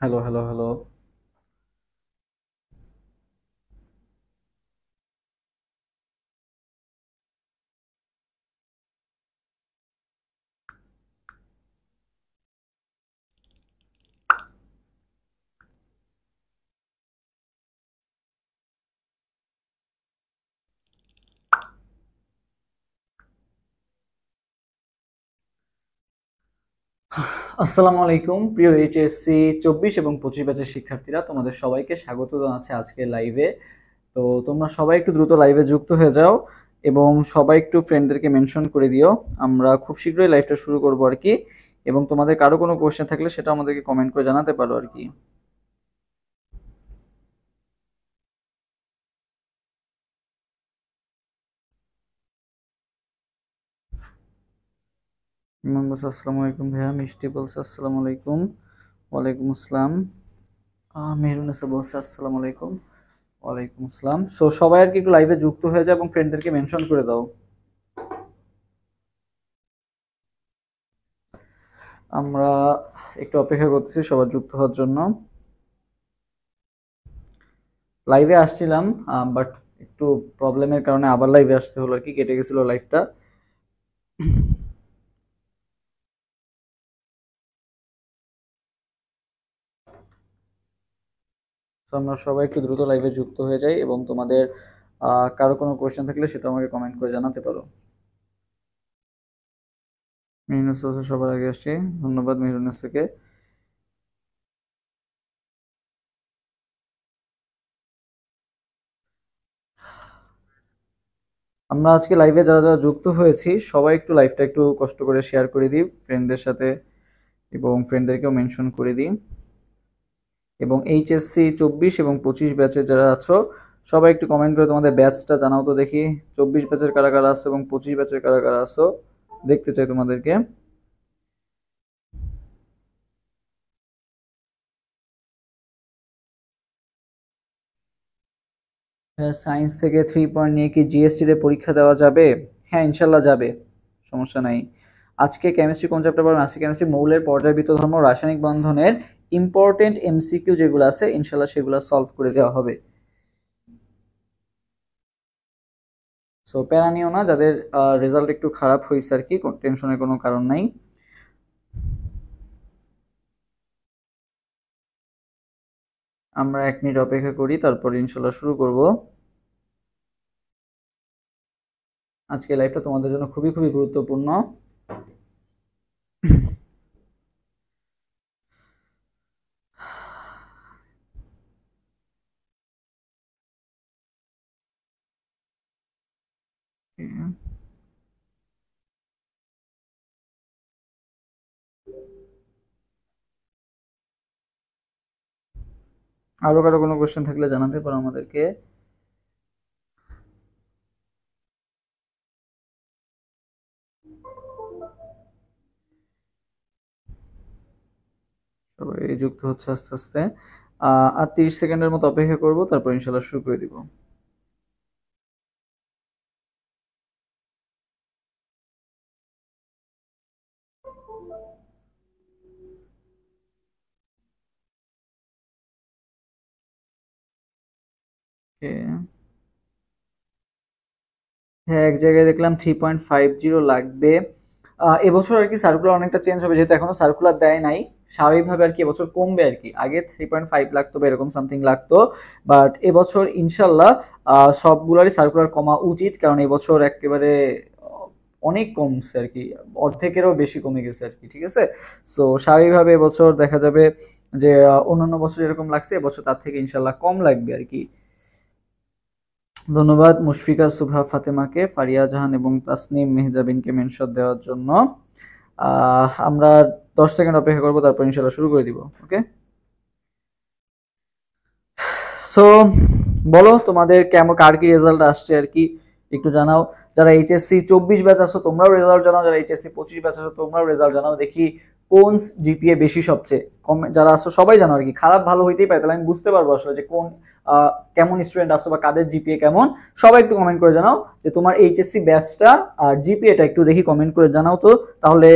Hello, hello, hello. আসসালামু আলাইকুম প্রিয় এইচএসসি 24 এবং 25 ব্যাচের শিক্ষার্থীরা, তোমাদের সবাইকে স্বাগত জানাচ্ছি আজকের লাইভে। তো তোমরা সবাই একটু দ্রুত লাইভে যুক্ত হয়ে যাও এবং সবাই একটু ফ্রেন্ডদেরকে মেনশন করে দিও। আমরা খুব শীঘ্রই লাইভটা শুরু করবো আর কি। এবং তোমাদের কারো কোনো কোশ্চেন থাকলে সেটা আমাদেরকে কমেন্ট করে জানাতে পারো আর কি। ইমন বলছে আসসালামু আলাইকুম ভাইয়া, মিষ্টি বলছে আসসালামু আলাইকুম। ওয়ালাইকুম আসসালাম। মেহরুনেসা বলছে আসসালামু আলাইকুম। ওয়ালাইকুম আসসালাম। সো সবাই আর কি একটু লাইভে যুক্ত হয়ে যাও এবং ফ্রেন্ডদেরকে মেনশন করে দাও। আমরা একটু অপেক্ষা করতেছি সবার যুক্ত হওয়ার জন্য। লাইভে আসছিলাম, বাট একটু প্রবলেমের কারণে আবার লাইভে আসতে হলো আর কি, কেটে গেছিল লাইভটা। তো আমরা সবাই একটু দ্রুত লাইভে যুক্ত হয়ে যাই এবং তোমাদের কারো কোনো কোয়েশ্চেন থাকলে সেটা আমাকে কমেন্ট করে জানাতে পারো। মেহরুন সবার আগে আসছি, ধন্যবাদ মেহরুন থেকে। আমরা আজকে লাইভে যারা যারা যুক্ত হয়েছি সবাই একটু লাইভটা একটু কষ্ট করে শেয়ার করে দিই ফ্রেন্ডদের সাথে এবং ফ্রেন্ডদেরকেও মেনশন করে দিই। এবং এইচএসসি 24 এবং 25 ব্যাচের যারা আছো সবাই একটু কমেন্ট করে তোমাদের ব্যাচটা জানাও তো দেখি, 24 ব্যাচের কারা কারা আছো এবং 25 ব্যাচের কারা কারা আছো, দেখতে চাই তোমাদেরকে। সায়েন্স থেকে 3 পয়েন্ট নিয়ে কি জিএসটি তে পরীক্ষা দেওয়া যাবে? হ্যাঁ, ইনশাল্লাহ যাবে, সমস্যা নাই। আজকে কেমিস্ট্রি কোন চ্যাপ্টার পড়বেন? আজকে কেমিস্ট্রি মৌলের পর্যায়বৃত্ত ধর্ম রাসায়নিক বন্ধনের ইম্পর্টেন্ট এমসিকিউ যেগুলো আছে ইনশাল্লাহ সেগুলো সলভ করে দেওয়া হবে। সো প্যারা নিও না, যাদের রেজাল্ট একটু খারাপ হয়েছে আর কি, টেনশনের কোনো কারণ নাই। আমরা 1 মিনিট অপেক্ষা করি, তারপর ইনশাল্লাহ শুরু করব। আজকে লাইভটা তোমাদের জন্য খুবই খুবই গুরুত্বপূর্ণ। আরো কারো কোনো কোশ্চেন থাকলে জানাতে পারো আমাদেরকে। সবাই যুক্ত হচ্ছে আস্তে আস্তে। আর 30 সেকেন্ডের মতো অপেক্ষা করব, তারপর ইনশাল্লাহ শুরু করে দিব। হ্যাঁ, এক জায়গায় দেখলাম 3.50 লাগবে। এবছর আর কি সার্কুলার অনেকটা চেঞ্জ হবে, যেহেতু এখনো সার্কুলার দেয় নাই। স্বাভাবিকভাবে আর কি এবছর কমবে আর কি, আগে 3.5 লাগতো বা এরকম সামথিং লাগতো, বাট এবছর ইনশাল্লাহ সবগুলারই সার্কুলার কমা উচিত, কারণ এবছর একেবারে অনেক কমছে আর কি, অর্ধেকেরও বেশি কমে গেছে আর কি, ঠিক আছে। সো স্বাভাবিকভাবে এবছর দেখা যাবে যে অন্যান্য বছর যেরকম লাগছে এবছর তার থেকে ইনশাল্লাহ কম লাগবে আর কি। ধন্যবাদ মুশফিকা সুভা ফাতেমাকে, ফারিয়া জাহান এবং তাসনিম মেহজাবিনকে মেনশন দেওয়ার জন্য। আমরা 10 সেকেন্ড অপেক্ষা করবো, তারপর ইনশাল্লাহ শুরু করে দিব। ওকে, সো বলো তোমাদের কেমন, কার কি রেজাল্ট আসছে আর কি একটু জানাও। যারা এইচএসসি 24 ব্যাচ আছো তোমরাও রেজাল্ট জানাও, যারা এইচএসসি 25 ব্যাচ আছো তোমরাও রেজাল্ট জানাও, দেখি কোন জিপিএ বেশি সবচেয়ে কম যারা আছো সবাই জানো আর কি। খারাপ ভালো হইতেই পারে, তাহলে আমি বুঝতে পারবো আসলে যে কোন কেমন স্টুডেন্ট আছো বা কাদের জিপিএ কেমন। সবাই একটু কমেন্ট করে জানাও যে তোমার এইচএসসি ব্যাচটা আর জিপিএটা একটু দেখি কমেন্ট করে জানাও তো, তাহলে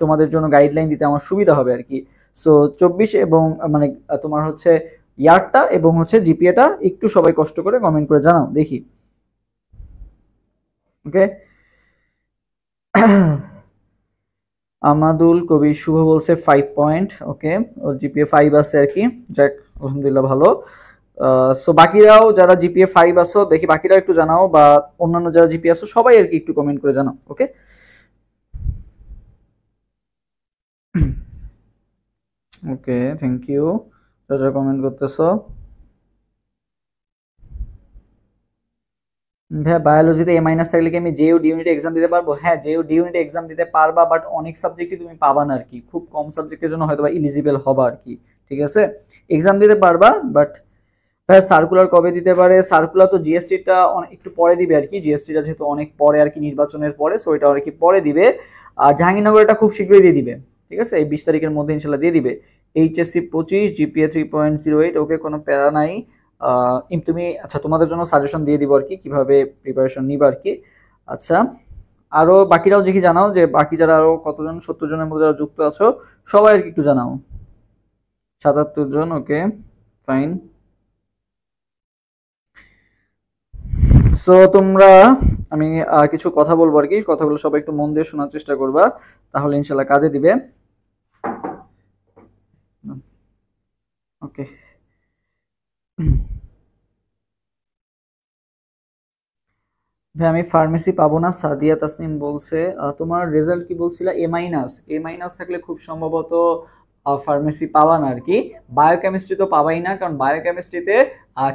তোমাদের জন্য গাইডলাইন দিতে আমার সুবিধা হবে আর কি। সো 24 এবং মানে তোমার হচ্ছে ইয়ারটা এবং হচ্ছে জিপিএটা একটু সবাই কষ্ট করে কমেন্ট করে জানাও দেখি। ওকে আমাদুল কবি শুভ বলছে 5 পয়েন্ট, ওকে ওর জিপিএ 5 আছে আর কি, যাক আলহামদুলিল্লাহ ভালো। সো বাকিরাও যারা জিপিএ 5 আছো দেখি বাকিরা একটু জানাও, বা অন্যান্য যারা জিপিএ আছো সবাই আর কি একটু কমেন্ট করে জানাও। ওকে ওকে থ্যাংক ইউ যারা কমেন্ট করতেছো। ভাইয়া বায়োলজিতে এ মাইনাস থাকলে কি আমি জেইউ ডি ইউনিট এক্সাম দিতে পারবো? হ্যাঁ জেইউ ডি ইউনিট এক্সাম দিতে পারবা, বাট অনেক সাবজেক্টই তুমি পাবা না আর কি, খুব কম সাবজেক্টের জন্য হয়তো বা ইলিজিবল হবা আর কি। ঠিক আছে এক্সাম দিতে পারবা, বাট ভাইয়া সার্কুলার কবে দিতে পারে? সার্কুলার তো জিএসটিটা একটু পরে দিবে আর কি, জিএসটিটা যেহেতু অনেক পরে আর কি নির্বাচনের পরে, সো এটা আর কি পরে দিবে। আর জাহাঙ্গীরনগর এটা খুব শীঘ্রই দিয়ে দিবে, ঠিক আছে এই 20 তারিখের মধ্যে ইনশাল্লাহ দিয়ে দিবে। এইচএসসি 25 জিপিএ 3.08, ওকে কোনো প্যারা নাই। তুমি আচ্ছা তোমাদের জন্য সাজেশন দিয়ে দিব আর কি কিভাবে প্রিপারেশন নিবা আর কি। আচ্ছা আরো বাকিরাও দেখি জানাও, যে বাকি যারা আরো কতজন 70 জনের মধ্যে যারা যুক্ত আছো সবাই আর কি একটু জানাও। 77 জন, ওকে ফাইন। সো তোমরা আমি কিছু কথা বলবো আর কি, কথাগুলো সবাই একটু মন দিয়ে শোনার চেষ্টা করবা, তাহলে ইনশাল্লাহ কাজে দিবে। ওকে ভাই আমি ফার্মেসি পাবো না, সাদিয়া তাসনিম বলছে। তোমার রেজাল্ট কি বলছিল? এ মাইনাস। এ মাইনাস থাকলে খুব সম্ভবত ফার্মেসি পাবা না আর কি। বায়োকেমিস্ট্রি তো পাবাই না, কারণ বায়োকেমিস্ট্রিতে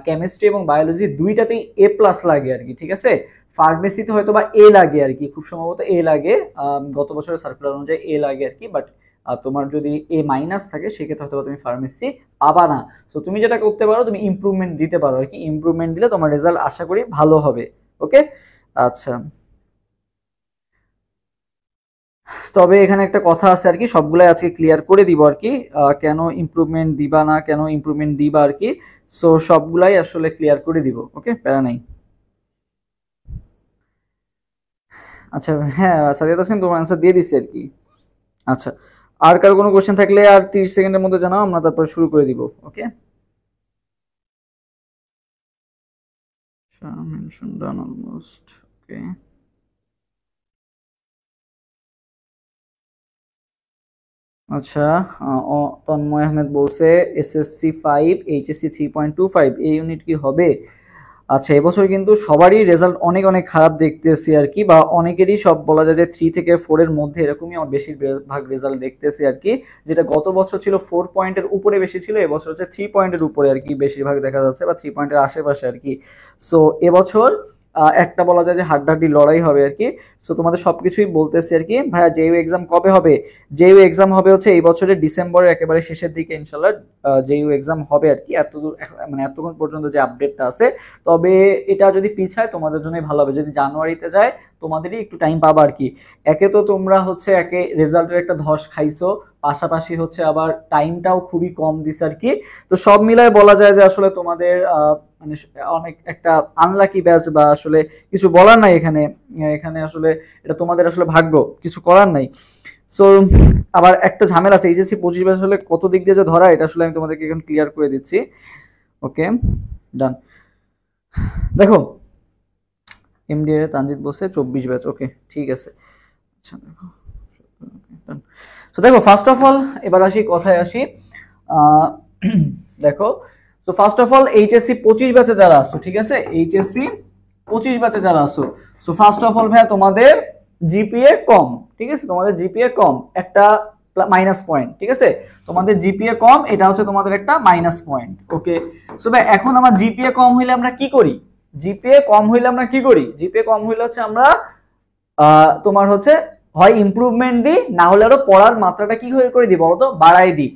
কেমিস্ট্রি এবং বায়োলজি দুইটাতেই এ প্লাস লাগে আর কি। ঠিক আছে ফার্মেসিতে হয়তো বা এ লাগে আর কি, খুব সম্ভবত এ লাগে, গত বছরের সার্কুলার অনুযায়ী এ লাগে আর কি। বাট তোমার যদি এ মাইনাস থাকে সেক্ষেত্রে হয়তো তুমি ফার্মেসি পাবা না। তো তুমি যেটা করতে পারো তুমি ইমপ্রুভমেন্ট দিতে পারো আর কি, ইমপ্রুভমেন্ট দিলে তোমার রেজাল্ট আশা করি ভালো হবে। ওকে আচ্ছা তবে এখানে একটা কথা আছে আর কি, সবগুলাই আজকে ক্লিয়ার করে দিব আর কি, কেন ইমপ্রুভমেন্ট দিবা না, কেন ইমপ্রুভমেন্ট দিবা আর কি। সো সবগুলাই আসলে ক্লিয়ার করে দিব, ওকে প্যারা নাই। আচ্ছা হ্যাঁ সাদিয়া তাসনিম তোমার অ্যান্সার দিয়ে দিচ্ছি আর কি। আচ্ছা আর কারো কোনো কোশ্চেন থাকলে আর 30 সেকেন্ডের মধ্যে জানাও, আমরা তারপর শুরু করে দিব। ওকে মেনশন ডান অলমোস্ট, ওকে আচ্ছা তন্ময় আহমেদ বলছে এসএসসি 5 এইচএসসি 3.25 এই ইউনিট কি হবে? আচ্ছা এবছর কিন্তু সবারই রেজাল্ট অনেক অনেক খারাপ দেখতেছি আর কি, বা অনেকেরই সব বলা যায় যে 3 থেকে 4 এর মধ্যে এরকমই আমার বেশিরভাগ রেজাল্ট দেখতেছি আর কি। যেটা গত বছর ছিল 4 পয়েন্টের উপরে বেশি ছিল, এবছর হচ্ছে 3 পয়েন্টের উপরে আর কি বেশিরভাগ দেখা যাচ্ছে, বা 3 পয়েন্টের আশেপাশে আর কি। সো এবছর একটা বলা যায় যে হাড্ডাহাড্ডি লড়াই হবে আর কি। সো তোমাদের সবকিছুই বলতেছি আর কি। ভাইয়া জেইউ এক্সাম কবে হবে? জেইউ এক্সাম হবে হচ্ছে এই বছরের ডিসেম্বরের একেবারে শেষের দিকে ইনশাল্লাহ জেইউ এক্সাম হবে আর কি, এতদূর মানে এতক্ষণ পর্যন্ত যে আপডেটটা আছে। তবে এটা যদি পিছায় তোমাদের জন্যই ভালো হবে, যদি জানুয়ারিতে যায় তোমাদেরই একটু টাইম পাবা আর কি। একে তো তোমরা হচ্ছে একে রেজাল্টের একটা ধস খাইছো, পাশাপাশি হচ্ছে আবার টাইমটাও খুবই কম দিছে আর কি। তো সব মিলায় বলা যায় যে আসলে তোমাদের মানে অনেক একটা আনলাকি ব্যাচ, বা আসলে কিছু বলার নাই এখানে। এখানে আসলে এটা তোমাদের আসলে ভাগ্য, কিছু করার নাই। সো আবার একটা ঝামেলা আছে, এইচএসসি 25 ব্যাচ আসলে কত দিক দিয়ে যে ধরা, এটা আসলে আমি তোমাদেরকে এখন ক্লিয়ার করে দিচ্ছি। ওকে ডান দেখো এমডিএ তানজিদ বলছে 24 ব্যাচ, ওকে ঠিক আছে। আচ্ছা দেখো তো দেখো ফার্স্ট অফ অল এবার আসি কথায় আসি। দেখো তো ফার্স্ট অফ অল এইচএসসি 25 ব্যাচে যারা আছো, ঠিক আছে এইচএসসি 25 ব্যাচে যারা আছো, সো ফার্স্ট অফ অল ভাইয়া তোমাদের জিপিএ কম, ঠিক আছে তোমাদের জিপিএ কম একটা মাইনাস পয়েন্ট, ঠিক আছে তোমাদের জিপিএ কম, এটা হচ্ছে তোমাদের একটা মাইনাস পয়েন্ট। ওকে সো ভাই এখন আমার জিপিএ কম হইলে আমরা কি করি? জিপিএ কম হইলে আমরা কি করি? জিপিএ কম হইলে হচ্ছে আমরা তোমার হচ্ছে হয় ইমপ্রুভমেন্ট দিই, না হলে আরো পড়ার মাত্রাটা কি করে দিই বলতো, বাড়াই দিই।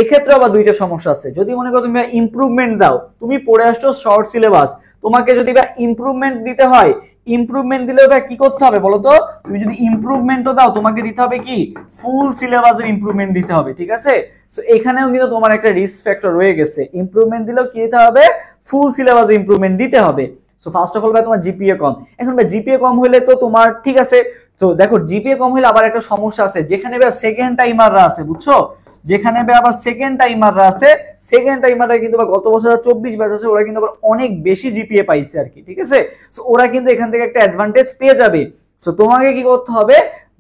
এক্ষেত্রে আবার দুইটা সমস্যা আছে, যদি মনে করো তুমি ইমপ্রুভমেন্ট দাও, তুমি পড়ে আসছো শর্ট সিলেবাস, তোমাকে যদি ইমপ্রুভমেন্ট দিতে হয়, ইমপ্রুভমেন্ট দিলে কি করতে হবে বলতো, তুমি যদি ইমপ্রুভমেন্টও দাও তোমাকে দিতে হবে কি ফুল সিলেবাসের ইমপ্রুভমেন্ট দিতে হবে, ঠিক আছে। সো এখানেও কিন্তু তোমার একটা রিস্ক ফ্যাক্টর রয়ে গেছে, ইমপ্রুভমেন্ট দিলেও কি দিতে হবে, ফুল সিলেবাসে ইমপ্রুভমেন্ট দিতে হবে। সো ফার্স্ট অফ অল ভাই তোমার জিপিএ কম, এখন ভাই জিপিএ কম হইলে তো তোমার ঠিক আছে, তো দেখো জিপিএ কম হইলে আবার একটা সমস্যা আছে, যেখানে ভাই সেকেন্ড টাইমাররা আছে বুঝছো, যেখানে আবার সেকেন্ড টাইমাররা আছে, সেকেন্ড টাইমাররা কিন্তু গত বছর 24 ব্যাচ আছে, ওরা কিন্তু আবার অনেক বেশি জিপিএ পাইছে আর কি, ঠিক আছে। সো ওরা কিন্তু এখান থেকে একটা অ্যাডভান্টেজ পেয়ে যাবে। সো তোমাকে কি করতে হবে,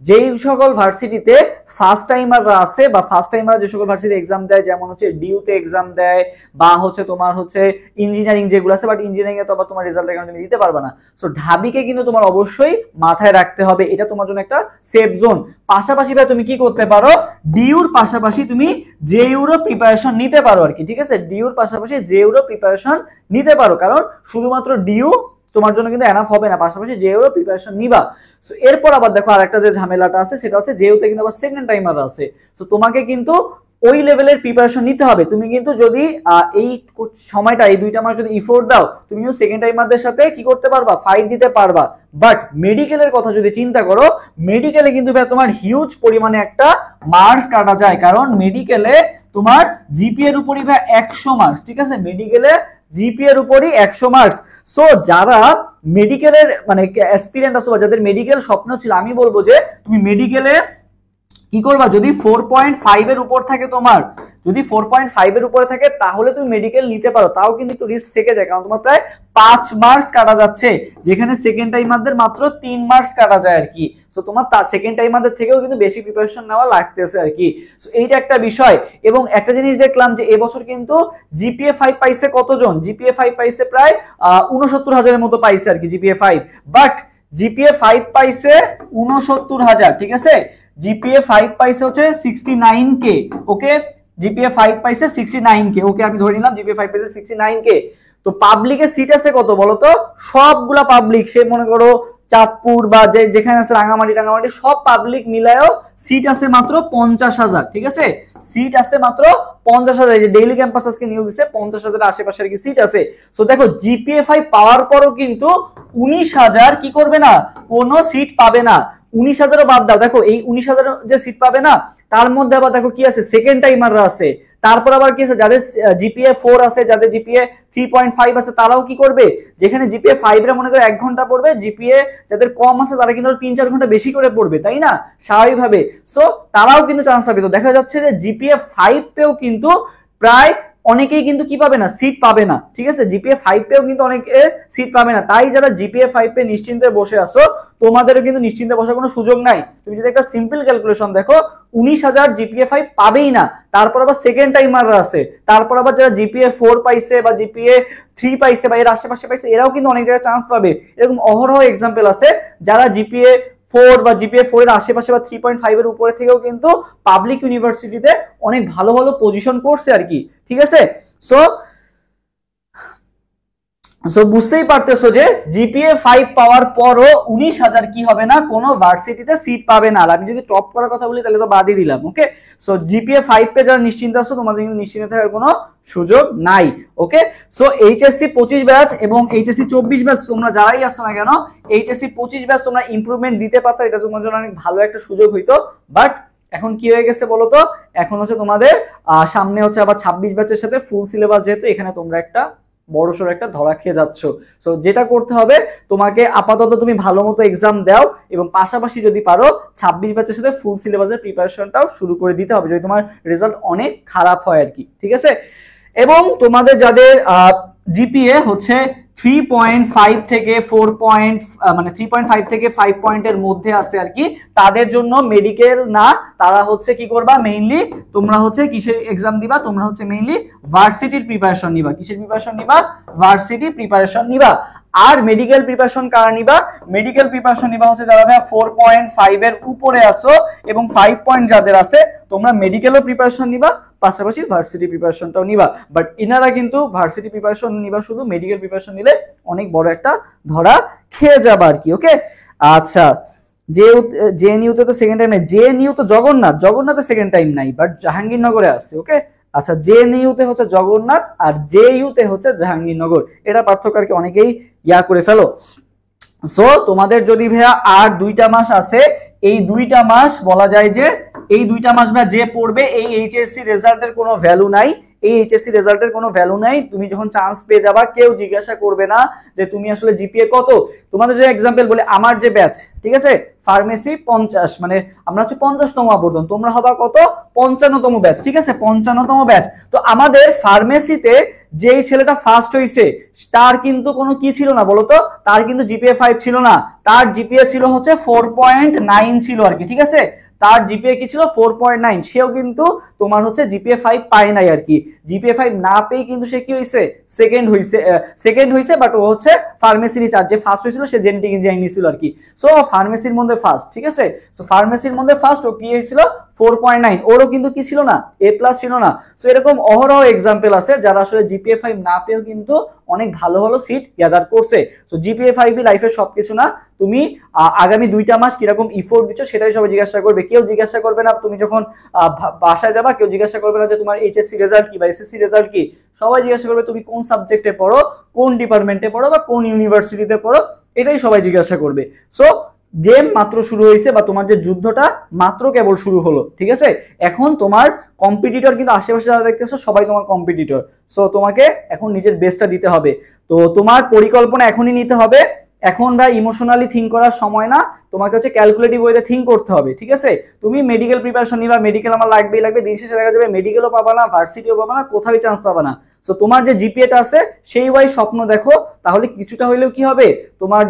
যেই সকল ভার্সিটিতে ফার্স্ট টাইমাররা আছে বা ফার্স্ট টাইমার যে সকল ভার্সিটি এক্সাম দেয়, যেমন হচ্ছে ডিউতে এক্সাম দেয় বা হচ্ছে তোমার হচ্ছে ইঞ্জিনিয়ারিং যেগুলো আছে, বাট ইঞ্জিনিয়ারিং এ তো আবার তোমার রেজাল্টের কারণে তুমি দিতে পারবে না। সো ঢাবিকে কিন্তু তোমার অবশ্যই মাথায় রাখতে হবে, এটা তোমার জন্য একটা সেফ জোন। পাশাপাশি ভাই তুমি কি করতে পারো, ডিউর পাশাপাশি তুমি জেইউরও প্রিপারেশন নিতে পারো আর কি, ঠিক আছে। ডিউর পাশাপাশি জেইউরও প্রিপারেশন নিতে পারো, কারণ শুধুমাত্র ডিউ তোমার জন্য কিন্তু এনাফ হবে না, পাশাপাশি জেইউরও প্রিপারেশন নিবা। সো এরপর আবার দেখো আরেকটা যে ঝামেলাটা আছে সেটা হচ্ছে জেইউতে কিন্তু আবার সেকেন্ড টাইমার আছে। সো তোমাকে কিন্তু ওই লেভেলের প্রিপারেশন নিতে হবে। তুমি কিন্তু যদি এই সময়টা এই 2টা মাস যদি এফোর্ট দাও, তুমি কিন্তু সেকেন্ড টাইমারদের সাথে কি করতে পারবা, ফাইট দিতে পারবা। বাট মেডিকেলের কথা যদি চিন্তা করো, মেডিকেলে কিন্তু তোমার হিউজ পরিমাণে একটা মার্কস কাটা যায়, কারণ মেডিকেলে তোমার জিপিএ এর উপরই 100 মার্কস, ঠিক আছে। মেডিকেলে জিপিএ এর উপরই 100 মার্কস। সো যারা মেডিকেলের মানে অ্যাসপিরেন্ট আছো বা যাদের মেডিকেল স্বপ্ন ছিল, আমি বলবো যে তুমি মেডিকেলে কি করবা, যদি 4.5 এর উপর থাকে তোমার, যদি 4.5 এর উপরে থাকে তাহলে তুমি মেডিকেল নিতে পারো। তাও কিন্তু একটু রিস্ক থেকে যায়, কারণ তোমার প্রায় 5 মার্কস কাটা যাচ্ছে, যেখানে সেকেন্ড টাইমারদের মাত্র 3 মার্কস কাটা যায় আর কি। সো তোমার সেকেন্ড টাইমারদের থেকেও কিন্তু বেশি প্রিপারেশন নেওয়া লাগতেছে আর কি। সো এইটা একটা বিষয়। এবং একটা জিনিস দেখলাম যে এবছর কিন্তু জিপিএ 5 পাইছে কতজন, জিপিএ 5 পাইছে প্রায় 69,000 এর মতো পাইছে আর কি জিপিএ 5। বাট জিপিএ 5 পাইছে 69,000, ঠিক আছে। জিপিএ 5 পাইছে হচ্ছে 69K, ওকে। জিপিএ 5 পাইছে 69K, ওকে, আমি ধরে নিলাম জিপিএ 5 পাইছে 69K। তো পাবলিকের সিট আছে কত বলো তো, সবগুলা পাবলিক, সে মনে করো চাঁদপুর বা যেখানে আছে রাঙামাটি সব পাবলিক মিলায়ও সিট আছে মাত্র 50,000, ঠিক আছে। সিট আছে মাত্র 50,000, যে ডেইলি ক্যাম্পাস আজকে নিয়োগ দিছে 50,000 আশেপাশে আর কি সিট আছে। সো দেখো জিপিএ 5 পাওয়ার পরও কিন্তু 19,000 কি করবে না, কোনো সিট পাবে না। 19,000ও বাদ দাও, দেখো এই 19,000 যে সিট পাবে না তার মধ্যে আবার দেখো কি আছে, সেকেন্ড টাইমাররা আছে। তারপর আবার কি আছে, যাদের জিপিএ 4 আছে, যাদের জিপিএ 3.5 আছে, তারাও কি করবে, যেখানে জিপিএ 5 এর মনে করে 1 ঘন্টা পড়বে, জিপিএ যাদের কম আছে তারা কিন্তু 3-4 ঘন্টা বেশি করে পড়বে, তাই না, স্বাভাবিকভাবে। সো তারাও কিন্তু চান্স পাবে। তো দেখা যাচ্ছে যে জিপিএ 5 পেও কিন্তু প্রায় অনেকেই কিন্তু কি পাবে না, সিট পাবে না, ঠিক আছে। জিপিএ 5 পেও কিন্তু অনেকে সিট পাবে না। তাই যারা জিপিএ 5 পে নিশ্চিন্তে বসে আছো, তোমাদেরও কিন্তু নিশ্চিন্তে বসার কোনো সুযোগ নাই। তুমি যদি একটা সিম্পল ক্যালকুলেশন দেখো, 19,000 জিপিএ 5 পাবেই না। তারপর আবার সেকেন্ড টাইমাররা আছে, তারপর আবার যারা জিপিএ 4 পাইছে বা জিপিএ 3 পাইছে বা এর আশেপাশে পাইছে, এরাও কিন্তু অনেক জায়গায় চান্স পাবে। এরকম অহরহ এক্সাম্পল আছে যারা জিপিএ 4 বা জিপিএ 4 এর আশেপাশে বা 3.5 এর উপরে থেকেও কিন্তু পাবলিক ইউনিভার্সিটিতে অনেক ভালো ভালো পজিশন করছে আর কি, ঠিক আছে। সো বুঝতেই পারতেছো যে জিপিএ 5 পাওয়ার পরও 19,000 কি হবে না, কোনো ভার্সিটিতে সিট পাবে না। আর আমি যদি টপ করার কথা বলি তাহলে তো বাদই দিলাম, ওকে। সো জিপিএ 5 পে যারা নিশ্চিন্ত আছো, তোমাদের কিন্তু নিশ্চিন্ত থাকার কোনো সুযোগ নাই, ওকে। সো এইচএসসি 25 ব্যাচ এবং এইচএসসি 24 ব্যাচ তোমরা যারাই আসছো না কেন, এইচএসসি 25 ব্যাচ তোমরা ইমপ্রুভমেন্ট দিতে পারতো, এটা তোমার জন্য অনেক ভালো একটা সুযোগ হইতো। বাট এখন কি হয়ে গেছে বলো তো, এখন হচ্ছে তোমাদের সামনে হচ্ছে আবার 26 ব্যাচের সাথে ফুল সিলেবাস, যেহেতু এখানে তোমরা একটা বড়সড় একটা ধরা খেয়ে যাচ্ছ। সো যেটা করতে হবে তোমাকে, আপাতত তুমি ভালো মতো এক্সাম দাও এবং পাশাপাশি যদি পারো 26 ব্যাচের সাথে ফুল সিলেবাসের প্রিপারেশনটাও শুরু করে দিতে হবে, যদি তোমার রেজাল্ট অনেক খারাপ হয় আর কি, ঠিক আছে। এবং তোমাদের যাদের জিপিএ হচ্ছে 3.5 থেকে 3.5 থেকে 5 পয়েন্টের মধ্যে আছে আর কি, তাদের জন্য মেডিকেল না, তারা হচ্ছে কি করবা, মেইনলি তোমরা হচ্ছে কিসের এক্সাম দিবা, তোমরা হচ্ছে মেইনলি ভার্সিটির প্রিপারেশন নিবা। কিসের প্রিপারেশন নিবা, ভার্সিটি প্রিপারেশন নিবা। আর মেডিকেল প্রিপারেশন কারা নিবা, মেডিকেল প্রিপারেশন নিবা হচ্ছে যারা 4.5 এর উপরে আসো এবং 5 পয়েন্ট যাদের আছে, তোমরা মেডিকেলও প্রিপারেশন নিবা, পাশাপাশি ভার্সিটি প্রিপারেশনটাও নিবা। বাট ইনারা কিন্তু ভার্সিটি প্রিপারেশন নিবা শুধু, মেডিকেল প্রিপারেশন নিলে অনেক বড় একটা ধরা খেয়ে যাবে আর কি, ওকে। আচ্ছা, জেএনইউতে তো সেকেন্ড টাইম নাই, জেএনইউ তো জগন্নাথে সেকেন্ড টাইম নাই, বাট জাহাঙ্গীরনগরে আছে, ওকে। আচ্ছা, জেএনইউতে হচ্ছে জগন্নাথ আর জেইউতে হচ্ছে জাহাঙ্গীরনগর, এটা পার্থক্য আর কি, অনেকেই করে ফেলো। সো তোমাদের যদি ভাইয়া আর 2টা মাস আছে, এই 2টা মাস বলা যায় যে এই 2টা মাস ভাইয়া যে পড়বে, এই এইচএসসি রেজাল্টের কোনো ভ্যালু নাই, এই এইচএসসি রেজাল্টের কোনো ভ্যালু নাই। তুমি যখন চান্স পেয়ে যাবা, কেউ জিজ্ঞাসা করবে না যে তুমি আসলে জিপিএ কত। তোমাদের যে এক্সাম্পল বলে, আমার যে ব্যাচ, ঠিক আছে, ফার্মেসি 50, মানে আমরা হচ্ছে 50তম আবর্তন, তোমরা হবা কত 55তম ব্যাচ, ঠিক আছে 55তম ব্যাচ। তো আমাদের ফার্মেসিতে যেই ছেলেটা ফার্স্ট হইছে তার কিন্তু কোনো কি ছিল না বলতো, তার কিন্তু জিপিএ 5 ছিল না, তার জিপিএ ছিল হচ্ছে 4.9 ছিল আর কি, ঠিক আছে, তার জিপিএ কি ছিল 4.9, সেও কিন্তু তোমার হচ্ছে জিপিএ 5 পায় নাই আর কি, জিপিএ 5 না পেয়ে কিন্তু সে কি হইছে সেকেন্ড হইছে, বাট ও হচ্ছে ফার্মেসি নিছে, আর যে ফার্স্ট হয়েছিল সে জেনেটিক ইঞ্জিনিয়ারিং নিছিল আর কি। সো ফার্মেসির মধ্যে ফার্স্ট, ঠিক আছে, সো ফার্মেসির মধ্যে ফার্স্ট ও কি হয়েছিল 4.9, ওরও কিন্তু কি ছিল না এ প্লাস ছিল না। সো এরকম অহরহ এক্সাম্পল আছে যারা আসলে জিপিএ 5 না পেয়েও কিন্তু অনেক ভালো ভালো সিট গ্যাদার করছে। সো জিপিএ 5 লাইফের সবকিছু না, তুমি আগামী 2টা মাস কিরকম ইফোর্ট দিচ্ছ সেটাই সবাই জিজ্ঞাসা করবে, কেউ জিজ্ঞাসা করবে না তুমি যখন বাসায় যাবা, কেউ জিজ্ঞাসা করবে না যে তোমার এইচএসসি রেজাল্ট কি বা এসএসসি রেজাল্ট কি, সবাই জিজ্ঞাসা করবে তুমি কোন সাবজেক্টে পড়ো, কোন ডিপার্টমেন্টে পড়ো বা কোন ইউনিভার্সিটিতে পড়ো, এটাই সবাই জিজ্ঞাসা করবে। সো গেম মাত্র শুরু হয়েছে বা তোমার যে যুদ্ধটা মাত্র কেবল শুরু হলো, ঠিক আছে, এখন তোমার কম্পিটিটর কিন্তু আশেপাশে যারা দেখতেছো সবাই তোমার কম্পিটিটর। সো তোমাকে এখন নিজের বেস্টটা দিতে হবে, তো তোমার পরিকল্পনা এখনই নিতে হবে, এখন ভাই ইমোশনালি থিঙ্ক করার সময় না, তোমাকে হচ্ছে ক্যালকুলেটিভ ওয়েতে থিঙ্ক করতে হবে, ঠিক আছে। তুমি মেডিকেল প্রিপারেশন নিবা, মেডিকেল আমার লাগবেই লাগবে, দিন শেষে দেখা যাবে মেডিকেলও পাবা না, ভার্সিটিও পাবা না, কোথাও চান্স পাবা না। সো তোমার যে জিপিএটা আছে সেই ওয়াই স্বপ্ন দেখো, তাহলে কিছুটা হইলেও কি হবে, তোমার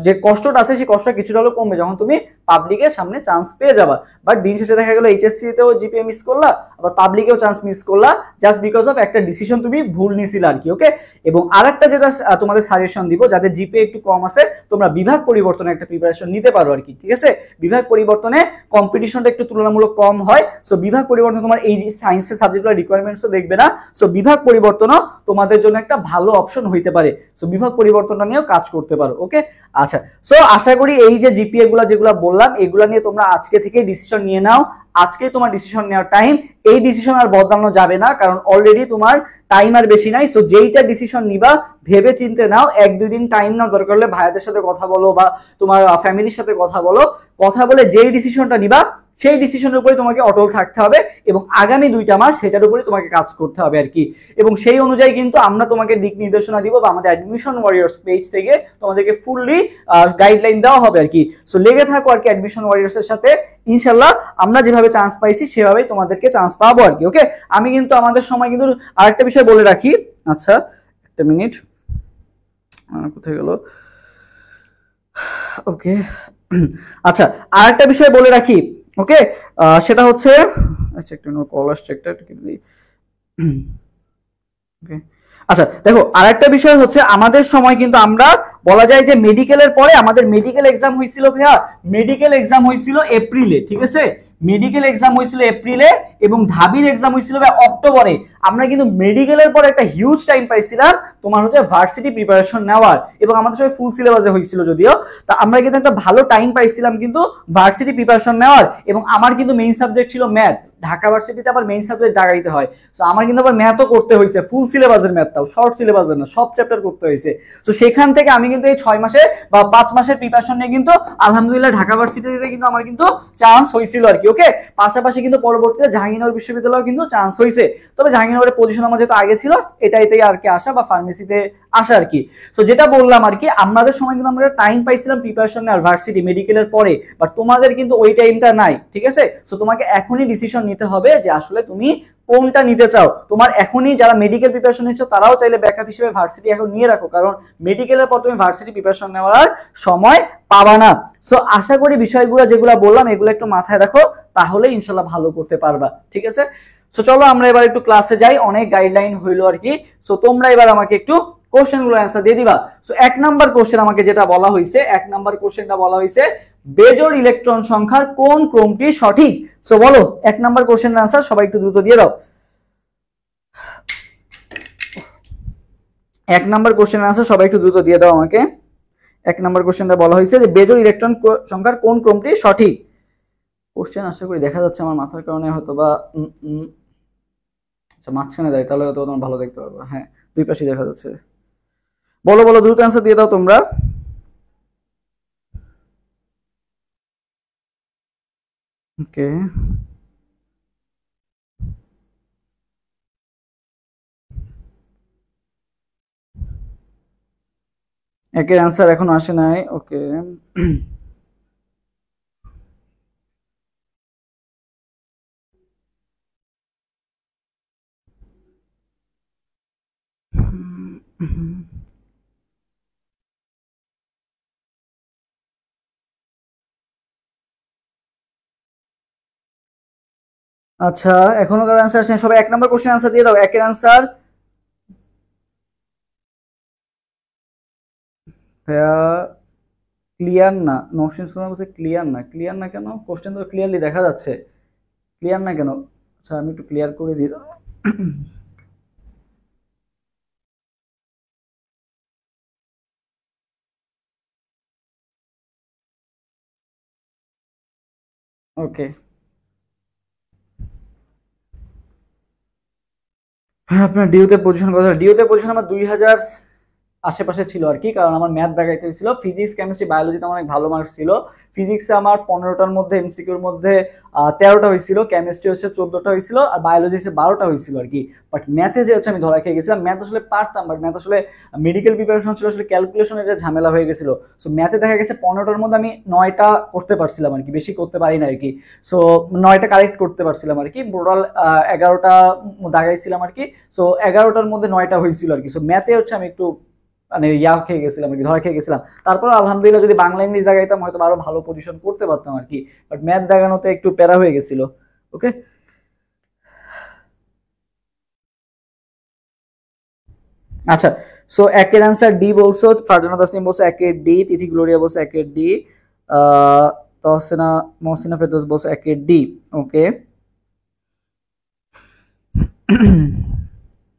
যে কষ্টটা আছে সেই কষ্টটা কিছুটা হলেও কমবে যখন তুমি পাবলিকের সামনে চান্স পেয়ে যাবা। বাট দিন শেষে দেখা গেল এইচএসসি তেও জিপিএ মিস করলা, আবার পাবলিকেও চান্স মিস করলা, জাস্ট বিকজ অফ একটা ডিসিশন তুমি ভুল নিছিলে আর কি, ওকে। এবং আরেকটা যেটা তোমাদের সাজেশন দিব, যাদের জিপিএ একটু কম আছে তোমরা বিভাগ পরিবর্তনে একটা প্রিপারেশন নিতে পারো আর কি, ঠিক আছে, বিভাগ পরিবর্তনে কম্পিটিশনটা একটু তুলনামূলক কম হয়। সো বিভাগ পরিবর্তন তোমার এই সায়েন্সের সাবজেক্টগুলো রিকোয়ারমেন্টসও দেখবে না, সো বিভাগ পরিবর্তনও তোমাদের জন্য একটা ভালো অপশন হইতে পারে। সো বিভাগ পরিবর্তনটা নিয়েও কাজ করতে পারো, ওকে। আচ্ছা, সো আশা করি এই যে জিপিএ গুলা যেগুলো বললাম এগুলা নিয়ে তোমরা আজকে থেকে ডিসিশন নিয়ে নাও, আজকে তোমার ডিসিশন নেওয়ার টাইম, এই ডিসিশন আর বদলানো যাবে না, কারণ অলরেডি তোমার টাইম আর বেশি নাই। সো যেইটা ডিসিশন নিবা ভেবে চিন্তে নাও, 1-2 দিন টাইম নাও, দরকার হলে ভাইয়াদের সাথে কথা বলো বা তোমার ফ্যামিলির সাথে কথা বলো, কথা বলে যেই ডিসিশনটা নিবা সেই ডিসিশনের উপরে তোমাকে অটল থাকতে হবে এবং আগামী 2টা মাস সেটার উপরে তোমাকে কাজ করতে হবে আর কি। এবং সেই অনুযায়ী কিন্তু আমরা তোমাকে দিক নির্দেশনা দিব বা আমাদের অ্যাডমিশন ওয়ারিয়র্স পেজ থেকে তোমাদেরকে ফুললি গাইডলাইন দেওয়া হবে আর কি। সো লেগে থাকো আর কি অ্যাডমিশন ওয়ারিয়র্স এর সাথে, ইনশাল্লাহ আমরা যেভাবে চান্স পাইছি সেভাবেই তোমাদেরকে চান্স পাবো আর কি, ওকে। আমি কিন্তু আমাদের সময় কিন্তু আরেকটা বিষয় বলে রাখি, আচ্ছা একটা মিনিট, কোথায় গেল, ওকে। আচ্ছা আরেকটা বিষয় বলে রাখি, ওকে, সেটা হচ্ছে, আচ্ছা একটা কল আসছে একটা, ওকে। আচ্ছা দেখো আরেকটা বিষয় হচ্ছে আমাদের সময় কিন্তু আমরা বলা যায় যে মেডিকেলের পরে আমাদের মেডিকেল এক্সাম হয়েছিল ভাইয়া, মেডিকেল এক্সাম হয়েছিল এপ্রিলে, ঠিক আছে, মেডিকেল এক্সাম হয়েছিল এপ্রিলে এবং ঢাবির এক্সাম হয়েছিল অক্টোবরে। আমরা কিন্তু মেডিকেলের পর একটা হিউজ টাইম পাইছিলাম তোমার হচ্ছে ভার্সিটি প্রিপারেশন নেওয়ার, এবং আমাদের সবাই ফুল সিলেবাসে হয়েছিল যদিও, তা আমরা কিন্তু একটা ভালো টাইম পাইছিলাম কিন্তু ভার্সিটি প্রিপারেশন নেওয়ার। এবং আমার কিন্তু মেইন সাবজেক্ট ছিল ম্যাথ, ঢাকা ভার্সিটিতে আবার মেইন সাবজেক্ট ঢাকাইতে হয়, তো আমার কিন্তু আবার ম্যাথও করতে হয়েছে, ফুল সিলেবাসের ম্যাথটাও, শর্ট সিলেবাসের না, সব চ্যাপ্টার করতে হয়েছে। তো সেখান থেকে আমি কিন্তু এই 6 মাসে বা 5 মাসের প্রিপারেশন নিয়ে কিন্তু আলহামদুলিল্লাহ ঢাকা ভার্সিটিতে কিন্তু আমার কিন্তু চান্স হয়েছিল আর কি, ওকে। পাশাপাশি কিন্তু পরবর্তীতে জাহাঙ্গীরনগর বিশ্ববিদ্যালয়ে কিন্তু চান্স হয়েছে, তবে জাহাঙ্গীরনগরের পজিশন আমার যেহেতু আগে ছিল এটাইতেই আর কি আসা বা ফার্মেসিতে আসা আর কি। তো যেটা বললাম আর কি আমাদের সময় কিন্তু আমরা টাইম পাইছিলাম প্রিপারেশন নেওয়ার ভার্সিটি মেডিকেলের পরে, বাট তোমাদের কিন্তু ওই টাইমটা নাই, ঠিক আছে। সো তোমাকে এখনই ডিসিশন নিতে হবে যে আসলে তুমি কোনটা নিতে চাও। তোমার এখনই যারা মেডিকেল প্রিপারেশন নিচ্ছ তারাও চাইলে ব্যাকআপ হিসেবে ভার্সিটি এখন নিয়ে রাখো, কারণ মেডিকেলের পর তুমি ভার্সিটি প্রিপারেশন নেওয়ার সময় পাবা না। সো আশা করি বিষয়গুলো যেগুলো বললাম এগুলো একটু মাথায় রাখো, তাহলে ইনশাল্লাহ ভালো করতে পারবা, ঠিক আছে। সো চলো আমরা এবার একটু ক্লাসে যাই, অনেক গাইডলাইন হইলো আর কি। সো তোমরা এবার আমাকে একটু কোশ্চেনগুলো অ্যান্সার দিয়ে দিবা। সো 1 নাম্বার কোশ্চেন আমাকে যেটা বলা হয়েছে, 1 নাম্বার কোশ্চেনটা বলা হয়েছে বেজোড় ইলেকট্রন সংখ্যার কোন ক্রমটি সঠিক। সো বলো 1 নাম্বার কোশ্চেনের অ্যান্সার সবাই একটু দ্রুত দিয়ে দাও। 1 নাম্বার কোশ্চেনের অ্যান্সার সবাই একটু দ্রুত দিয়ে দাও আমাকে। 1 নাম্বার কোশ্চেনটা বলা হয়েছে যে বেজোড় ইলেকট্রন সংখ্যার কোন ক্রমটি সঠিক। কোশ্চেন আশা করি দেখা যাচ্ছে আমার মাথার কারণে হয়তো বা আচ্ছা মাঝখানে দেয় তাহলে হয়তো তোমরা ভালো দেখতে পারবে, হ্যাঁ দুই পাশে দেখা যাচ্ছে। বলো বলো দ্রুত অ্যান্সার দিয়ে দাও তোমরা। ওকে একের অ্যান্সার এখনো আসে নাই, ওকে। আচ্ছা, এখনো কার आंसर আসেনি, সবাই এক নাম্বার কোশ্চেন आंसर দিয়ে দাও, একের आंसर। ভাইয়া ক্লিয়ার না, নওশিন সুলতানা বলছে ক্লিয়ার না। ক্লিয়ার না কেন? কোশ্চেন তো ক্লিয়ারলি দেখা যাচ্ছে, ক্লিয়ার না কেন? আচ্ছা আমি একটু ক্লিয়ার করে দিই। ওকে, হ্যাঁ আপনার ডিউতে পজিশন কথা, ডিউতে পজিশন আমার 2000 আশেপাশে ছিল আর কি, কারণ আমার ম্যাথ দেখাইতে হয়েছিল, ফিজিক্স কেমিস্ট্রি বায়োলজিতে আমার অনেক ভালো মার্কস ছিল। ফিজিক্সে আমার 15টার মধ্যে এমসিকিউর মধ্যে 13টা হয়েছিল, কেমিস্ট্রি হচ্ছে 14টা হয়েছিল, আর বায়োলজি হচ্ছে 12টা হয়েছিল আর কি। বাট ম্যাথে যে হচ্ছে আমি ধরা খেয়ে গেছিলাম, ম্যাথ আসলে পারতাম, বাট ম্যাথ আসলে মেডিকেল প্রিপারেশন ছিল, আসলে ক্যালকুলেশনের যে ঝামেলা হয়ে গেছিল। সো ম্যাথে দেখা গেছে 15টার মধ্যে আমি 9টা করতে পারছিলাম আর কি, বেশি করতে পারি না আর কি। সো 9টা কারেক্ট করতে পারছিলাম আর কি, টোটাল 11টা দাগাইছিলাম আর কি। সো 11টার মধ্যে 9টা হয়েছিল আর কি। সো ম্যাথে হচ্ছে আমি একটু মানে ইয়া খেয়ে গেছিলাম আর কি, ধরা খেয়ে গেছিলাম। তারপর আলহামদুলিল্লাহ যদি বাংলা ইংলিশ দাগাইতাম হয়তো আরো ভালো পজিশন করতে পারতাম আর কি, বাট ম্যাথ দাগানোতে একটু প্যারা হয়ে গেছিল। ওকে, আচ্ছা। সো একের आंसर ডি বলছো, ফারজানা তাসনিম বলছে একের ডি, তিথি গ্লোরিয়া বলছে একের ডি, তহসিনা মহসিনা ফেরদৌস বলছে একের ডি। ওকে,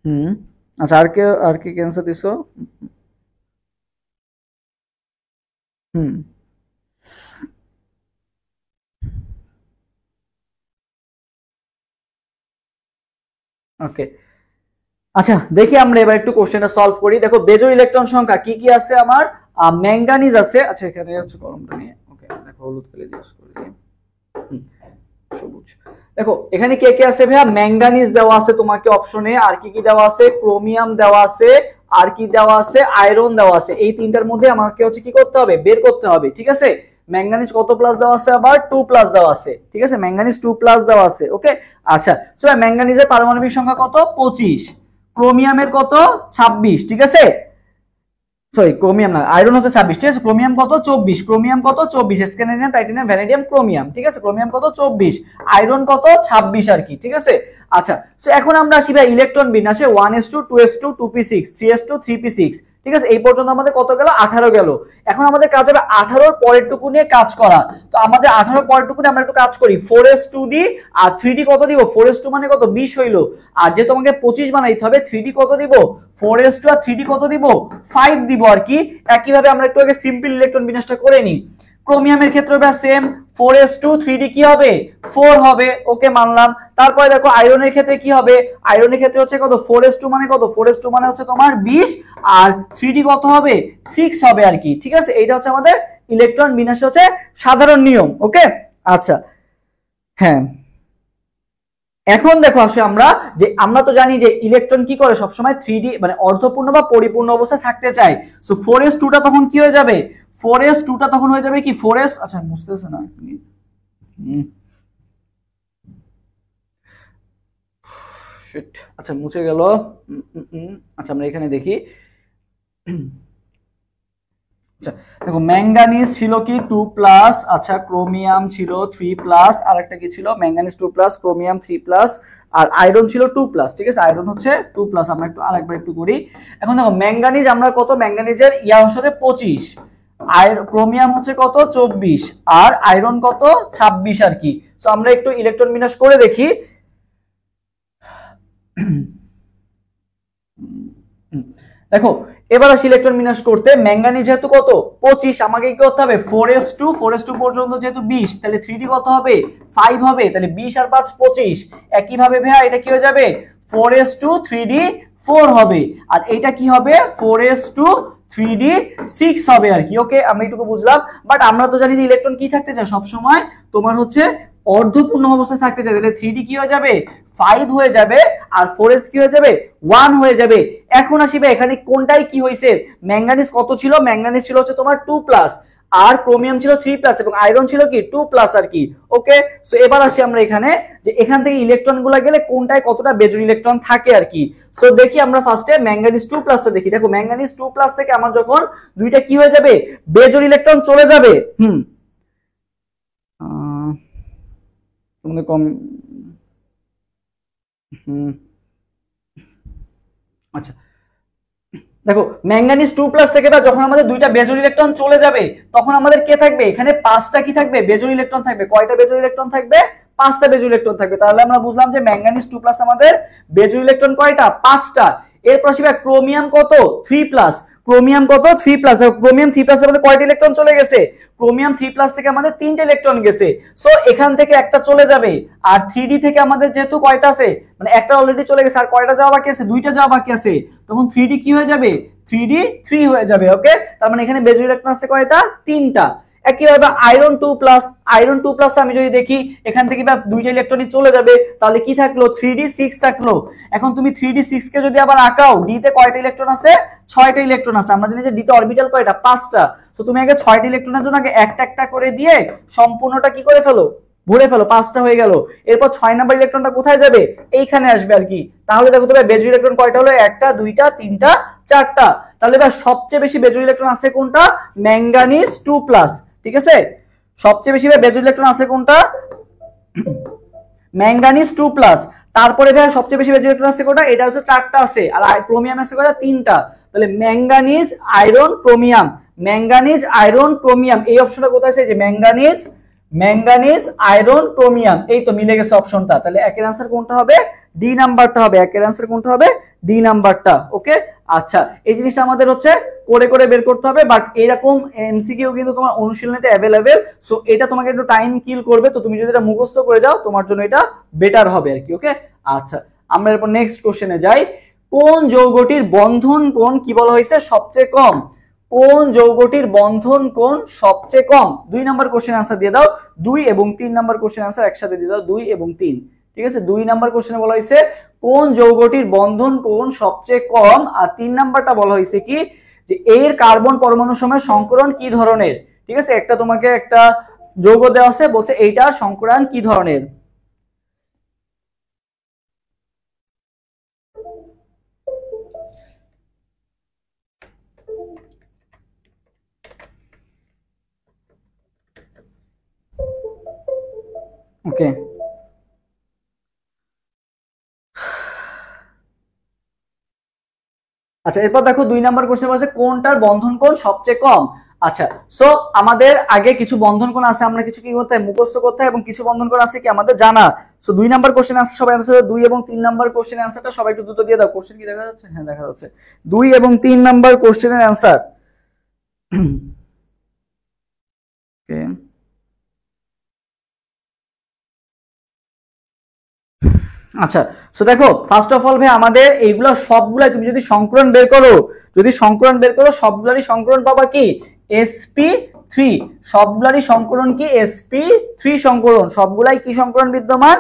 হুম, আচ্ছা আর কি ক্যান্সার দিছো? হুম, ওকে, আচ্ছা দেখি আমরা এবার একটু কোশ্চেনটা সলভ করি। দেখো বেজোড় ইলেকট্রন সংখ্যা কি কি আছে আমার, ম্যাঙ্গানিজ আছে। আচ্ছা এখানে হচ্ছে কলমটা নিয়ে, ওকে দেখো হলুদ কালি দিয়ে করি, সবুজ। দেখো এখানে কে কে আছে ভাইয়া, ম্যাঙ্গানিজ দেওয়া আছে তোমাকে অপশনে, আর কি কি দেওয়া আছে, ক্রোমিয়াম দেওয়া আছে, আর কি দেওয়া আছে, আয়রন দেওয়া আছে। এই তিনটার মধ্যে আমাকে হচ্ছে কি করতে হবে, বের করতে হবে, ঠিক আছে। ম্যাঙ্গানিজ কত প্লাস দেওয়া আছে, আবার 2 প্লাস দেওয়া আছে, ঠিক আছে, ম্যাঙ্গানিজ 2 প্লাস দেওয়া আছে। ওকে, আচ্ছা সো ম্যাঙ্গানিজের পারমাণবিক সংখ্যা কত, 25, ক্রোমিয়ামের কত, 26, ঠিক আছে। সরি ক্রোমিয়াম না, আয়রন হচ্ছে 26, ঠিক আছে। ক্রোমিয়াম কত, 24, ক্রোমিয়াম কত, 24, স্ক্যান্ডিয়াম টাইটানিয়াম ভ্যানাডিয়াম ক্রোমিয়াম, ঠিক আছে। ক্রোমিয়াম কত, 24, আয়রন কত, 26 আর কি, ঠিক আছে। আচ্ছা সো এখন আমরা আসি ভাই ইলেকট্রন বিন্যাসে 1s2 2s2 2p6 3s2 3p6, ঠিক আছে। এই পর্যন্ত আমাদের কত গেল, 18 গেল। এখন আমাদের কাজ হবে 18 পরের টুকু নিয়ে কাজ করা। তো আমাদের 18 পরের টুকু নিয়ে আমরা একটু কাজ করি, 4s2 দি আর 3d কত দিব, 4s2 মানে কত, 20 হইলো। আর যে তোমাকে 25 বানাইতে হবে, 3d কত দিব, 4s2 আর 3d কত দিব, 5 দিব আর কি। একইভাবে আমরা একটু আগে সিম্পল ইলেকট্রন বিন্যাসটা করে নিই। ক্রোমিয়ামের ক্ষেত্রে সেম, 4s2 3d কি হবে, 4 হবে, ওকে মানলাম। তারপরে দেখো আয়রনের ক্ষেত্রে কি হবে, আয়রনের ক্ষেত্রে হচ্ছে কত, 4s2 মানে কত, 4s2 মানে হচ্ছে তোমার 20, আর 3d কত হবে, 6 হবে আর কি, ঠিক আছে। এইটা হচ্ছে আমাদের ইলেকট্রন বিন্যাস হচ্ছে সাধারণ নিয়ম। ওকে, আচ্ছা হ্যাঁ, এখন দেখো আসলে আমরা তো জানি যে ইলেকট্রন কি করে সবসময় 3d মানে অর্ধপূর্ণ বা পরিপূর্ণ অবস্থায় থাকতে চায়। সো 4s2 টা তখন কি হয়ে যাবে, 4s2 টা তখন হয়ে যাবে কি 4s, আচ্ছা বুঝতেছে না, আচ্ছা মুছে গেল। আচ্ছা আমরা এখানে দেখি, আচ্ছা দেখো ম্যাঙ্গানিজ ছিল কি 2 প্লাস, আচ্ছা ক্রোমিয়াম ছিল 3 প্লাস, আর একটা কি ছিল, ম্যাঙ্গানিজ 2 প্লাস, ক্রোমিয়াম 3 প্লাস, আর আয়রন ছিল 2 প্লাস, ঠিক আছে। আয়রন হচ্ছে 2 প্লাস। আমরা একটু আরেকবার একটু করি। এখন দেখো ম্যাঙ্গানিজ আমরা কত, ম্যাঙ্গানিজের ইয়া হচ্ছে 25, ক্রোমিয়াম হচ্ছে কত, 24, আর আয়রন কত, 26 আর কি। সো আমরা একটু ইলেকট্রন বিন্যাস করে দেখি। দেখো এবার আসি ইলেকট্রন বিন্যাস করতে। ম্যাঙ্গানিজ যেহেতু কত, 25, আমাকে কি করতে হবে, 4s2 পর্যন্ত যেহেতু 20, তাহলে 3d কত হবে, 5 হবে, তাহলে 20 আর 5 25। একইভাবে ভাইয়া এটা কি হয়ে যাবে, 4s2 3d 4 হবে, আর এটা কি হবে, 4s2 3d 6 হবে আর কি। ওকে, আমি এটুকু বুঝলাম। বাট আমরা তো জানি যে ইলেকট্রন কি থাকতে চায় সব সময়, তোমার হচ্ছে অর্ধপূর্ণ অবস্থায় থাকতে চায়, তাহলে 3d কি হয়ে যাবে, 5 হয়ে যাবে, আর 4s কি হয়ে যাবে, 1 হয়ে যাবে। এখন আসিবে এখানে কোনটাই কি হয়েছে, ম্যাঙ্গানিজ কত ছিল, ম্যাঙ্গানিজ ছিল হচ্ছে তোমার 2 প্লাস, আর ক্রোমিয়াম ছিল 3+ এবং আয়রন ছিল কি 2+ আর কি। ওকে, সো এবার আসি আমরা এখানে যে এখান থেকে ইলেকট্রন গুলা গেলে কোনটায় কতটা বেজোর ইলেকট্রন থাকে আর কি। সো দেখি আমরা ফার্স্টে ম্যাঙ্গানিজ 2+ টা দেখি। দেখো ম্যাঙ্গানিজ 2+ থেকে আমার যখন দুইটা কি হয়ে যাবে, বেজোর ইলেকট্রন চলে যাবে। তোমাদের কম আচ্ছা দেখো ম্যাঙ্গানিজ 2+ থেকে যখন আমাদের দুইটা বেজোর ইলেকট্রন চলে যাবে তখন আমাদের কে থাকবে এখানে 5টা কি থাকবে বেজোর ইলেকট্রন থাকবে। কয়টা বেজোর ইলেকট্রন থাকবে? 5টা বেজোর ইলেকট্রন থাকবে। তাহলে আমরা বুঝলাম যে ম্যাঙ্গানিজ 2+ আমাদের বেজোর ইলেকট্রন কয়টা? 5টা। এরপর আসবে ক্রোমিয়াম কত? 3+। ক্রোমিয়াম কত? 3+। দেখো ক্রোমিয়াম 3+ এর মধ্যে কয়টা ইলেকট্রন চলে গেছে? ক্রোমিয়াম 3+ থেকে আমাদের 3টা ইলেকট্রন গেছে। সো এখান থেকে একটা চলে যাবে। আর 3D থেকে আমাদের যেহেতু কয়টা আছে, মানে একটা অলরেডি চলে গেছে, আর কয়টা যাওয়া বাকি আছে? দুইটা যাওয়া বাকি আছে। তখন 3D কি হয়ে যাবে? 3D 3 হয়ে যাবে। ওকে, তার মানে এখানে বেজোর ইলেকট্রন আছে কয়টা? 3টা। একইভাবে আয়রন 2+, আয়রন 2+ আমি যদি দেখি এখান থেকে দুইটা ইলেকট্রনই চলে যাবে, তাহলে কি থাকলো? 3D 6 থাকলো। এখন তুমি 3D 6 কে যদি আবার আঁকাও, ডি তে কয়টা ইলেকট্রন আছে? 6টা ইলেকট্রন আছে। আমরা জানি যে ডি তে অরবিটাল কয়টা? 5টা। সো তুমি আগে 6টা ইলেকট্রনের জন্য আগে একটা একটা করে দিয়ে সম্পূর্ণটা কি করে ফেলো? ভরে ফেলো। 5টা হয়ে গেল। এরপর 6 নাম্বার ইলেকট্রনটা কোথায় যাবে? এইখানে আসবে আর কি। তাহলে দেখো তবে বেজোর ইলেকট্রন কয়টা হলো? একটা, দুইটা, তিনটা, চারটা। তাহলে এবার সবচেয়ে বেশি বেজোর ইলেকট্রন আছে কোনটা? ম্যাঙ্গানিজ 2+। ঠিক আছে, সবচেয়ে বেশি বেজোর ইলেকট্রন আছে কোনটা? ম্যাঙ্গানিজ 2+। তারপরে ভাই সবচেয়ে বেশি বেজোর ইলেকট্রন আছে কোনটা? এটা হচ্ছে 4টা আছে। আর ক্রোমিয়াম আছে কয়টা? 3টা। তাহলে manganese, iron, chromium. Manganese, iron, chromium. এই অপশনটা কোথায় আছে? যে ম্যাঙ্গানিজ, ম্যাঙ্গানিজ, আয়রন, ক্রোমিয়াম। এই তো মিলে গেছে অপশনটা। তাহলে একের आंसर কোনটা হবে? ডি নাম্বারটা হবে। একের आंसर কোনটা হবে? ডি নাম্বারটা। ওকে, আচ্ছা এই জিনিসটা আমাদের হচ্ছে করে করে বের করতে হবে, বাট এরকম এমসিকিউ কিন্তু তোমার অনুশীলনীতে अवेलेबल। সো এটা তোমাকে একটু টাইম কিল করবে, তো তুমি যদি এটা মুখস্থ করে যাও তোমার জন্য এটা বেটার হবে আর কি। ওকে, আচ্ছা আমরা এরপর নেক্সট কোশ্চেনে যাই। কোন যৌগটির বন্ধন কোণ কি বলা হয়েছে? সবচেয়ে কম। কোন যৌগটির বন্ধন কোণ সবচেয়ে কম? 2 নাম্বার কোশ্চেন आंसर দিয়ে দাও। 2 এবং 3 নাম্বার কোশ্চেন आंसर একসাথে দিয়ে দাও। 2 এবং 3। ঠিক আছে, 2 নাম্বার কোশ্চেনে বলা হয়েছে কোন যৌগটির বন্ধন কোণ সবচেয়ে কম, আর 3 নাম্বারটা বলা হয়েছে কি যে এর কার্বন পরমাণুর সময় সংকরণ কি ধরনের। ঠিক আছে, একটা তোমাকে একটা যৌগ দেওয়া আছে, বলছে এইটার সংকরণ কি ধরনের। ওকে, আচ্ছা এরপর দেখো 2 নাম্বার কোশ্চেন বলছে কোনটার বন্ধন কোণ সবচেয়ে কম। আচ্ছা, সো আমাদের আগে কিছু বন্ধন কোণ আছে, আমরা কিছু কি করতে হয়? মুখস্থ করতে হয়, এবং কিছু বন্ধন কোণ আছে কি আমাদের জানা। সো 2 নাম্বার কোশ্চেন आंसर সবাই आंसर 2 এবং 3 নাম্বার কোশ্চেন आंसरটা সবাই একটু দ্রুত দিয়ে দাও। কোশ্চেন কি দেখা যাচ্ছে? হ্যাঁ দেখা যাচ্ছে। 2 এবং 3 নাম্বার কোশ্চেনের आंसर। ওকে, আচ্ছা সো দেখো ফার্স্ট অফ অল ভাই আমাদের এইগুলো সবগুলা তুমি যদি সংকরণ বের করো, যদি সংকরণ বের করো সবগুলারই সংকরণ পাবা কি? sp3। সবগুলারই সংকরণ কি? sp3 সংকরণ। সবগুলাই কি সংকরণ বিদ্যমান?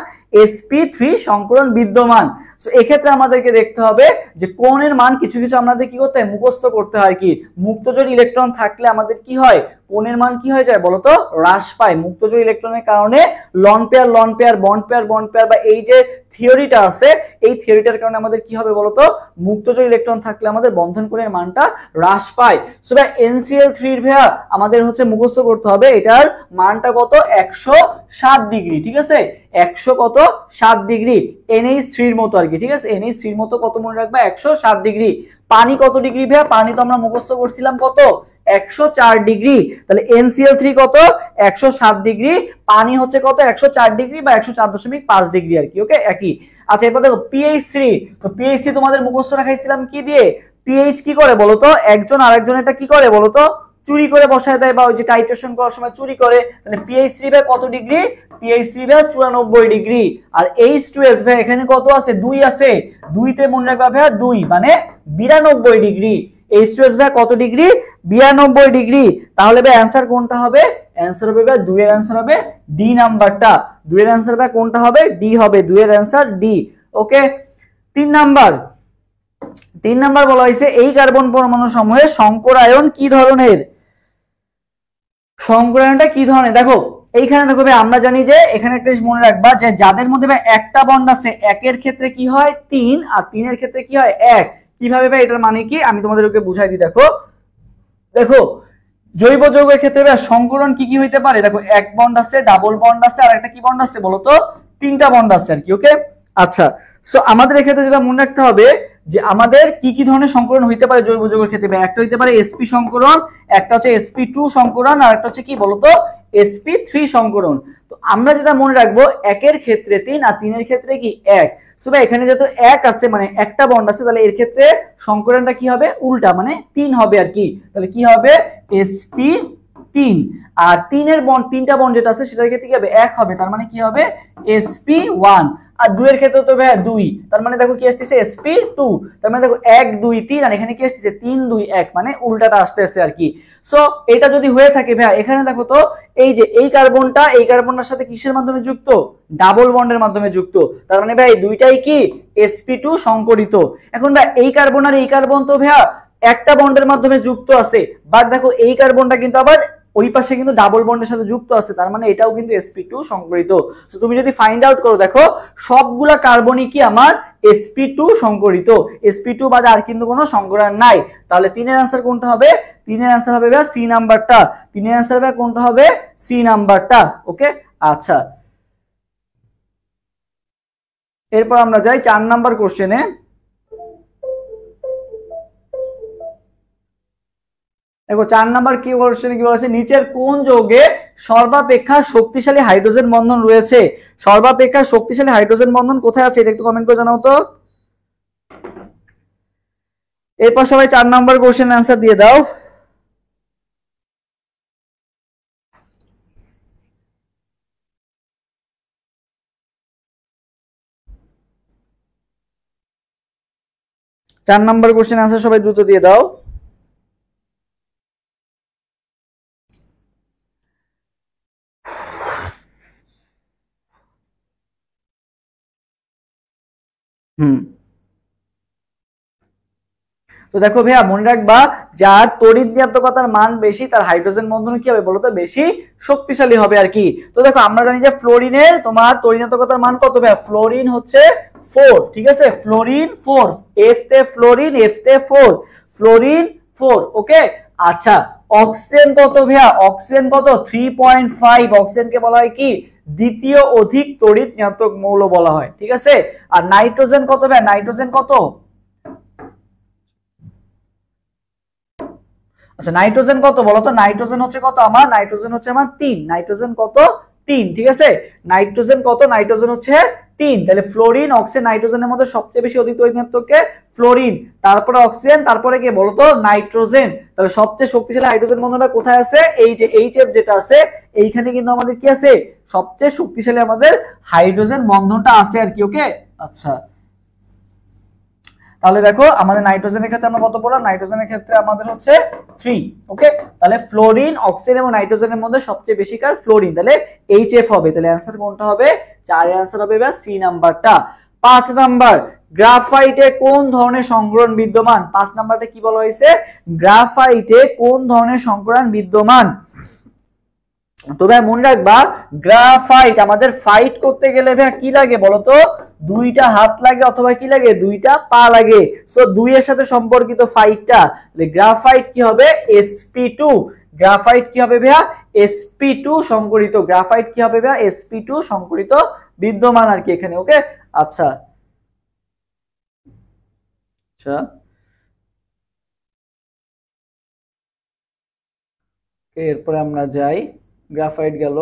sp3 সংকরণ বিদ্যমান। সো এক্ষেত্রে আমাদেরকে দেখতে হবে যে কোণের মান কিছু কিছু আমাদের কি করতে হয়? মুখস্থ করতে হয়। কি মুক্তজোড় ইলেকট্রন থাকলে আমাদের কি হয়? কোণের মান কি হয়ে যায় বলতো? হ্রাস পায়। মুক্তজোড় ইলেকট্রনের কারণে loan pair loan pair, bond pair bond pair, বা এই যে থিওরিটা আছে এই থিওরিটার কারণে আমাদের কি হবে বলতো? মুক্তজোড় ইলেকট্রন থাকলে আমাদের বন্ধন কোণের মানটা হ্রাস পায়। সো ভাই NCl3 এর ভাইয়া আমাদের হচ্ছে মুখস্থ করতে হবে এটার মানটা কত? 107 ডিগ্রি। ঠিক আছে, 100 কত? 7 ডিগ্রি। NH3 এর মতো আর কি। ঠিক আছে, NH3 এর মতো কত মনে রাখবা? 107 ডিগ্রি। পানি কত ডিগ্রি ভাইয়া? পানি তো আমরা মুখস্থ করছিলাম কত? 104 ডিগ্রি। তাহলে NCl3 কত? 107 ডিগ্রি। পানি হচ্ছে কত? 104 ডিগ্রি বা 104.5 ডিগ্রি আর কি। ওকে, একই। আচ্ছা এরপর দেখো PH3। তো PH3 তোমাদের মুখস্থ রাখাইছিলাম কি দিয়ে? PH কি করে বলতো? একজন আরেকজনেরটা কি করে বলতো? চুরি করে বসায় দেয়, বা ওই যে টাইট্রেশন করার সময় চুরি করে। তাহলে PH3 ভাই কত ডিগ্রি? PH3 ভাই 94 ডিগ্রি। আর H2S ভাই এখানে কত আছে? 2 আছে। 2 তে মনে রাখবা ভাই 2 মানে 92 ডিগ্রি। H2S ভাই কত ডিগ্রি? 92 ডিগ্রি। তাহলে ভাই অ্যানসার কোনটা হবে? অ্যানসার হবে ভাই 2 এর অ্যানসার হবে ডি নাম্বারটা। 2 এর অ্যানসার ভাই কোনটা হবে? ডি হবে। 2 এর অ্যানসার ডি। ওকে, 3 নাম্বার। 3 নাম্বার বলা হয়েছে এই কার্বন পরমাণু সমূহে সংকর আয়ন কি ধরনের? সংকরণটা কি ধরনের দেখো এইখানে দেখো ভাই আমরা জানি যে এখানে একটা জিনিস মনে রাখবা যে যাদের মধ্যে ভাই একটা বন্ড আছে একের ক্ষেত্রে কি হয় 3 আর 3 এর ক্ষেত্রে কি হয় 1 কিভাবে ভাই এটার মানে কি আমি তোমাদেরকে বুঝাই দিই দেখো দেখো জৈব যৌগের ক্ষেত্রে ভাই সংকরণ কি কি হইতে পারে দেখো এক বন্ড আছে ডাবল বন্ড আছে আর একটা কি বন্ড আছে বলো তো তিনটা বন্ড আছে আর কি ওকে আচ্ছা সো আমাদের এক্ষেত্রে যেটা মনে রাখতে হবে যে আমাদের কি কি ধরনের সংকরণ হইতে পারে জৈব যৌগের ক্ষেত্রে ভাই একটা হইতে পারে sp সংকরণ একটা হচ্ছে sp2 সংকরণ আর একটা হচ্ছে কি বলতো sp3 সংকরণ তো আমরা যেটা মনে রাখবো একের ক্ষেত্রে 3 আর 3 এর ক্ষেত্রে কি 1 সো ভাই এখানে যেহেতু 1 আছে মানে একটা বন্ড আছে তাহলে এর ক্ষেত্রে সংকরণটা কি হবে উল্টা মানে 3 হবে আর কি তাহলে কি হবে sp3 আর 3 এর বন্ড তিনটা বন্ড যেটা আছে সেটার ক্ষেত্রে কি হবে 1 হবে তার মানে কি হবে sp1 আর 2 এর ক্ষেত্রে তো ভাই 2 তার মানে দেখো কি আসছে sp2 তার মানে দেখো 1 2 3 আর এখানে কি আসছে 3 2 1 মানে উল্টাটা আসতেছে আর কি সো এটা যদি হয়ে থাকে ভাই এখানে দেখো তো এই যে এই কার্বনটার সাথে কিসের মাধ্যমে যুক্ত ডাবল বন্ডের মাধ্যমে যুক্ত তার মানে ভাই দুইটাই কি sp2 সংকরিত এখন ভাই এই কার্বন আর এই কার্বন তো ভাই একটা বন্ডের মাধ্যমে যুক্ত আছে বাট দেখো এই কার্বনটা কিন্তু আবার ওই পাশে কিন্তু ডাবল বন্ডের সাথে যুক্ত আছে তার মানে এটাও কিন্তু sp2 সংকরিত সো তুমি যদি ফাইন্ড আউট করো দেখো সবগুলা কার্বনই কি আমার sp2 সংকরিত sp2 বাদে আর কিন্তু কোনো সংকরণ নাই তাহলে 3 এর आंसर কোনটা হবে 3 এর आंसर হবে সি নাম্বারটা 3 এর आंसर হবে কোনটা হবে সি নাম্বারটা ওকে আচ্ছা এরপর আমরা যাই 4 নাম্বার কোশ্চেনে দেখো 4 নাম্বার কি কোশ্চেনে কি বলেছে নিচের কোন যৌগে সর্বাপেক্ষা শক্তিশালী হাইড্রোজেন বন্ধন রয়েছে সর্বাপেক্ষা শক্তিশালী হাইড্রোজেন বন্ধন কোথায় আছে এটা একটু কমেন্ট করে জানাও তো এরপর সবাই 4 নাম্বার কোশ্চেনের आंसर দিয়ে দাও চার নাম্বার কোশ্চেন आंसर সবাই দ্রুত দিয়ে দাও তো দেখো ভাইয়া মনে রাখবা যার তড়িৎ ঋণাত্মকতার মান বেশি তার হাইড্রোজেন বন্ধন কি হবে বলতো বেশি শক্তিশালী হবে আর কি তো দেখো আমরা জানি যে ফ্লোরিনের তোমার তড়িৎ ঋণাত্মকতার মান কত ভাইয়া ফ্লোরিন হচ্ছে 4 ঠিক আছে ফ্লোরিন 4 F তে ফ্লোরিন F তে 4 ফ্লোরিন 4 ওকে আচ্ছা অক্সিজেন কত ভাইয়া অক্সিজেন কত 3.5 অক্সিজেনকে বলা হয় কি দ্বিতীয় অধিক তড়িৎ ঋণাত্মক মৌল বলা হয় ঠিক আছে আর নাইট্রোজেন কত ভাইয়া নাইট্রোজেন কত আচ্ছা নাইট্রোজেন কত বলো তো নাইট্রোজেন হচ্ছে কত আমার নাইট্রোজেন হচ্ছে আমার 3 নাইট্রোজেন কত 3 ঠিক আছে নাইট্রোজেন কত নাইট্রোজেন হচ্ছে 3 তাহলে ফ্লোরিন অক্সিজেন নাইট্রোজেনের মধ্যে সবচেয়ে বেশি অধিক তড়িৎ ঋণাত্মককে ফ্লোরিন তারপরে অক্সিজেন তারপরে কি বলো তো নাইট্রোজেন তাহলে সবচেয়ে শক্তিশালী হাইড্রোজেন বন্ধনটা কোথায় আছে এই যে এইচএফ যেটা আছে এইখানে কিন্তু আমাদের কি আছে সবচেয়ে শক্তিশালী আমাদের হাইড্রোজেন বন্ধনটা আছে আর কি ওকে আচ্ছা তাহলে দেখো আমাদের নাইট্রোজেনের ক্ষেত্রে আমরা কত পড়লাম নাইট্রোজেনের ক্ষেত্রে আমাদের হচ্ছে 3 ওকে তাহলে ফ্লোরিন অক্সিজেন এবং নাইট্রোজেনের মধ্যে সবচেয়ে বেশি কার ফ্লোরিন তাহলে এইচএফ হবে তাহলে आंसर কোনটা হবে 4 এর आंसर হবে সি নাম্বারটা 5 নাম্বার গ্রাফাইটে কোন ধরনের সংকরণ বিদ্যমান 5 নাম্বারটা কি বলা হয়েছে গ্রাফাইটে কোন ধরনের সংকরণ বিদ্যমান তো ভাই মনে রাখবা গ্রাফাইট আমাদের ফাইট করতে গেলে ভাই কি লাগে বলতো দুইটা হাত লাগে অথবা কি লাগে দুইটা পা লাগে সো দুই এর সাথে সম্পর্কিত ফাইটটা তাহলে গ্রাফাইট কি হবে sp2 গ্রাফাইট কি হবে ভাইয়া sp2 সংকরিত গ্রাফাইট কি হবে ভাইয়া sp2 সংকরিত বিদ্যমান আর কি এখানে ওকে আচ্ছা আচ্ছা এরপরে আমরা যাই গ্রাফাইট গেল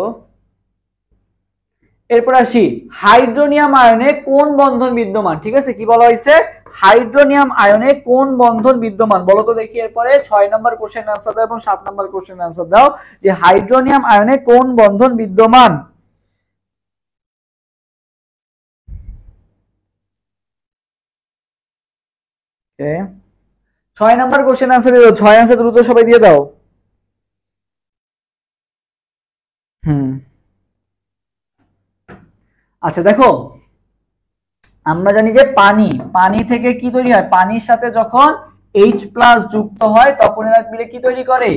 এরপর আসি হাইড্রোনিয়াম আয়নে কোন বন্ধন বিদ্যমান ঠিক আছে কি বলা হয়েছে হাইড্রোনিয়াম আয়নে কোন বন্ধন বিদ্যমান বলো তো দেখি এরপরে 6 নম্বর কোশ্চেন आंसर দাও এবং 7 নম্বর কোশ্চেন आंसर দাও যে হাইড্রোনিয়াম আয়নে কোন বন্ধন বিদ্যমান ওকে 6 নম্বর কোশ্চেন आंसर দাও 6 आंसर দ্রুত সবাই দিয়ে দাও আচ্ছা দেখো আমরা জানি যে পানি থেকে কি তৈরি হয় পানির সাথে যখন এইচ প্লাস যুক্ত হয় তখন এরা মিলে কি তৈরি করে,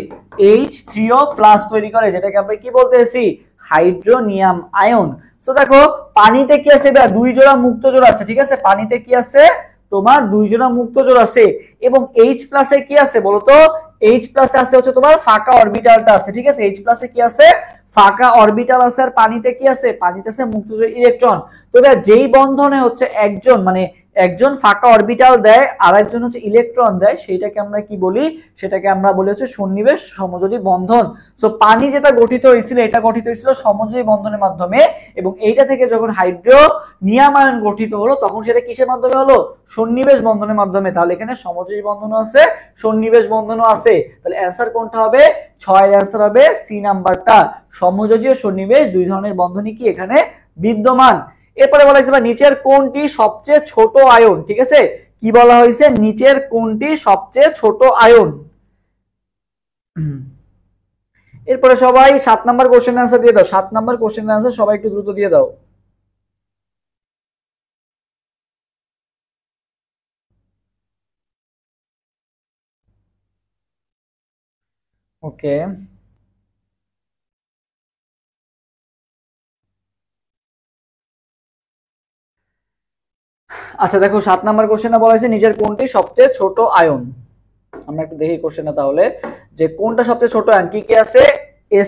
H3O প্লাস তৈরি করে, যেটাকে আমরা কি বলতেছি, হাইড্রোনিয়াম আয়ন। সো দেখো পানিতে কি আছে, দুই জোড়া মুক্ত জোড়া আছে, ঠিক আছে, পানিতে কি আছে তোমার দুই জোড়া মুক্ত জোড়া আছে, এবং H প্লাসে কি আছে বলতো, H প্লাসে আছে হচ্ছে তোমার ফাঁকা অরবিটালটা আছে, ঠিক আছে, H প্লাসে কি আছে, ফাঁকা অরবিটাল আছে, আর পানিতে কি আছে, পানিতে আছে মুক্ত ইলেকট্রন। তো যেই বন্ধনে হচ্ছে একজন মানে একজন ফাঁকা অরবিটাল দেয় আর একজন হচ্ছে ইলেকট্রন দেয়, সেইটাকে আমরা কি বলি, সেটাকে আমরা বলি হচ্ছে সন্নিবেশ সমযোজী বন্ধন। সো পানি যেটা গঠিত হয়েছিল, এটা গঠিত হয়েছিল সমযোজী বন্ধনের মাধ্যমে, এবং এইটা থেকে যখন হাইড্রোনিয়াম আয়ন গঠিত হলো তখন সেটা কিসের মাধ্যমে হলো, সন্নিবেশ বন্ধনের মাধ্যমে। তাহলে এখানে সমযোজী বন্ধনও আছে, সন্নিবেশ বন্ধনও আছে। তাহলে অ্যান্সার কোনটা হবে, 6 এর অ্যান্সার হবে সি নাম্বারটা, সমযোজী ও সন্নিবেশ দুই ধরনের বন্ধনই কি এখানে বিদ্যমান। এরপরে বলা হয়েছে নিচের কোনটি সবচেয়ে ছোট আয়ন, ঠিক আছে, কি বলা হয়েছে, নিচের কোনটি সবচেয়ে ছোট আয়ন। এরপরে সবাই 7 নাম্বার কোশ্চেন আনসার দিয়ে দাও, 7 নাম্বার কোশ্চেন আনসার সবাই একটু দ্রুত দিয়ে দাও। ওকে, আচ্ছা দেখো 7 নাম্বার কোশ্চেনে বলা হয়েছে নিচের কোনটি সবচেয়ে ছোট আয়ন। আমরা একটু দেখি কোশ্চেনটা তাহলে, যে কোনটা সবচেয়ে ছোট আয়ন, কি কি আছে,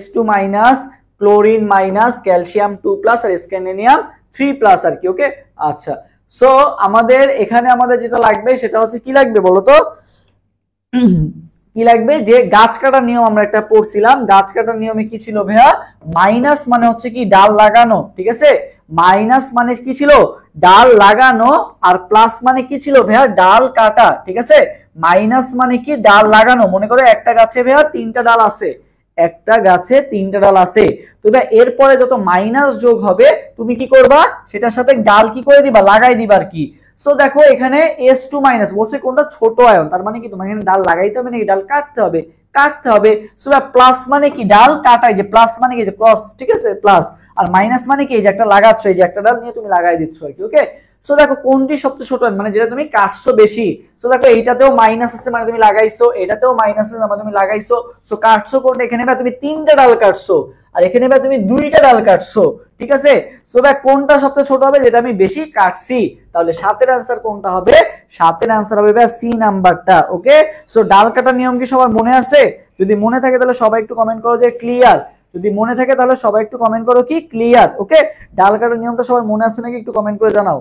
S2 minus, chlorine minus, calcium 2 plus আর স্ক্যান্ডিনিয়াম 3 প্লাস আর কি। ওকে, আচ্ছা, সো আমাদের এখানে আমাদের যেটা লাগবে সেটা হচ্ছে কি লাগবে বলতো, কি লাগবে, যে গাছ কাটার নিয়ম আমরা একটা পড়ছিলাম, গাছ কাটার নিয়মে কি ছিল ভাইয়া, মাইনাস মানে হচ্ছে কি ডাল লাগানো, ঠিক আছে, মাইনাস মানে কি ছিল, ডাল লাগানো, আর প্লাস মানে কি ছিল ভাইয়া, ডাল কাটা, ঠিক আছে, মাইনাস মানে কি ডাল লাগানো, মনে করো একটা গাছে ভাইয়া 3টা ডাল আছে, একটা গাছে 3টা ডাল আছে, তো এরপরে যত মাইনাস যোগ হবে তুমি কি করবা, সেটার সাথে ডাল কি করে দিবা, লাগাই দিবা আর কি। সো দেখো এখানে S2 মাইনাস বলছে কোনটা ছোট আয়ন, তার মানে কি তোমার এখানে ডাল লাগাইতে হবে নাকি ডাল কাটতে হবে, কাটতে হবে। সো প্লাস মানে কি ডাল কাটাই, যে প্লাস মানে কি যে ক্রস, ঠিক আছে, প্লাস, আর মাইনাস মানে কি যে একটা লাগাচ্ছ, এই যে একটা ডাল নিয়ে তুমি লাগাই দিচ্ছ আর কি। ওকে, সো দেখো কোনটি সবচেয়ে ছোট মানে যেটা তুমি কাটছো বেশি, সো দেখো এইটাতেও মাইনাস আছে মানে তুমি লাগাইছো, এটাতেও মাইনাস আছে মানে তুমি লাগাইছো, সো কাটছো কোনটা, এখানে বা তুমি 3টা ডাল কাটছো আর এখানে বা তুমি 2টা ডাল কাটছো, ঠিক আছে, সো দেখ কোনটা সবচেয়ে ছোট হবে, যেটা আমি বেশি কাটছি। তাহলে 7 এর आंसर কোনটা হবে, 7 এর आंसर হবে ভাই সি নাম্বারটা। ওকে, সো ডাল কাটার নিয়ম কি সবার মনে আছে, যদি মনে থাকে তাহলে সবাই একটু কমেন্ট করো যে ক্লিয়ার, যদি মনে থাকে তাহলে সবাই একটু কমেন্ট করো কি ক্লিয়ার। ওকে, ডাল কাটার নিয়মটা সবার মনে আছে নাকি একটু কমেন্ট করে জানাও।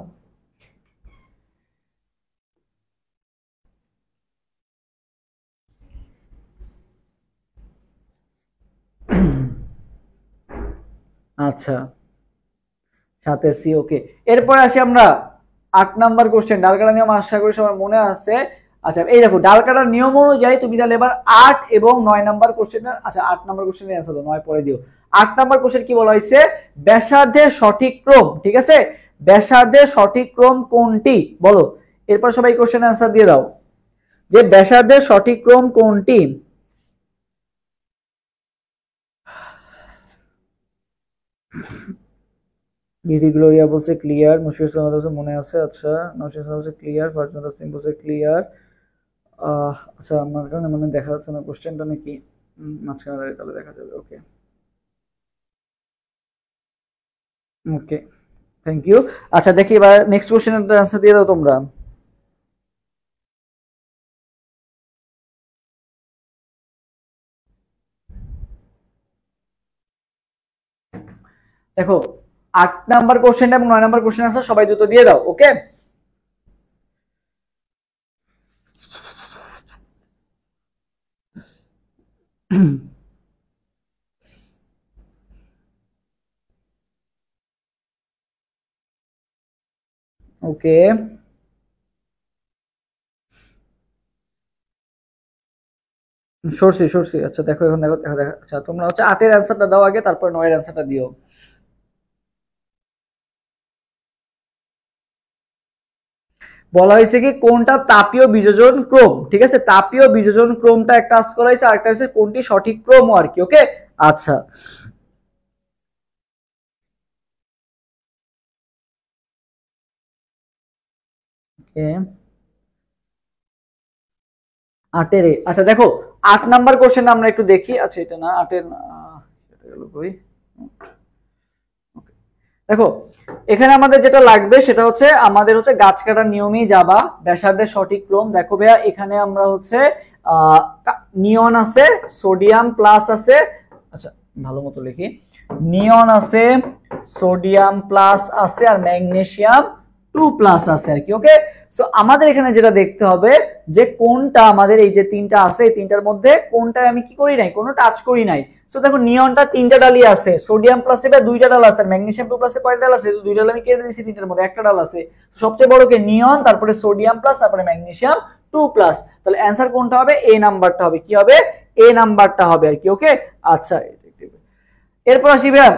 আচ্ছা, 7 সি। ওকে, এরপর আসি আমরা 8 নাম্বার কোশ্চেন, ডাল কাটার নিয়ম আশা করি সবার মনে আছে। আচ্ছা এই দেখো ডাল কাটার নিয়ম অনুযায়ী তুমি তাহলে এবার 8 এবং 9 নাম্বার কোশ্চেন, আচ্ছা 8 নাম্বার কোশ্চেনের অ্যান্সার দাও, 9 পরে দিও। 8 নাম্বার কোশ্চেন কি বলা হয়েছে, ব্যাসার্ধের সঠিক ক্রম, ঠিক আছে, ব্যাসার্ধের সঠিক ক্রম কোনটি বলো। এরপর সবাই কোশ্চেনের অ্যান্সার দিয়ে দাও, যে ব্যাসার্ধের সঠিক ক্রম কোনটি। দিদি গ্লোরিয়া বলছে ক্লিয়ার, মুশফিক ইসলাম বলছে মনে আছে, আচ্ছা নওশাদ ইসলাম বলছে ক্লিয়ার, ফারজানা তাসনিম বলছে ক্লিয়ার। আচ্ছা আমার কারণে মানে দেখা যাচ্ছে না কোশ্চেনটা নাকি মাঝখানে দাঁড়িয়ে, তাহলে দেখা যাবে। ওকে, ওকে, থ্যাংক ইউ। আচ্ছা দেখি এবার নেক্সট কোশ্চেনের আনসার দিয়ে দাও তোমরা। দেখো 8 নাম্বার কোশ্চেন এবং 9 নাম্বার কোশ্চেন আনসার সবাই দ্রুত দিয়ে দাও। ওকে, ওকে, সরছি সরছি। আচ্ছা দেখো এখন দেখো দেখো দেখো, আচ্ছা তোমরা হচ্ছে 8 এর অ্যান্সারটা দাও আগে, তারপর 9 এর অ্যান্সারটা দিও। বলা হয়েছে কি কোনটা তাপীয় বিযোজন ক্রম, ঠিক আছে, তাপীয় বিযোজন ক্রমটা একটা আস করা হয়েছে, আরেকটা হচ্ছে কোনটি সঠিক ক্রম আর কি। ওকে, আচ্ছা ওকে, 8 এর আচ্ছা দেখো 8 নাম্বার কোশ্চেন আমরা একটু দেখি। আচ্ছা এটা না 8 এর এটা গেল কই। দেখো এখানে আমাদের যেটা লাগবে সেটা হচ্ছে আমাদের হচ্ছে গাছ কাটার নিয়মেই যাবা, ব্যাসার্ধের সঠিক ক্রম। দেখো ভাইয়া এখানে আমরা হচ্ছে নিয়ন আছে, সোডিয়াম প্লাস আছে, আচ্ছা ভালো মতো লিখি, নিয়ন আছে, সোডিয়াম প্লাস আছে, আর ম্যাগনেসিয়াম 2 প্লাস আছে আর কি। ওকে, সো আমাদের এখানে যেটা দেখতে হবে যে কোনটা আমাদের এই যে তিনটা আছে এই তিনটার মধ্যে কোনটায় আমি কি করি নাই, কোনো টাচ করি নাই। সো দেখো নিয়নটা 3টা ডালই আছে, সোডিয়াম প্লাসে 2টা ডাল আছে, আর ম্যাগনেসিয়াম 2 প্লাসে কয়টা ডাল আছে, 2 ডাল আমি কেটে দিয়েছি, তিনটার মধ্যে একটা ডাল আছে। সবচেয়ে বড় কে নিয়ন, তারপরে সোডিয়াম প্লাস, তারপরে ম্যাগনেসিয়াম 2 প্লাস। তাহলে অ্যানসার কোনটা হবে, এ নাম্বারটা হবে। কি হবে, এ নাম্বারটা হবে আর কি। ওকে আচ্ছা এরপর আসি ভাইয়া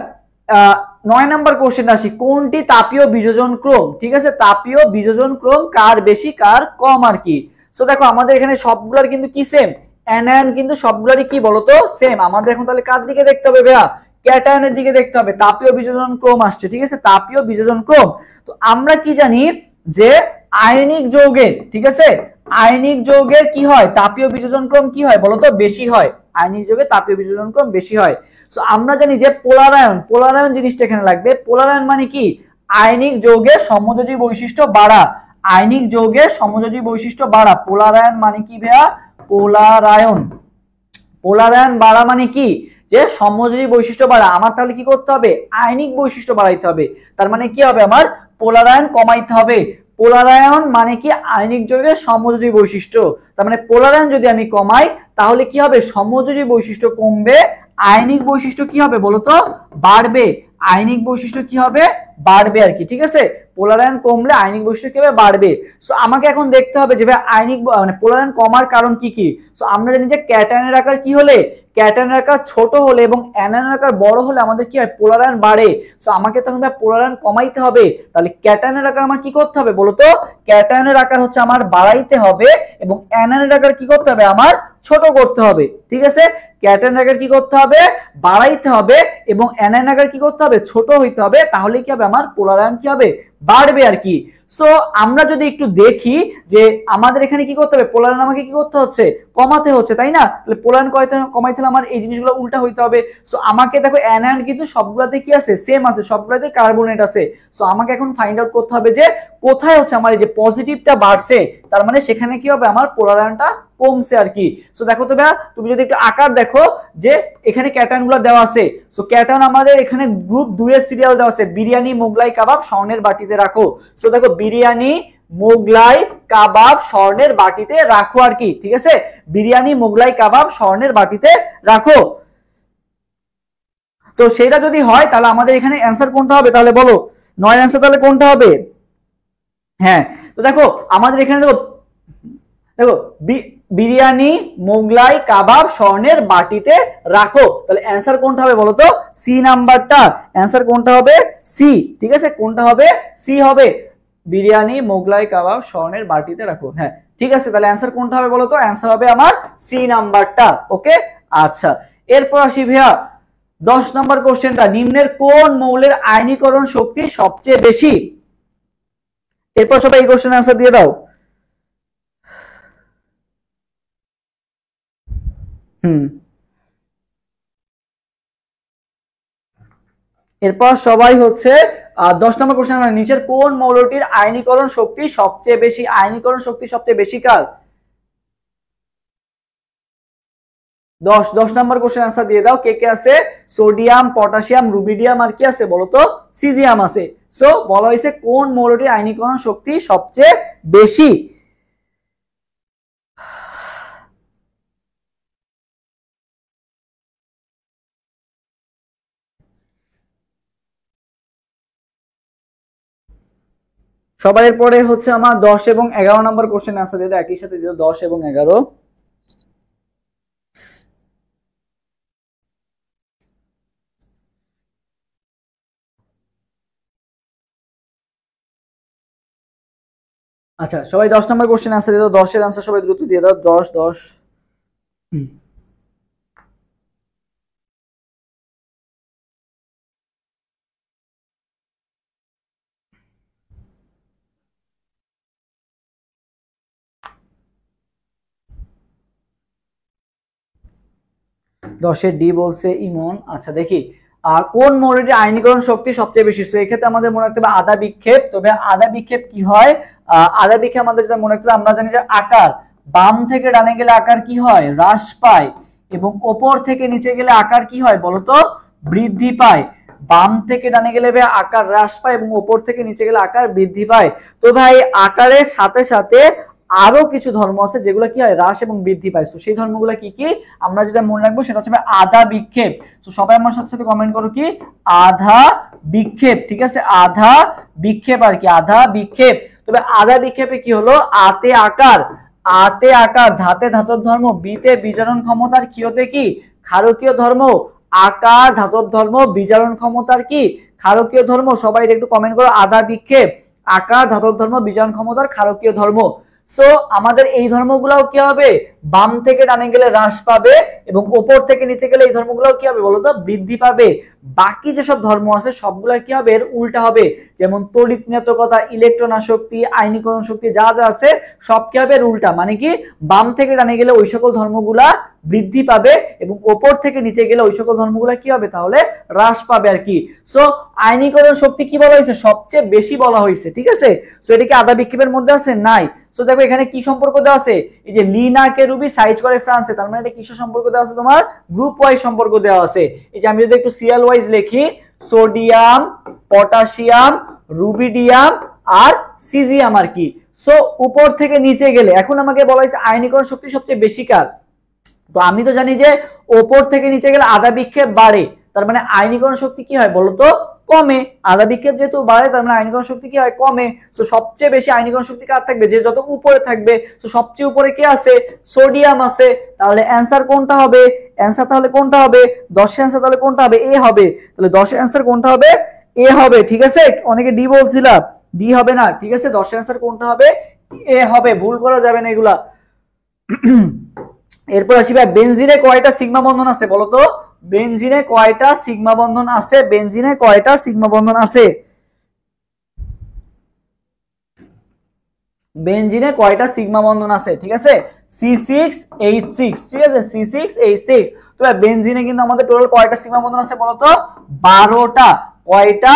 9 নাম্বার কোশ্চেন আসি, কোনটি তাপীয় বিযোজন ক্রম? ঠিক আছে, তাপীয় বিযোজন ক্রম কার বেশি কার কম আর কি। সো দেখো আমাদের এখানে সবগুলার কিন্তু কি সেম, অ্যানায়ন কিন্তু সবগুলারই কি বলতো সেম। আমাদের এখন তাহলে কার দিকে দেখতে হবে ভাইয়া, ক্যাটায়নের দিকে দেখতে হবে। তাপীয় বিযোজন ক্রম আসছে, ঠিক আছে, তাপীয় বিযোজন ক্রম। তো আমরা কি জানি যে আয়নিক যৌগের, ঠিক আছে, আয়নিক যৌগের কি হয়, তাপীয় বিযোজন ক্রম কি হয় বলতো, বেশি হয়। আয়নিক যৌগের তাপীয় বিযোজন ক্রম বেশি হয়। সো আমরা জানি যে পোলারায়ন, পোলারায়ন জিনিসটা এখানে লাগবে। পোলারায়ন মানে কি, আয়নিক যৌগের সমযোজী বৈশিষ্ট্য বাড়া, আয়নিক যৌগের সমযোজী বৈশিষ্ট্য বাড়া। পোলারায়ন মানে কি ভাইয়া, পোলারায়ন, পোলারায়ন বাড়া মানে কি, যে সমযোজী বৈশিষ্ট্য বাড়া। আমার তাহলে কি করতে হবে, আয়নিক বৈশিষ্ট্য বাড়াইতে হবে। তার মানে কি হবে, আমার পোলারায়ন কমাইতে হবে। পোলারায়ন মানে কি, আয়নিক যৌগের সমযোজী বৈশিষ্ট্য। তার মানে পোলারায়ন যদি আমি কমাই তাহলে কি হবে, সমযোজী বৈশিষ্ট্য কমবে, আয়নিক বৈশিষ্ট্য কি হবে বলতো, বাড়বে। আয়নিক বৈশিষ্ট্য কি হবে, বাড়বে আর কি। ঠিক আছে, পোলারায়ন কমলে আয়নিক বৈশিষ্ট্য কি হবে, বাড়বে। সো আমাকে এখন দেখতে হবে যে ভাই আয়নিক মানে পোলারায়ন কমার কারণ কি কি। সো আমরা জানি যে ক্যাটায়নের আকার কি হলে, ক্যাটায়নের আকার ছোট হলে এবং অ্যানায়নের আকার বড় হলে আমাদের কি হয়, পোলারায়ন বাড়ে। সো আমাকে তখন পোলারায়ন কমাইতে হবে। তাহলে ক্যাটায়নের আকার আমার কি করতে হবে বলতো, ক্যাটায়নের আকার হচ্ছে আমার বাড়াইতে হবে, এবং অ্যানায়নের আকার কি করতে হবে, আমার ছোট করতে হবে। ঠিক আছে, ক্যাটায়নের আকার কি করতে হবে, বাড়াইতে হবে, এবং অ্যানায়নের আকার কি করতে হবে, ছোট হইতে হবে। তাহলে কি হবে, আমার পোলারায়ন কি হবে, বাড়বে আর কি। সো আমরা যদি একটু দেখি যে আমাদের এখানে কি করতে হবে, পোলারায়ন আমাকে কি করতে হচ্ছে, কমাতে হচ্ছে, তাই না? তাহলে পোলারায়ন কমাইতে হলে আমার এই জিনিসগুলো উল্টা হইতে হবে। সো আমাকে দেখো অ্যানায়ন কিন্তু সবগুলাতে কি আছে, সেম আছে, সবগুলাতে কার্বনেট আছে। সো আমাকে এখন ফাইন্ড আউট করতে হবে যে কোথায় হচ্ছে আমার এই যে পজিটিভটা বাড়ছে, তার মানে সেখানে কি হবে, আমার পোলারায়নটা কমছে আর কি। সো দেখো তো ভাইয়া, তুমি যদি একটু আকার দেখো যে এখানে ক্যাটায়ন গুলো দেওয়া আছে। সো ক্যাটায়ন আমাদের এখানে গ্রুপ 2 এর সিরিয়াল দেওয়া আছে, বিরিয়ানি, মোগলাই, কাবাব, স্বর্ণের বাটিতে রাখো। সো দেখো বিরিয়ানি, মোগলাই, কাবাব, স্বর্ণের বাটিতে রাখো আর কি। ঠিক আছে, বিরিয়ানি, মোগলাই, কাবাব, স্বর্ণের বাটিতে রাখো। তো সেটা যদি হয় তাহলে আমাদের এখানে অ্যান্সার কোনটা হবে, তাহলে বলো 9 অ্যান্সার তাহলে কোনটা হবে। হ্যাঁ, তো দেখো আমাদের এখানে দেখো, দেখো বিরিয়ানি, মোগলাই, কাবাব, স্বর্ণের বাটিতে রাখো। তাহলে অ্যান্সার কোনটা হবে বলতো, সি নাম্বারটা। অ্যান্সার কোনটা হবে, সি। ঠিক আছে, কোনটা হবে, সি হবে। বিরিয়ানি, মোগলাই, কাবাব, স্বর্ণের বাটিতে রাখো। হ্যাঁ ঠিক আছে, তাহলে অ্যান্সার কোনটা হবে বলতো, অ্যান্সার হবে আমার সি নাম্বারটা। ওকে আচ্ছা, এরপর আসি ভাইয়া 10 নম্বর কোশ্চেনটা, নিম্নের কোন মৌলের আয়নীকরণ শক্তি সবচেয়ে বেশি। এরপর সবাই এই কোশ্চেন অ্যান্সার দিয়ে দাও। এরপর সবাই হচ্ছে 10 নম্বর কোশ্চেন, নিচের কোন মৌলটির আয়নীকরণ শক্তি সবচেয়ে বেশি, আয়নীকরণ শক্তি সবচেয়ে বেশি কার। 10 নম্বর কোশ্চেন আনসার দিয়ে দাও। কে কে আছে, সোডিয়াম, পটাশিয়াম, রুবিডিয়াম, আর কি আছে বলতো, সিজিয়াম আছে। সো বলা হয়েছে কোন মৌলটির আয়নীকরণ শক্তি সবচেয়ে বেশি। সবার পরে হচ্ছে আমার 10 এবং 11 নম্বর কোশ্চেন আনসার দিয়ে দাও, একই সাথে দিও 10 এবং 11। আচ্ছা সবাই 10 নম্বর কোশ্চেন আনসার দিয়ে দাও, 10 এর আনসার সবাই দ্রুত দিয়ে দাও, 10 10। 10-এ ডি বলছে ইমন। আচ্ছা দেখি কোন মৌলটির আয়নীকরণ শক্তি সবচেয়ে বেশি। সো এক্ষেত্রে আমাদের মনে রাখতে হবে আধা বিক্ষেপ। তবে আধা বিক্ষেপ কি হয়, আধা বিক্ষেপ আমাদের যেটা মনে রাখতে হবে, আমরা জানি যে আকার বাম থেকে ডানে গেলে আকার কি হয়, হ্রাস পায়, এবং ওপর থেকে নিচে গেলে আকার কি হয় বলতো, বৃদ্ধি পায়। বাম থেকে ডানে গেলে ভাই আকার হ্রাস পায় এবং ওপর থেকে নিচে গেলে আকার বৃদ্ধি পায়। তো ভাই আকারের সাথে সাথে আরো কিছু ধর্ম আছে যেগুলো কি হয়, হ্রাস এবং বৃদ্ধি পায়। তো সেই ধর্মগুলো কি কি আমরা যেটা মনে রাখবো সেটা হচ্ছে আধা বিক্ষেপ। তো সবাই আমার সাথে সাথে কমেন্ট করো কি, আধা বিক্ষেপ। ঠিক আছে, আধা বিক্ষেপ আর কি, আধা বিক্ষেপ। তবে আধা বিক্ষেপে কি হলো, আতে আকার, আতে আকার, ধাতে ধাতব ধর্ম, বিতে বিজারণ ক্ষমতার, ক্ষীয়তে কি ক্ষারকীয় ধর্ম, আকার ধাতব ধর্ম, বিজারণ ক্ষমতার কি ক্ষারকীয় ধর্ম। সবাই একটু কমেন্ট করো আধা বিক্ষেপ, আকার ধাতব ধর্ম, বিজারণ ক্ষমতার, ক্ষারকীয় ধর্ম। সো আমাদের এই ধর্মগুলোও কি হবে, বাম থেকে ডানে গেলে হ্রাস পাবে এবং ওপর থেকে নিচে গেলে এই ধর্মগুলোও কি হবে বলতো, বৃদ্ধি পাবে। বাকি যেসব ধর্ম আছে সবগুলা কি হবে, এর উল্টা হবে। যেমন তড়িৎ ঋণাত্মকতা, ইলেকট্রন আসক্তি, আয়নীকরণ শক্তি যা যা আছে সব কি হবে, এর উল্টা। মানে কি বাম থেকে ডানে গেলে ওই সকল ধর্মগুলা বৃদ্ধি পাবে এবং ওপর থেকে নিচে গেলে ওই সকল ধর্মগুলা কি হবে, তাহলে হ্রাস পাবে আর কি। সো আয়নীকরণ শক্তি কি বলা হয়েছে, সবচেয়ে বেশি বলা হয়েছে। ঠিক আছে, সো এটা কি আধা বিক্ষেপের মধ্যে আছে, নাই। তো দেখো এখানে কি সম্পর্ক দেওয়া আছে, এই যে লিনা কেরুবি সাইজ করে ফ্রান্সে, তার মানে এটা কিসের সম্পর্ক দেওয়া আছে, তোমার গ্রুপ ওয়াইজ সম্পর্ক দেওয়া আছে। এই যে আমি যদি একটু সিরিয়াল ওয়াইজ লিখি, সোডিয়াম, পটাশিয়াম, রুবিডিয়াম আর সিজিয়াম আর কি। সো উপর থেকে নিচে গেলে এখন আমাকে বলা হয়েছে আয়নীকরণ শক্তি সবচেয়ে বেশি কার। তো আমি তো জানি যে ওপর থেকে নিচে গেলে আধা বিক্ষেপ বাড়ে, তার মানে আয়নীকরণ শক্তি কি হয় বলতো, কমে। আধা বিক্ষেপ যেহেতু বাড়ে তার মানে আয়নীকরণ শক্তি কি হয়, কমে। তো সবচেয়ে বেশি আয়নীকরণ শক্তি কার থাকবে, যে যত উপরে থাকবে। তো সবচেয়ে উপরে কি আছে, সোডিয়াম আছে। তাহলে অ্যানসার কোনটা হবে, অ্যানসার তাহলে কোনটা হবে, 10 অ্যানসার তাহলে কোনটা হবে, এ হবে। তাহলে 10 অ্যানসার কোনটা হবে, এ হবে। ঠিক আছে, অনেকে ডি বলছিলাম, ডি হবে না। ঠিক আছে, 10 অ্যানসার কোনটা হবে, এ হবে, ভুল করা যাবে না এগুলা। এরপর আসি ভাই, বেনজিনে কয়টা সিগমা বন্ধন আছে বলতো, বেনজিনে কয়টা সিগমা বন্ধন আছে, বেনজিনে কয়টা সিগমা বন্ধন আছে, বেনজিনে কয়টা সিগমা বন্ধন আছে। ঠিক আছে, C6H6। ঠিক আছে, C6H6। তো বেনজিনে কিন্তু আমাদের টোটাল কয়টা সিগমা বন্ধন আছে বলতো, 12টা। কয়টা,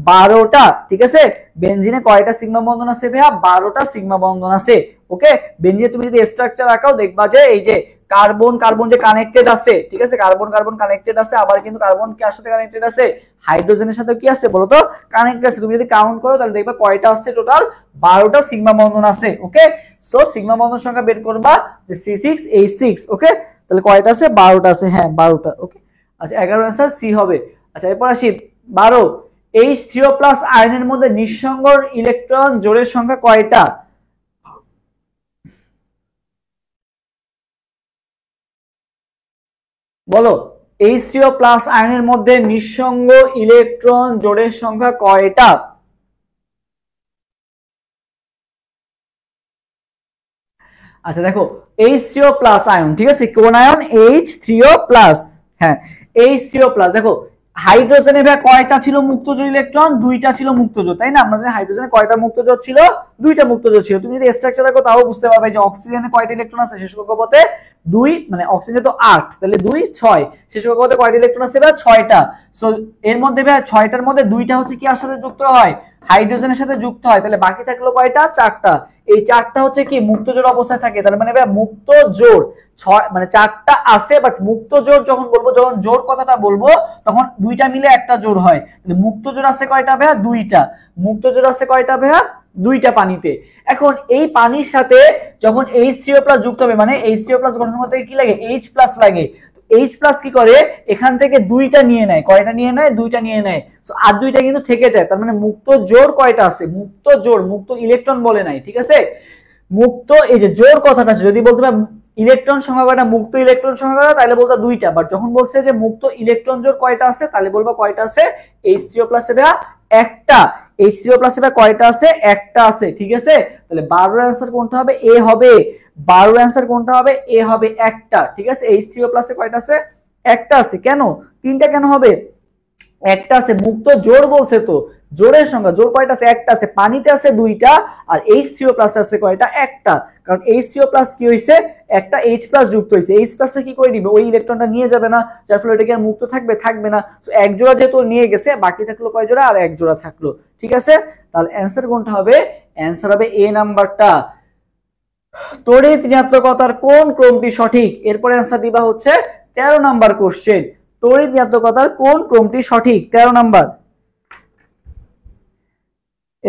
12টা। ঠিক আছে, বেনজিনে কয়টা সিগমা বন্ধন আছে ভাইয়া, 12টা সিগমা বন্ধন আছে। ওকে, বেনজিনে তুমি যদি স্ট্রাকচার আঁকাও দেখবা যে এই যে কার্বন কার্বন যে কানেক্টেড আছে। ঠিক আছে, কার্বন কার্বন কানেক্টেড আছে, আবার কিন্তু কার্বন কার সাথে কানেক্টেড আছে, হাইড্রোজেনের সাথে কি আছে বলতো, কানেক্টেড আছে। তুমি যদি কাউন্ট করো তাহলে দেখবা কয়টা আছে, টোটাল 12টা সিগমা বন্ধন আছে। ওকে, সো সিগমা বন্ধন সংখ্যা বের করবা যে C6H6। ওকে, তাহলে কয়টা আছে, 12টা আছে। হ্যাঁ 12টা। ওকে, আচ্ছা 11 आंसर সি হবে। আচ্ছা এরপর আসি 12, H3O+ আয়নের মধ্যে নিঃসঙ্গ ইলেকট্রন জোড়ের সংখ্যা কয়টা, বলো। H3O+ আয়নের মধ্যে নিঃসঙ্গ ইলেকট্রন জোড়ের সংখ্যা কয়টা। আচ্ছা দেখো H3O+ আয়ন, ঠিক আছে, কোন আয়ন, H3O+। হ্যাঁ H3O+। দেখো হাইড্রোজেনে ভাই কয়টা ছিল মুক্তজোড় ইলেকট্রন, দুইটা ছিল মুক্তজোড়, তাই না। আমরা জানি হাইড্রোজেনে কয়টা মুক্তজোড় ছিল, দুইটা মুক্তজোড় ছিল। তুমি যদি স্ট্রাকচার দেখো তাও বুঝতে পারবে যে অক্সিজেনে কয়টা ইলেকট্রন আছে, শেষ কক্ষপথে 2, মানে অক্সিজেনে তো 8, তাহলে 2 6, শেষ কক্ষপথে কয়টা ইলেকট্রন আছে ভাই, 6টা। সো এর মধ্যে ভাই 6টার মধ্যে 2টা হচ্ছে কি আর সাথে যুক্ত হয়, হাইড্রোজেনের সাথে যুক্ত হয়, তাহলে বাকি থাকলো কয়টা, 4টা। এই 4টা হচ্ছে কি মুক্তজোড় অবস্থায় থাকে, তার মানে ভাই মুক্তজোড় 6, মানে 4টা আছে, বাট মুক্তজোড় যখন বলবো, যখন জোড় কথাটা বলবো তখন 2টা মিলে একটা জোড় হয়। তাহলে মুক্তজোড় আছে কয়টা ভাইয়া, 2টা। মুক্তজোড় আছে কয়টা ভাইয়া, 2টা পানিতে। এখন এই পানির সাথে যখন H3O+ যুক্ত হবে, মানে H3O+ গঠন করতে কি লাগে, H+ লাগে। H+ কি করে, এখান থেকে 2টা নিয়ে নেয়, কয়টা নিয়ে নেয়, 2টা নিয়ে নেয়। আর 2টা কিন্তু থেকে যায়, তার মানে মুক্ত জোড় কয়টা আছে, মুক্ত জোড়, মুক্ত ইলেকট্রন বলে নাই। ঠিক আছে, মুক্ত এই যে জোড় কথাটা আছে, যদি বলতে পারে ইলেকট্রন সংখ্যা কয়টা, মুক্ত ইলেকট্রন সংখ্যা কয়টা, তাহলে বলতো 2টা। বাট যখন বলছে যে মুক্ত ইলেকট্রন জোড় কয়টা আছে, তাহলে বলবো কয়টা আছে, H3O+ এর একটা। H3O+ এর কয়টা আছে, একটা আছে। ঠিক আছে, তাহলে 12 এর आंसर কোনটা হবে, এ হবে। 12 এর आंसर কোনটা হবে, এ হবে, একটা। ঠিক আছে, H3O+ এ কয়টা আছে, একটা আছে। কেন 3টা কেন হবে, একটা আছে, মুক্ত জোড় বলছে তো, জোড়ের সংখ্যা, জোড় কয়টা আছে? একটা আছে। পানিতে আছে দুইটা, আর H3O প্লাস আছে কয়টা? একটা। কারণ H3O প্লাস কি হইছে? একটা H প্লাস যুক্ত হইছে। H প্লাসটা কি করে দিবে? ওই ইলেকট্রনটা নিয়ে যাবে না, যার ফলে এটা কি আর মুক্ত থাকবে? থাকবে না। সো এক জোড়া যেহেতু নিয়ে গেছে, বাকি থাকলো কয় জোড়া? আর এক জোড়া থাকলো। ঠিক আছে, তাহলে অ্যান্সার কোনটা হবে? অ্যান্সার হবে এ নাম্বারটা। তড়িৎ ঋণাত্মকতার কোন ক্রমটি সঠিক? এরপরে অ্যান্সার দিবা হচ্ছে 13 নাম্বার কোশ্চেন। তড়িৎ ঋণাত্মকতার কোন ক্রমটি সঠিক? 13 নাম্বার।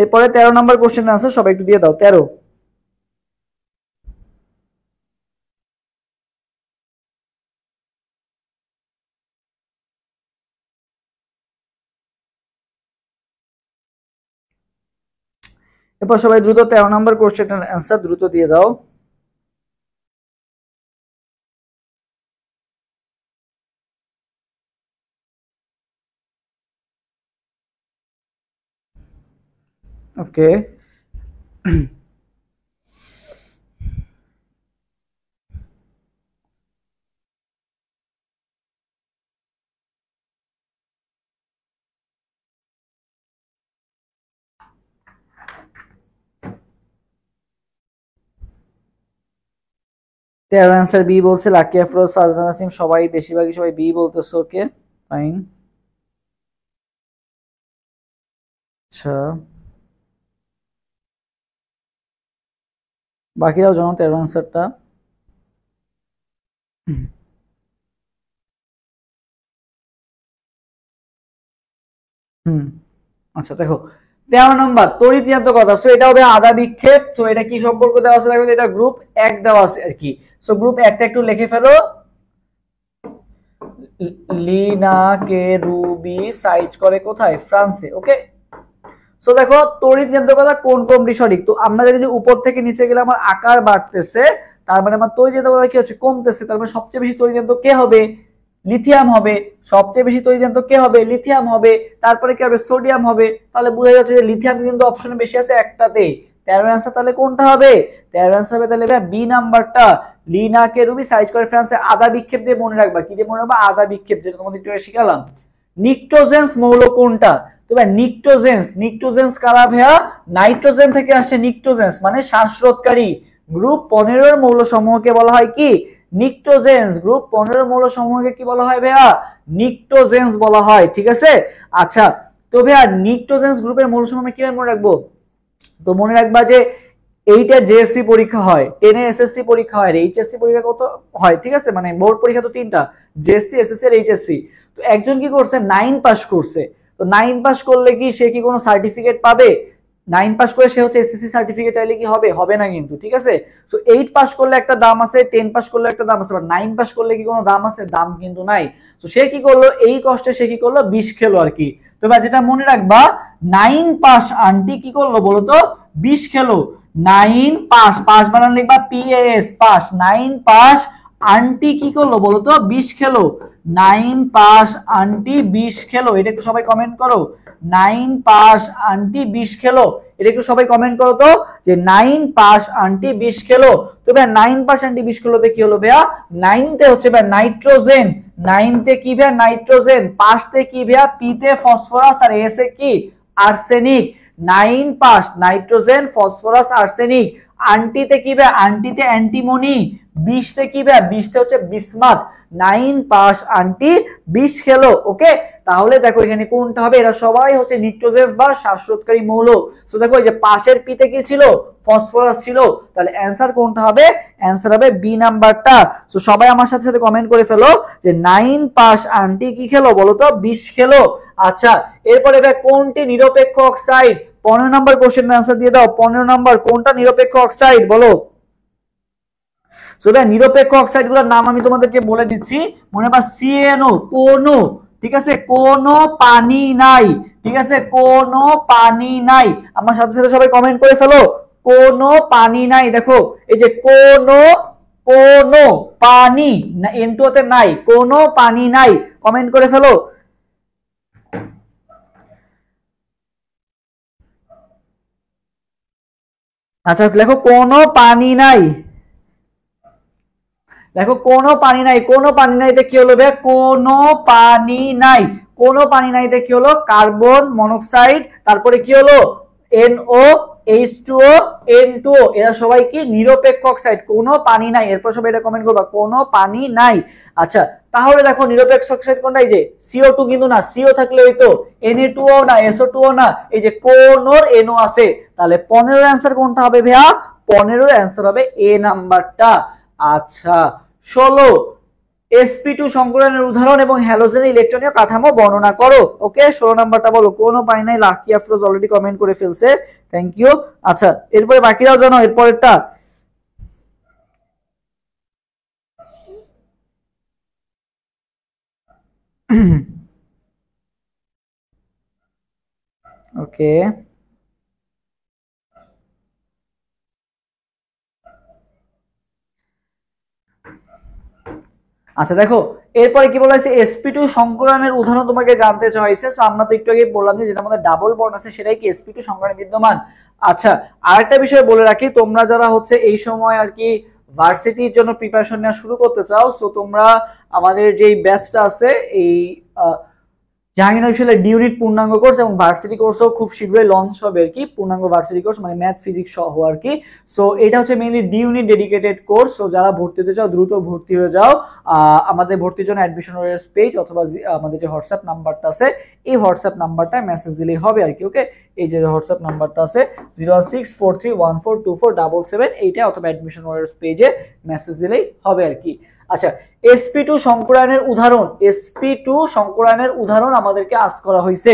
এরপরে 13 নাম্বার কোশ্চেনের আনসার সবাই একটু দিয়ে দাও। 13। এরপর সবাই দ্রুত 13 নাম্বার কোশ্চেনের আনসার দ্রুত দিয়ে দাও। ওকে, তেরো অ্যান্সার বি বলছে। লাকি আফরোজ, ফাজলান নাসিম সবাই বেশিরভাগই সবাই বি বলতেছে। Okay fine. আচ্ছা, বাকিরাও জানো 13 অ্যান্সারটা। হুম, আচ্ছা দেখো 13 নম্বর তড়িৎ ঋণাত্মকতা। সো এটা হবে আধা বিক্ষেপ। তো এটা কি সম্পর্ক দেওয়া আছে? দেখো এটা গ্রুপ 1 দেওয়া আছে আর কি। সো গ্রুপ 1টা একটু লিখে ফেলো। লিনা কেরুবি সাইজ করে কোথায়? ফ্রান্সে। ওকে, সো দেখো তড়িৎ ঋণাত্মকতা কোন ক্রমটি সঠিক? তো আমরা যদি উপর থেকে নিচে গেলে আমার আকার বাড়তেছে, তার মানে আমার তড়িৎ ঋণাত্মকতা কি হচ্ছে? কমতেছে। তার মানে সবচেয়ে বেশি তড়িৎ ঋণাত্মক কে হবে? লিথিয়াম হবে। সবচেয়ে বেশি তড়িৎ ঋণাত্মক কে হবে? লিথিয়াম হবে। তারপরে কি হবে? সোডিয়াম হবে। তাহলে বোঝা যাচ্ছে যে লিথিয়াম কিন্তু অপশনে বেশি আছে একটাতে। 13 অ্যান্সার তাহলে কোনটা হবে? 13 অ্যান্সার হবে তাহলে বি নাম্বারটা। লিনা কেরুবি সাইজ করে ফ্রান্সে আধা বিক্ষেপ দিয়ে মনে রাখবা। কি দিয়ে মনে রাখবা? আধা বিক্ষেপ, যেটা তোমাদের একটু শিখালাম। নিক্টোজেন্স মৌল কোনটা? তো ভাই নিক্টোজেন্স, নিক্টোজেন্স কারা ভাইয়া? নাইট্রোজেন থেকে আসছে নিক্টোজেন্স, মানে শ্বাসরোধকারী। গ্রুপ 15 এর মৌল সমূহকে বলা হয় কি? নিক্টোজেন্স। গ্রুপ 15 মৌল সমূহকে কি বলা হয় ভাইয়া? নিক্টোজেন্স বলা হয়। ঠিক আছে, আচ্ছা তো ভাইয়া নিক্টোজেন্স গ্রুপের মৌল সমূহ কিভাবে মনে রাখবো? তো মনে রাখবা যে 8 এর জেএসসি পরীক্ষা হয়, 10 এর এসএসসি পরীক্ষা হয়, এইচএসসি পরীক্ষা কত হয়? ঠিক আছে, মানে বোর্ড পরীক্ষা তো 3টা, জেএসসি, এসএসসি আর এইচএসসি। তো একজন কি করছে? 9 পাস করছে। তো 9 পাস করলে কি সে কি কোনো সার্টিফিকেট পাবে? 9 পাস করে সে হচ্ছে এসএসসি সার্টিফিকেট চাইলে কি হবে? হবে না কিন্তু। ঠিক আছে, সো 8 পাস করলে একটা দাম আছে, 10 পাস করলে একটা দাম আছে, বাট 9 পাস করলে কি কোনো দাম আছে? দাম কিন্তু নাই। তো সে কি করলো? এই কষ্টে সে কি করলো? বিষ খেলো আর কি। তো যেটা মনে রাখবা, 9 পাস আন্টি কি করলো বলো তো? বিষ খেলো। 9 পাস, পাস বানান লিখবা পিএস, পাস। 9 পাস আন্টি কি করলো বলো তো? বিষ খেলো। 9 পাস আন্টি বিষ খেলো। এটা একটু সবাই কমেন্ট করো। 9 পাস আন্টি বিষ খেলো। এটা একটু সবাই কমেন্ট করো তো, যে 9 পাস আন্টি বিষ খেলো। তো ভাই 9 পাস আন্টি বিষ খেলোতে কি হলো ভাইয়া? 9 তে হচ্ছে ভাই নাইট্রোজেন। 9 তে কি ভাইয়া? নাইট্রোজেন। পাস তে কি ভাইয়া? পি তে ফসফরাস, আর এস এ কি? আর্সেনিক। 9 পাস নাইট্রোজেন, ফসফরাস, আর্সেনিক। আন্টিতে কি ভাই? আন্টিতে অ্যান্টিমনি। 20 তে কি ভাই? 20 তে হচ্ছে বিসমাথ। 9 পাস আন্টি বিষ খেলো। ওকে, তাহলে দেখো এখানে কোনটা হবে? এরা সবাই হচ্ছে নিক্টোজেন্স বা শ্বাসরোধকারী মৌল। সো দেখো এই যে পাশের পিতে কি ছিল? ফসফরাস ছিল। তাহলে অ্যান্সার কোনটা হবে? অ্যান্সার হবে বি নাম্বারটা। সো সবাই আমার সাথে সাথে কমেন্ট করে ফেলো যে 9 পাস আন্টি কি খেলো বলো তো? বিষ খেলো। আচ্ছা, এরপরে ভাই কোনটি নিরপেক্ষ অক্সাইড? 15 নম্বর কোশ্চেনের অ্যান্সার দিয়ে দাও। 15 নম্বর কোনটা নিরপেক্ষ অক্সাইড বলো? সো ভাই নিরপেক্ষ অক্সাইড গুলোর নাম আমি তোমাদেরকে বলে দিচ্ছি। মনে রাখবা সিএনও, কোনো, ঠিক আছে, কোনো পানি নাই। ঠিক আছে, কোনো পানি নাই। আমার সাথে সাথে সবাই কমেন্ট করে ফেলো, কোনো পানি নাই। দেখো এই যে কোনো, কোনো পানি না, N2 তে নাই, কোনো পানি নাই। কমেন্ট করে ফেলো। আচ্ছা লেখো কোনো পানি নাই। দেখো কোনো পানি নাই, কোনো পানি নাই, এটা কি হলো ভাই? কোনো পানি নাই। কোনো পানি নাইতে কি হলো কার্বন মনোক্সাইড, তারপরে কি হলো NO H2O N2O, এরা সবাই কি নিরপেক্ষ অক্সাইড, কোনো পানি নাই। এরপর সবাই এটা কমেন্ট করবা কোনো পানি নাই। আচ্ছা তাহলে দেখো নিরপেক্ষ অক্সাইড কোনটা, এই যে CO2 কিন্তু না, CO থাকলে ওই তো Na2O না, SO2O না, এই যে কোনোর NO আছে। তাহলে 15 এর অ্যান্সার কোনটা হবে ভাইয়া? 15 এর অ্যান্সার হবে A নাম্বারটা। আচ্ছা 16 sp2 সংকরণের উদাহরণ এবং হ্যালোজেনের ইলেকট্রনীয় কাঠামো বর্ণনা করো। ওকে 16 নাম্বারটা বলো। কোনো পাই নাই, লাকি আফরোজ অলরেডি কমেন্ট করে ফেলছে, থ্যাংক ইউ। আচ্ছা এরপরে বাকিরাও জানো এরপরেরটা। ওকে আচ্ছা দেখো এরপরে কি বলা হয়েছে, sp2 সংকরণের উদাহরণ তোমাকে জানতে চাইছে। সো আমরা তো একটু আগে বললাম যে যেটা আমাদের ডাবল বন্ড আছে সেটাই কি sp2 সংকরণে বিদ্যমান। আচ্ছা আরেকটা বিষয় বলে রাখি, তোমরা যারা হচ্ছে এই সময় আর কি ভার্সিটির জন্য প্রিপারেশন নেওয়া শুরু করতে চাও, সো তোমরা আমাদের যেই ব্যাচটা আছে এই জাহাঙ্গীরনগর বিশ্ববিদ্যালয়ের ডি ইউনিট পূর্ণাঙ্গ কোর্স এবং ভার্সিটি কোর্সও খুব শীঘ্রই লঞ্চ হবে আর কি, পূর্ণাঙ্গ ভার্সিটি কোর্স মানে ম্যাথ ফিজিক্স সহ আর কি। সো এটা হচ্ছে mainly D unit dedicated course. So যারা ভর্তি হতে চাও দ্রুত ভর্তি হয়ে যাও। আমাদের ভর্তির জন্য অ্যাডমিশন পেজ অথবা আমাদের যে হোয়াটসঅ্যাপ নাম্বারটা আছে এই হোয়াটসঅ্যাপ নাম্বারটায় মেসেজ দিলেই হবে আর কি। ওকে এই যে হোয়াটসঅ্যাপ নাম্বারটা আছে 0643142477, এইটা অথবা অ্যাডমিশন পেজে মেসেজ দিলেই হবে আর কি। আচ্ছা sp2 সংকরায়নের উদাহরণ, sp2 সংকরায়নের উদাহরণ আমাদেরকে আস্ক করা হয়েছে।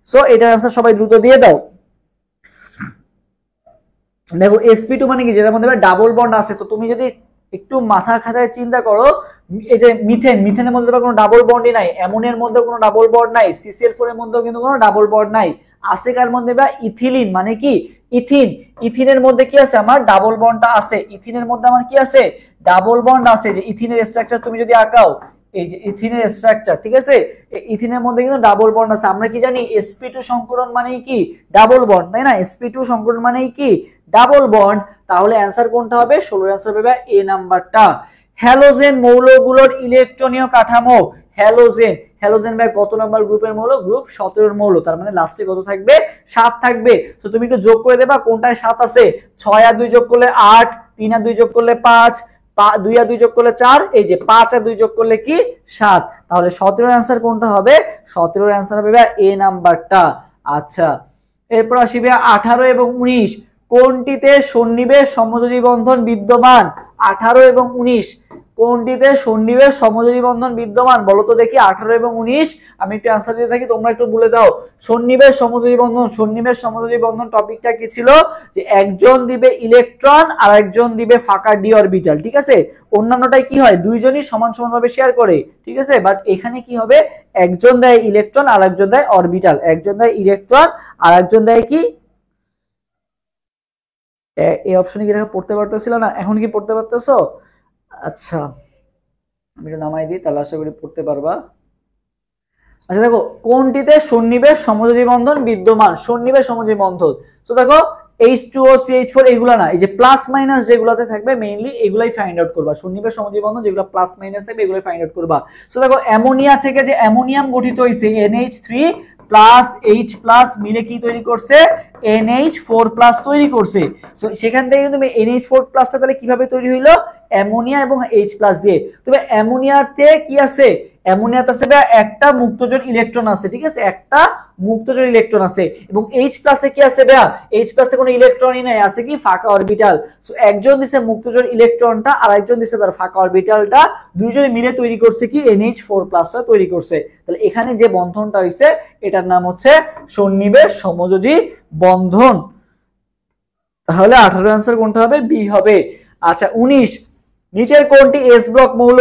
সো এটার आंसर সবাই দ্রুত দিয়ে দাও। দেখো sp2 মানে কি, যেটার মধ্যে ডাবল বন্ড আছে। তো তুমি যদি একটু মাথা খাটায় চিন্তা করো, এই যে মিথেন, মিথেনের মধ্যে কোনো ডাবল বন্ডই নাই, অ্যামোনিয়ার মধ্যে কোনো ডাবল বন্ড নাই, CCl4 এর মধ্যেও কিন্তু কোনো ডাবল বন্ড নাই। আছে কার মধ্যে বা ইথিলিন মানে কি ইথিন, ইথিনের মধ্যে কি আছে আমার ডাবল বন্ডটা আছে, ইথিনের মধ্যে আমার কি আছে ডাবল বন্ড আছে। যে ইথিনের স্ট্রাকচার তুমি যদি আঁকাও, এই যে ইথিনের স্ট্রাকচার, ঠিক আছে, ইথিনের মধ্যে কিন্তু ডাবল বন্ড আছে। আমরা কি জানি sp2 সংকরণ মানে কি ডাবল বন্ড, তাই না? sp2 সংকরণ মানে কি ডাবল বন্ড। তাহলে অ্যানসার কোনটা হবে? 16 অ্যানসার হবে এ নাম্বারটা। হ্যালোজেন মৌলগুলোর ইলেকট্রনীয় কাঠামো, হ্যালোজেন, হ্যালোজেন ভাই কত নাম্বার গ্রুপের মৌল? গ্রুপ 17 এর মৌল। তার মানে লাস্টে কত থাকবে? 7 থাকবে। তো তুমি একটু যোগ করে দেবা কোনটায় 7 আছে। 6 আর 2 যোগ করলে 8, 3 আর 2 যোগ করলে 5, 2 আর 2 যোগ করলে 4, এই যে 5 আর 2 যোগ করলে কি 7। তাহলে 17 এর অ্যানসার কোনটা হবে? 17 এর অ্যানসার হবে এ নাম্বারটা। আচ্ছা এরপর আসবে 18 এবং 19 কোনটিতে সন্নিবেশ সমযোজী বন্ধন বিদ্যমান? 18 এবং 19 কোনটিতে সন্নিবেশ সমযোজী বন্ধন বিদ্যমান বলো তো দেখি। 18 এবং 19 আমি একটু অ্যানসার দিয়ে থাকি, তোমরা একটু বলে দাও। সন্নিবেশ সমযোজী বন্ধন, সন্নিবেশ সমযোজী বন্ধন টপিকটা কি ছিল? যে একজন দিবে ইলেকট্রন আর একজন দিবে ফাঁকা ডি অরবিটাল, ঠিক আছে। অন্যান্যটাই কি হয় দুইজনই সমান সমানভাবে শেয়ার করে, ঠিক আছে। বাট এখানে কি হবে একজন দেয় ইলেকট্রন আর একজন দেয় অরবিটাল, একজন দেয় ইলেকট্রন আর একজন দেয় কি, এই অপশনে কি পড়তে পারতেছিল না, এখন কি পড়তে পারতেছো? আচ্ছা আমি এটা নামাই দিই, তাহলে আশা করি পড়তে পারবা। আচ্ছা দেখো কোনটিতে সন্নিবেশ সমযোজী বন্ধন বিদ্যমান, সন্নিবেশ সমযোজী বন্ধন। তো দেখো H2O CH4 এগুলা না, এই যে প্লাস মাইনাস যেগুলাতে থাকবে মেইনলি এগুলাই ফাইন্ড আউট করবা। সন্নিবেশ সমযোজী বন্ধন যেগুলো প্লাস মাইনাস থাকবে এগুলাই ফাইন্ড আউট করবা। তো দেখো অ্যামোনিয়া থেকে যে অ্যামোনিয়াম গঠিত হইছে NH3 প্লাস H প্লাস মিলে কি তৈরি করছে? NH4 প্লাস তৈরি করছে। সো সেখান থেকে কিন্তু NH4 প্লাসটা তাহলে কিভাবে তৈরি হইলো? অ্যামোনিয়া এবং H প্লাস দিয়ে। তবে অ্যামোনিয়াতে কি আছে? অ্যামোনিয়াতে আছে একটা মুক্তজোড় ইলেকট্রন আছে, ঠিক আছে, একটা মুক্তজোড় ইলেকট্রন আছে। এবং H প্লাসে কি আছে ভাইয়া? H প্লাসে কোনো ইলেকট্রনই নাই, আছে কি ফাঁকা অরবিটাল। সো একজন দিছে মুক্তজোড় ইলেকট্রনটা আর একজন দিছে তার ফাঁকা অরবিটালটা, দুইজনে মিলে তৈরি করছে কি NH4 প্লাসটা তৈরি করছে। তাহলে এখানে যে বন্ধনটা হইছে এটার নাম হচ্ছে সন্নিবেশ সমযোজী বন্ধন। তাহলে 18 আনসার কোনটা হবে? বি হবে। আচ্ছা 19 নিচের কোনটি এস ব্লক মৌল?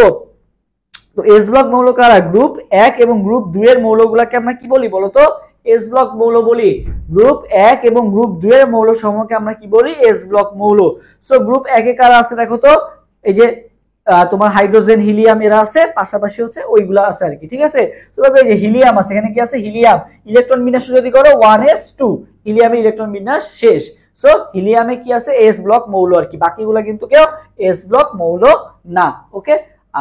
তো এস ব্লক মৌল কারা? গ্রুপ 1 এবং গ্রুপ 2 এর মৌলগুলোকে আমরা কি বলি বলো তো? এস ব্লক মৌল বলি। গ্রুপ 1 এবং গ্রুপ 2 এর মৌল সমূহকে আমরা কি বলি? এস ব্লক মৌল। সো গ্রুপ 1 এ কারা আছে দেখো তো, এই যে তোমার হাইড্রোজেন হিলিয়াম এরা আছে, পাশাপাশি হচ্ছে ওইগুলা আছে আর কি, ঠিক আছে। তো দেখো এই যে হিলিয়াম আছে, এখানে কি আছে? হিলিয়াম। ইলেকট্রন বিন্যাস যদি করো 1s2, হিলিয়ামের ইলেকট্রন বিন্যাস শেষ। সো হিলিয়ামে কি আছে? এস ব্লক মৌল আর কি, বাকিগুলা কিন্তু কেউ এস ব্লক মৌল না। ওকে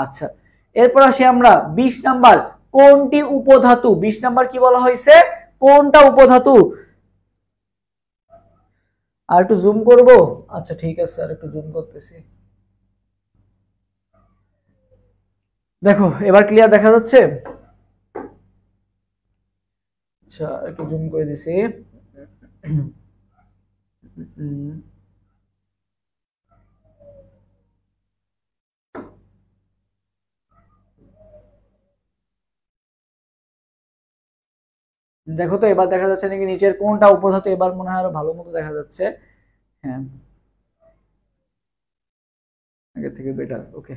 আচ্ছা এরপর আসি আমরা 20 নাম্বার কোনটি উপধাতু? 20 নাম্বার কি বলা হয়েছে? কোনটা উপধাতু? আর একটু জুম করব। আচ্ছা ঠিক আছে, আর একটু জুম করতেছি। দেখো এবার ক্লিয়ার দেখা যাচ্ছে? আচ্ছা একটু জুম করে দিছি। দেখো তো এবার দেখা যাচ্ছে নাকি নিচের কোনটা উপধাতু? এবার মনে হয় আরো ভালো মতো দেখা যাচ্ছে। হ্যাঁ, আগের থেকে বেটার। ওকে,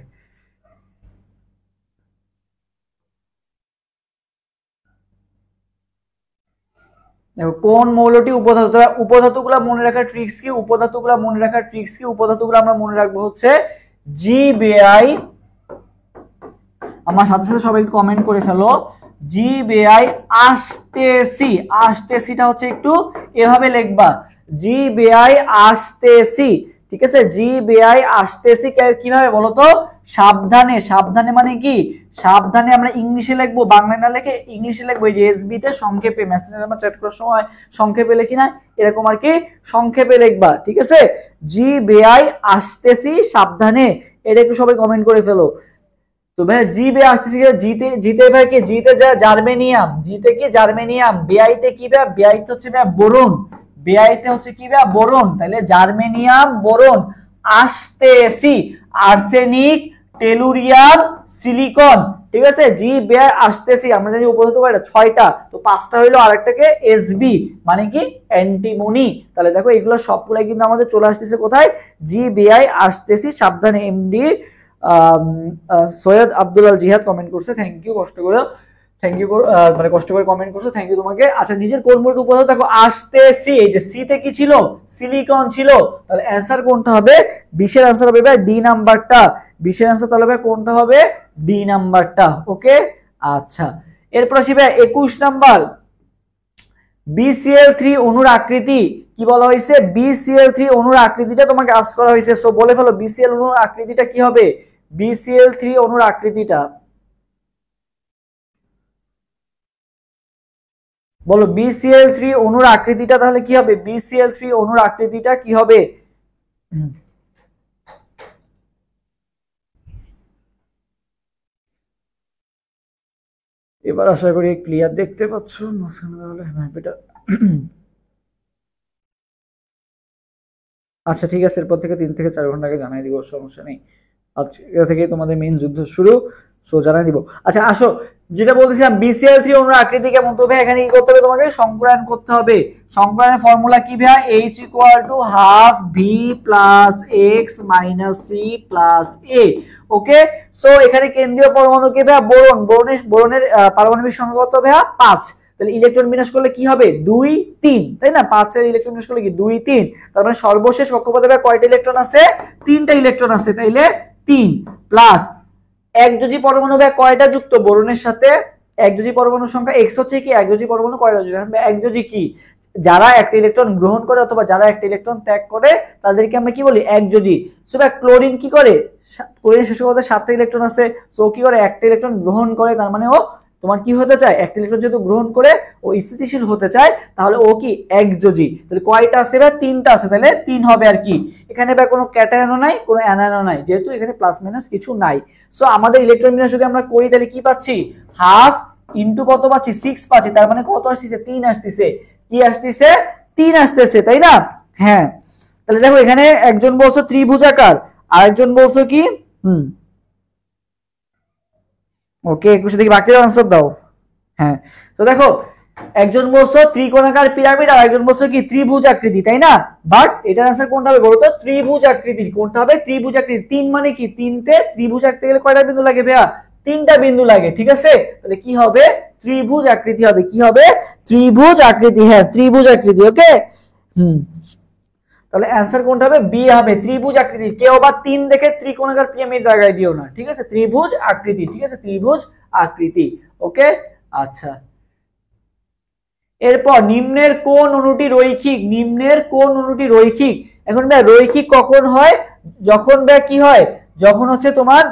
দেখো কোন মৌলটি উপধাতু? উপধাতুগুলো মনে রাখার ট্রিক্স কি? উপধাতুগুলো মনে রাখার ট্রিক্স কি? উপধাতুগুলো আমরা মনে রাখবো হচ্ছে জিবিআই। আমার সাথে সাথে সবাই একটু কমেন্ট করে ফেলো। জিবিআই আসতেছি, আসতেছিটা হচ্ছে একটু এভাবে লিখবা, জিবিআই আসতেছি। ঠিক আছে, জিবিআই আসতেছি কিভাবে বলো তো? সাবধানে। সাবধানে মানে কি? সাবধানে আমরা ইংলিশে লিখবো, বাংলায় না লিখে ইংলিশে লিখবো। এই যে এসবি তে সংক্ষেপে, মেসেঞ্জারে আমরা চ্যাট করার সময় সংক্ষেপে লিখি না, এরকম আর কি সংক্ষেপে লিখবা। ঠিক আছে, জিবিআই আসতেছি সাবধানে, এটা একটু সবাই কমেন্ট করে ফেলো। তো ভাই জি বে আসতেছি, জিতে জিতে ভাই কি? জিতে যা জার্মেনিয়াম, জিতে কি জার্মেনিয়াম, বিআইতে কি ভাই? বিআইতে হচ্ছে ভাই বোরন, বিআইতে হচ্ছে কি ভাই? বোরন। তাহলে জার্মেনিয়াম, বোরন। আসতেছি আর্সেনিক, টেলুরিয়াম, সিলিকন। ঠিক আছে, জি বে আসতেছি আমরা জানি উপধাতু কয়টা? 6টা। তো 5টা হইলো, আরেকটাকে এসবি মানে কি? অ্যান্টিমনি। তাহলে দেখো এগুলো সবগুলাই কিন্তু আমাদের চলে আসতেছে কোথায়? জি বিআই আসতেছি সাবধানে। এমডি সৈয়দ আব্দুল আল জিহাদ কমেন্ট করছে, থ্যাংক ইউ, কষ্ট করে থ্যাংক ইউ, মানে কষ্ট করে কমেন্ট করছো, থ্যাংক ইউ তোমাকে। আচ্ছা নিজের কোন মূল উপধাতু? দেখো আসতেছি, এই যে সি তে কি ছিল? সিলিকন ছিল। তাহলে অ্যানসার কোনটা হবে? 20 এর অ্যানসার হবে ভাই ডি নাম্বারটা। 20 এর অ্যানসার তাহলে ভাই কোনটা হবে? ডি নাম্বারটা। ওকে, আচ্ছা এরপর আসি ভাই 21 নাম্বার। BCl3 অণুর আকৃতি কি বলা হয়েছে? BCl3 অণুর আকৃতিটা তোমাকে আস্ক করা হয়েছে, সো বলে ফেলো BCl অণুর আকৃতিটা কি হবে? BCl3 অণুর আকৃতিটা বলো। BCl3 অণুর আকৃতিটা তাহলে কি হবে? BCl3 অণুর আকৃতিটা কি হবে? এবার আশা করি ক্লিয়ার দেখতে পাচ্ছ। আচ্ছা ঠিক আছে, এরপর থেকে 3 থেকে 4 ঘন্টা আগে জানাই দিব, সমস্যা নেই। আচ্ছা এটা থেকে তোমাদের মেইন যুদ্ধ শুরু, সো জানাই দিব। আচ্ছা আসো, যেটা বলতেছিলাম BCl3 অণুর আকৃতি কেমন? তো ভাই এখানে কি করতে হবে? তোমাকে সংকরায়ন করতে হবে। সংকরায়নের ফর্মুলা কি ভাই? H = ½ V + X - C + A। Okay, so এখানে কেন্দ্রীয় পরমাণু কি ভাই? বোরন। বোরনের পারমাণবিক সংখ্যা কত ভাই? 5। তাহলে ইলেকট্রন বিন্যাস করলে কি হবে? 2 3, তাই না? 5 এর ইলেকট্রন বিন্যাস করলে কি 2 3। তার মানে সর্বশেষ কক্ষপথে কয়টা ইলেকট্রন আছে? 3টা ইলেকট্রন আছে। তাইলে 3 প্লাস একযোজী পরমাণু কয়টা যুক্ত বোরনের সাথে? একযোজী পরমাণুর সংখ্যা x হচ্ছে কি? একযোজী পরমাণু কয়টা যুক্ত? একযোজী কি? যারা একটা ইলেকট্রন গ্রহণ করে অথবা যারা একটা ইলেকট্রন ত্যাগ করে তাদেরকে আমরা কি বলি? একযোজী। সো ক্লোরিন কি করে? ক্লোরিন শেষ করতে 7টা ইলেকট্রন আছে, সো কি করে? একটা ইলেকট্রন গ্রহণ করে, তার মানে ও তোমার কি হতে চায়? একটা ইলেকট্রন যেহেতু গ্রহণ করে ও স্থিতিশীল হতে চায়, তাহলে ও কি? একযোজী। তাহলে কয়টা আছে ভাই? 3টা আছে, তাহলে 3 হবে আর কি। এখানে ভাই কোনো ক্যাটায়নও নাই, কোনো অ্যানায়নও নাই, যেহেতু এখানে প্লাস মাইনাস কিছু নাই। সো আমাদের ইলেকট্রন বিন্যাস যদি আমরা করি তাহলে কি পাচ্ছি? হাফ ইনটু কত পাচ্ছি? 6 পাচ্ছি। তার মানে কত আসতেছে? 3 আসতেছে। কি আসতেছে? 3 আসতেছে, তাই না? হ্যাঁ, তাহলে দেখো এখানে একজন বলছো ত্রিভুজাকার, আরেকজন বলছো কি? ওকে, 21 থেকে বাকিরা আনসার দাও। হ্যাঁ, তো দেখো একজন বলছো ত্রিকোণাকার পিরামিড, আর একজন বলছো কি? ত্রিভুজ আকৃতি, তাই না? বাট এটার আনসার কোনটা হবে বলতো? ত্রিভুজ আকৃতি। কোনটা হবে? ত্রিভুজ আকৃতি। 3 মানে কি? 3তে ত্রিভুজ আঁকতে গেলে কয়টা বিন্দু লাগে ভাইয়া? 3টা বিন্দু লাগে। ঠিক আছে, তাহলে কি হবে? ত্রিভুজ আকৃতি হবে। কি হবে? ত্রিভুজ আকৃতি। হ্যাঁ, ত্রিভুজ আকৃতি। ওকে, তাহলে অ্যান্সার কোনটা হবে? বি হবে, ত্রিভুজ আকৃতি। কেউ আবার 3 দেখে ত্রিকোণাকার পিরামিড লাগাই দিও না। ঠিক আছে, ত্রিভুজ আকৃতি। ঠিক আছে, ত্রিভুজ আকৃতি। ওকে, আচ্ছা এরপর নিম্নের কোন অণুটি রৈখিক? নিম্নের কোন অণুটি রৈখিক? এখন ভাই রৈখিক কখন হয়? যখন ভাই কি হয়? যখন হচ্ছে তোমার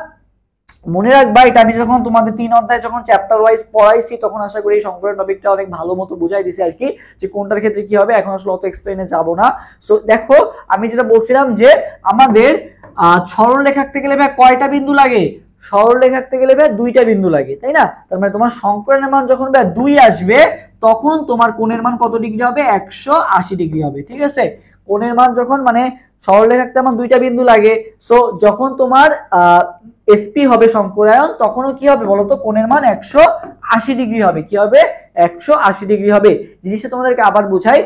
মনে রাখবা, এটা আমি যখন তোমাদের 3 অধ্যায় যখন চ্যাপ্টার ওয়াইজ পড়াইছি তখন আশা করি এই সংকলন টপিকটা অনেক ভালো মতো বুঝাই দিছি আর কি, যে কোনটার ক্ষেত্রে কি হবে। এখন আসলে অত এক্সপ্লেইনে যাব না। সো দেখো আমি যেটা বলছিলাম যে আমাদের সরল রেখা আঁকতে গেলে ভাই কয়টা বিন্দু লাগে? সরল রেখা আঁকতে গেলে ভাই 2টা বিন্দু লাগে, তাই না? তার মানে তোমার সংকলনের মান যখন ভাই 2 আসবে তখন তোমার কোণের মান কত ডিগ্রি হবে? 180 ডিগ্রি হবে, ঠিক আছে? কোণের মান যখন মানে সরল রেখা আঁকতে আমার 2টা বিন্দু লাগে, সো যখন তোমার এসপি হবে সংকরায়ন তখনও কি হবে বলতো? কোণের মান 180 ডিগ্রি হবে। কি হবে? 180 ডিগ্রি হবে। জিনিসটা তোমাদেরকে আবার বুঝাই,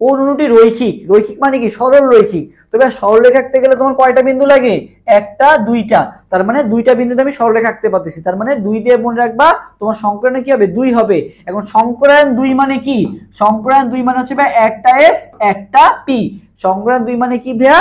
কোন অনুটি রৈখিক। রৈখিক মানে কি? সরল রৈখিক। তবে সরল রেখা আঁকতে গেলে তোমার কয়টা বিন্দু লাগে? একটা, দুইটা। তার মানে 2টা বিন্দুতে আমি সরল রেখা আঁকতে পারতেছি, তার মানে 2 দিয়ে মনে রাখবা তোমার সংকরায়নে কি হবে? 2 হবে। এখন সংকরায়ন 2 মানে কি? সংকরায়ন 2 মানে হচ্ছে ভাই একটা এস একটা পি। সংকরায়ন 2 মানে কি ভাইয়া?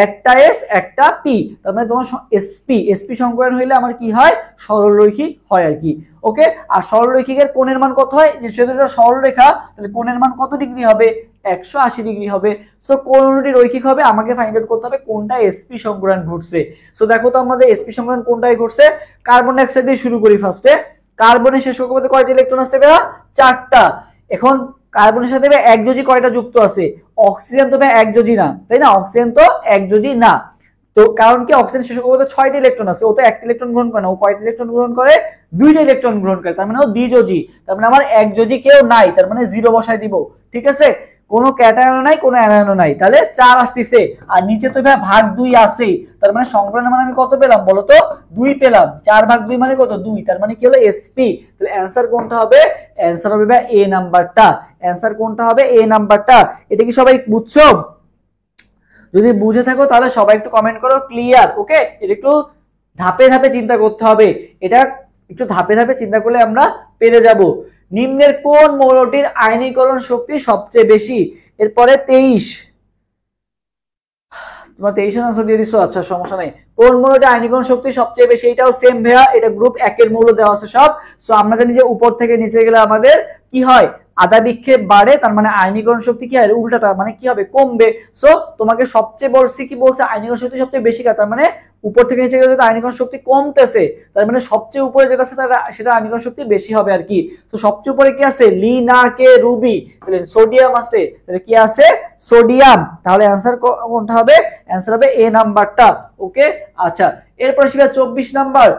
একটা এস একটা পি। তার মানে তোমার এসপি এসপি সংকরায়ন হইলে আমার কি হয়? সরল রৈখিক হয় আর কি। ওকে, আর সরল রৈখিকের কোণের মান কত হয়? যে সেটা সরল রেখা, তাহলে কোণের মান কত ডিগ্রি হবে? 180 ডিগ্রি হবে। সো কোন অনুটি রৈখিক হবে? আমাকে ফাইন্ড আউট করতে হবে কোনটা এসপি সংকরায়ন ঘটছে। সো দেখো তো আমাদের এসপি সংকরায়ন কোনটায় ঘটছে। কার্বন ডাইঅক্সাইড দিয়ে শুরু করি ফার্স্টে। কার্বনের শেষ কক্ষপথে কয়টা ইলেকট্রন আছে ভাইয়া? 4টা। এখন কার্বনের সাথে একযোজি কয়টা যুক্ত আছে? অক্সিজেন তো ভাই একযোজি না, তাই না? অক্সিজেন তো একযোজি না। তো কারণ কি? অক্সিজেন শেষ কক্ষপথে 6টা ইলেকট্রন আছে, ও তো একটা ইলেকট্রন গ্রহণ করে না। ও কয়টা ইলেকট্রন গ্রহণ করে? 2টা ইলেকট্রন গ্রহণ করে, তার মানে ও দ্বিযোজী। তার মানে আমার একযোজি কেউ নাই, তার মানে 0 বসাই দিব, ঠিক আছে? কোনো ক্যাটায়ন নাই, কোনো অ্যানায়ন নাই, তাহলে 4 আসতেছে। আর নিচে তো ভাই ভাগ 2 আছে, তার মানে সংকলনের মানে আমি কত পেলাম বলো তো? 2 পেলাম। 4 ভাগ 2 মানে কত? 2। তার মানে কি হলো? এসপি। তাহলে অ্যানসার কোনটা হবে? অ্যানসার হবে ভাই এ নাম্বারটা। অ্যানসার কোনটা হবে? এ নাম্বারটা। এটা কি সবাই বুঝছো? যদি বুঝে থাকো তাহলে সবাই একটু কমেন্ট করো ক্লিয়ার। ওকে, এটা একটু ধাপে ধাপে চিন্তা করতে হবে, এটা একটু ধাপে ধাপে চিন্তা করলে আমরা পেরে যাব। নিম্নের কোন মৌলটির আয়নীকরণ শক্তি সবচেয়ে বেশি? এরপরে 23, তোমার 23 আনসার দিয়ে দিছো, আচ্ছা সমস্যা নাই। কোন মৌলটির আয়নীকরণ শক্তি সবচেয়ে বেশি? এটাও সেম ভাইয়া, এটা গ্রুপ 1 এর মৌল দেওয়া আছে সব। সো আমরা জানি যে উপর থেকে নিচে গেলে আমাদের কি হয়? আধা বিক্ষেপ বাড়ে, তার মানে আয়নীকরণ শক্তি কি হয়? উল্টাটা মানে কি হবে? কমবে। সো তোমাকে সবচেয়ে বলছি কি বলছে? আয়নীকরণ শক্তি সবচেয়ে বেশি, তার মানে উপর থেকে নিচে গেলে আয়নীকরণ শক্তি কমতেছে, তার মানে সবচেয়ে উপরে যেটা আছে সেটা আয়নীকরণ শক্তি বেশি হবে আর কি। তো সবচেয়ে উপরে কি আছে? লি না কে রুবি, তাহলে সোডিয়াম আছে, তাহলে কি আছে? সোডিয়াম। তাহলে অ্যানসার কোনটা হবে? অ্যানসার হবে এ নাম্বারটা। ওকে, আচ্ছা এরপর সেটা 24 নাম্বার।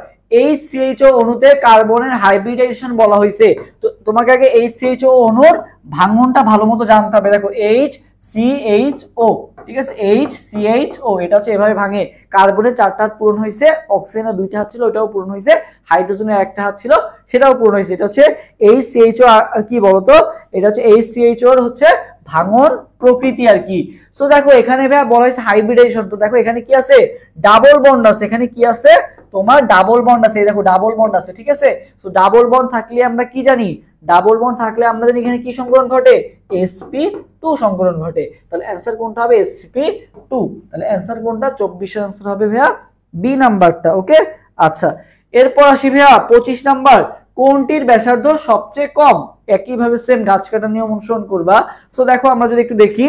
HCHO অণুতে কার্বনের হাইব্রিডাইজেশন বলা হয়েছে। তো তোমাকে আগে HCHO অণুর ভাঙনটা ভালো মতো জানতে হবে। দেখো HCHO, ঠিক আছে? HCHO এটা হচ্ছে এভাবে ভাঙে। কার্বনের 4টা হাত পূরণ হয়েছে, অক্সিজেনের 2টা হাত ছিল ওটাও পূরণ হয়েছে, হাইড্রোজেনের 1টা হাত ছিল সেটাও পূরণ হয়েছে। এটা হচ্ছে HCHO। কি বলতো? এটা হচ্ছে HCHO এর হচ্ছে ভাঙন প্রকৃতি আর কি। সো দেখো এখানে বলা হয়েছে হাইব্রিডাইজেশন। তো দেখো এখানে কি আছে? ডাবল বন্ড আছে। এখানে কি আছে? তোমার ডাবল বন্ড আছে। এই দেখো ডাবল বন্ড আছে, ঠিক আছে? তো ডাবল বন্ড থাকলে আমরা কি জানি? ডাবল বন্ড থাকলে আমরা জানি এখানে কি সংকরণ ঘটে? sp2 সংকরণ ঘটে। তাহলে অ্যানসার কোনটা হবে? sp2। তাহলে অ্যানসার কোনটা? 24 এর অ্যানসার হবে ভাইয়া বি নাম্বারটা। ওকে, আচ্ছা এরপর আসি ভাইয়া 25 নাম্বার। কোনটির ব্যাসার্ধ সবচেয়ে কম? একইভাবে সেম গাছ কাটার নিয়ম অনুসরণ করবা। সো দেখো আমরা যদি একটু দেখি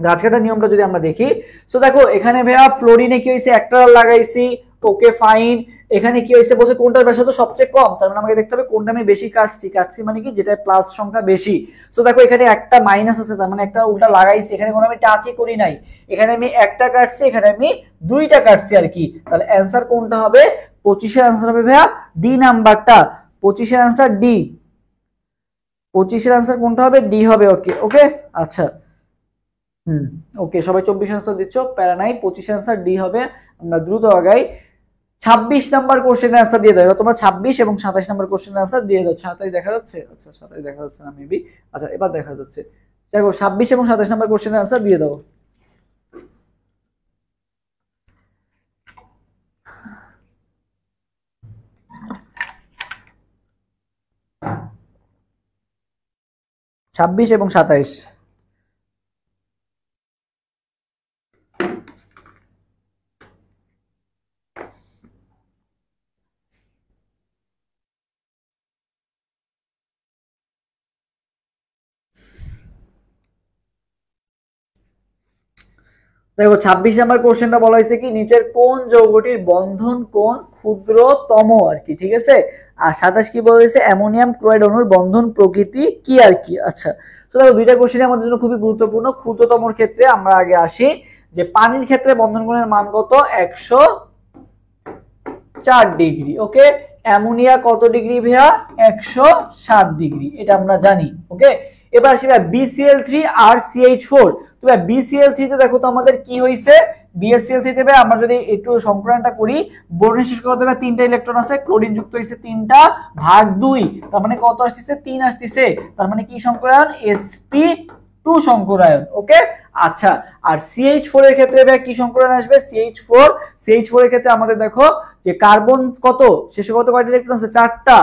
গাছ কাটার নিয়মটা যদি আমরা দেখি, সো দেখো এখানে ভাইয়া ফ্লোরিনে কি হয়েছে? একটা লাগাইছি, ওকে ফাইন। এখানে কি হয়েছে বলছে কোনটার ব্যাসার্ধ সবচেয়ে কম, তার মানে আমাকে দেখতে হবে কোনটা আমি বেশি কাটছি। কাটছি মানে কি? যেটা প্লাস সংখ্যা বেশি। সো দেখো এখানে একটা মাইনাস আছে, তার মানে একটা উল্টা লাগাইছি, এখানে কোনো আমি টাচই করি নাই। এখানে আমি একটা কাটছি, এখানে আমি 2টা কাটছি আর কি। তাহলে অ্যানসার কোনটা হবে? 25 এর অ্যানসার হবে ভাইয়া ডি নাম্বারটা। 25 এর অ্যানসার ডি। 25 এর অ্যানসার কোনটা হবে? ডি হবে। ওকে ওকে, আচ্ছা ওকে সবাই 24 আনসার দিচ্ছ, প্যারা নাই। 25 আনসার ডি হবে। আমরা দ্রুত আগাই। 26 নাম্বার কোশ্চেনের আনসার দিয়ে দাও। তোমরা 26 এবং 27 নাম্বার কোশ্চেনের আনসার দিয়ে দাও। 27 দেখা যাচ্ছে? আচ্ছা 27 দেখা যাচ্ছে না মেবি। আচ্ছা এবার দেখা যাচ্ছে। দেখো 26 এবং 27 নাম্বার কোশ্চেনের আনসার দিয়ে দাও। ছাব্বিশ এবং 27। দেখো 26 নাম্বার কোশ্চেনটা বলা হয়েছে কি নিচের কোন যৌগটির বন্ধন কোণ ক্ষুদ্রতম আর কি, ঠিক আছে। আর 27 কি বলা হয়েছে অ্যামোনিয়াম ক্লোরাইড অণুর বন্ধন প্রকৃতি কি আর কি। আচ্ছা, তো দেখো দুইটা কোশ্চেন আমাদের জন্য খুবই গুরুত্বপূর্ণ। ক্ষুদ্রতমর ক্ষেত্রে আমরা আগে আসি যে পানির ক্ষেত্রে বন্ধন কোণের মান কত 104 ডিগ্রি। ওকে, অ্যামোনিয়া কত ডিগ্রি ভাইয়া 107 ডিগ্রি, এটা আমরা জানি। ওকে, এবার আসি BCl3 আর CH4। তো BCl3 তে দেখো তো আমাদের কি হইছে, BCl3 তে আমরা যদি একটু সংকরণটা করি বোরনের শেষ করতে হবে 3টা ইলেকট্রন আছে, ক্লোরিন যুক্ত হইছে 3টা ভাগ 2, তার মানে কত আসছে 3 আসছে, তার মানে কি সংকরায়ন sp2 সংকরায়ন। ওকে, আচ্ছা, আর CH4 এর ক্ষেত্রে কি সংকরায়ন আসবে CH4 এর ক্ষেত্রে আমাদের দেখো যে কার্বন কত শেষে কত কয়টা ইলেকট্রন আছে 4টা,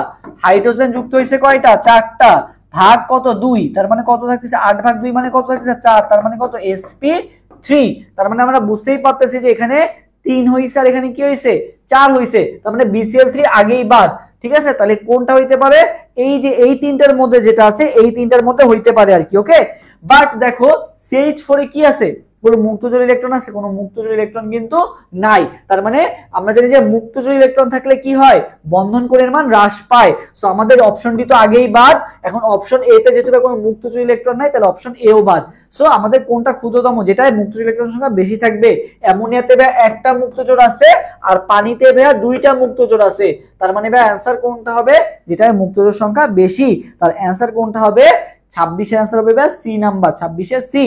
হাইড্রোজেন যুক্ত হইছে কয়টা 4টা, ভাগ কত 2, তার মানে কত থাকতেছে 8 ভাগ 2 মানে কত থাকতেছে 4, তার মানে কত sp3। তার মানে আমরা বুঝতেই পারতেছি যে এখানে 3 হইছে আর এখানে কি হইছে 4 হইছে, তার মানে BCl3 আগেই বাদ। ঠিক আছে, তাহলে কোনটা হইতে পারে এই যে এই তিনটার মধ্যে যেটা আছে এই তিনটার মধ্যে হইতে পারে আর কি। ওকে, বাট দেখো CH4 এ কি আছে কোনো মুক্তজোড় ইলেকট্রন আছে, কোনো মুক্তজোড় ইলেকট্রন কিন্তু নাই। তার মানে আমরা জানি যে মুক্তজোড় ইলেকট্রন থাকলে কি হয় বন্ধন কোণের মান হ্রাস পায়। সো আমাদের অপশনটি তো আগেই বাদ, এখন অপশন এ তে যেহেতু কোনো মুক্তজোড় ইলেকট্রন নাই তাহলে অপশন এও বাদ। সো আমাদের কোনটা ক্ষুদ্রতম যেটায় মুক্তজোড় ইলেকট্রনের সংখ্যা বেশি থাকবে, অ্যামোনিয়াতে ভাই একটা মুক্তজোড় আছে আর পানিতে ভাই দুইটা মুক্তজোড় আছে, তার মানে ভাই অ্যানসার কোনটা হবে যেটায় মুক্তজোড় সংখ্যা বেশি, তার অ্যানসার কোনটা হবে 26 এর অ্যানসার হবে ভাই সি নাম্বার, 26 এর সি।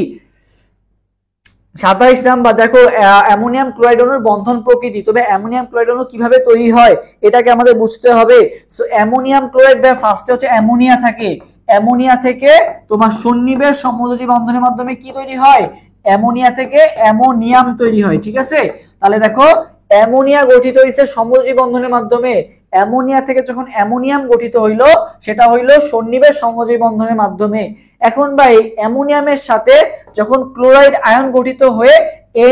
27 নাম্বার দেখো অ্যামোনিয়াম ক্লোরাইড অণুর বন্ধন প্রকৃতি। তবে অ্যামোনিয়াম ক্লোরাইড অণু কিভাবে তৈরি হয় এটাকে আমাদের বুঝতে হবে। সো অ্যামোনিয়াম ক্লোরাইড বা ফার্স্টে হচ্ছে অ্যামোনিয়া থাকে, অ্যামোনিয়া থেকে তোমার সন্নিবেশ সমযোজী বন্ধনের মাধ্যমে কি তৈরি হয় অ্যামোনিয়া থেকে অ্যামোনিয়াম তৈরি হয়। ঠিক আছে, তাহলে দেখো অ্যামোনিয়া গঠিত হইছে সমযোজী বন্ধনের মাধ্যমে, অ্যামোনিয়া থেকে যখন অ্যামোনিয়াম গঠিত হইলো সেটা হইলো সন্নিবেশ সমযোজী বন্ধনের মাধ্যমে। এখন ভাই অ্যামোনিয়ামের সাথে যখন ক্লোরাইড আয়ন গঠিত হয়ে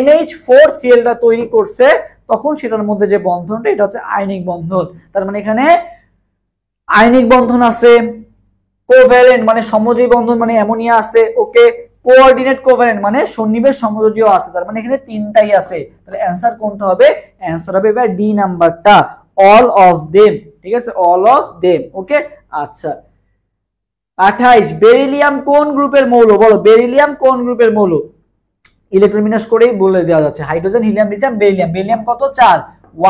NH4Cl টা তৈরি করছে তখন সেটার মধ্যে যে বন্ধনটা এটা হচ্ছে আয়নিক বন্ধন। তার মানে এখানে আয়নিক বন্ধন আছে, কোভ্যালেন্ট মানে সমযোজী বন্ধন মানে অ্যামোনিয়া আছে, ওকে, কোঅর্ডিনেট কোভ্যালেন্ট মানে সন্নিবেশ সমযোজীও আছে, তার মানে এখানে তিনটাই আছে। তাহলে অ্যানসার কোনটা হবে, অ্যানসার হবে ভাই ডি নাম্বারটা অল অফ দেম। ঠিক আছে, অল অফ দেম। ওকে, আচ্ছা 28 বেরিলিয়াম কোন গ্রুপের মৌল বলো, বেরিলিয়াম কোন গ্রুপের মৌল ইলেকট্রন বিন্যাস করেই বলে দেওয়া যাচ্ছে, hydrogen helium lithium beryllium, beryllium কত 4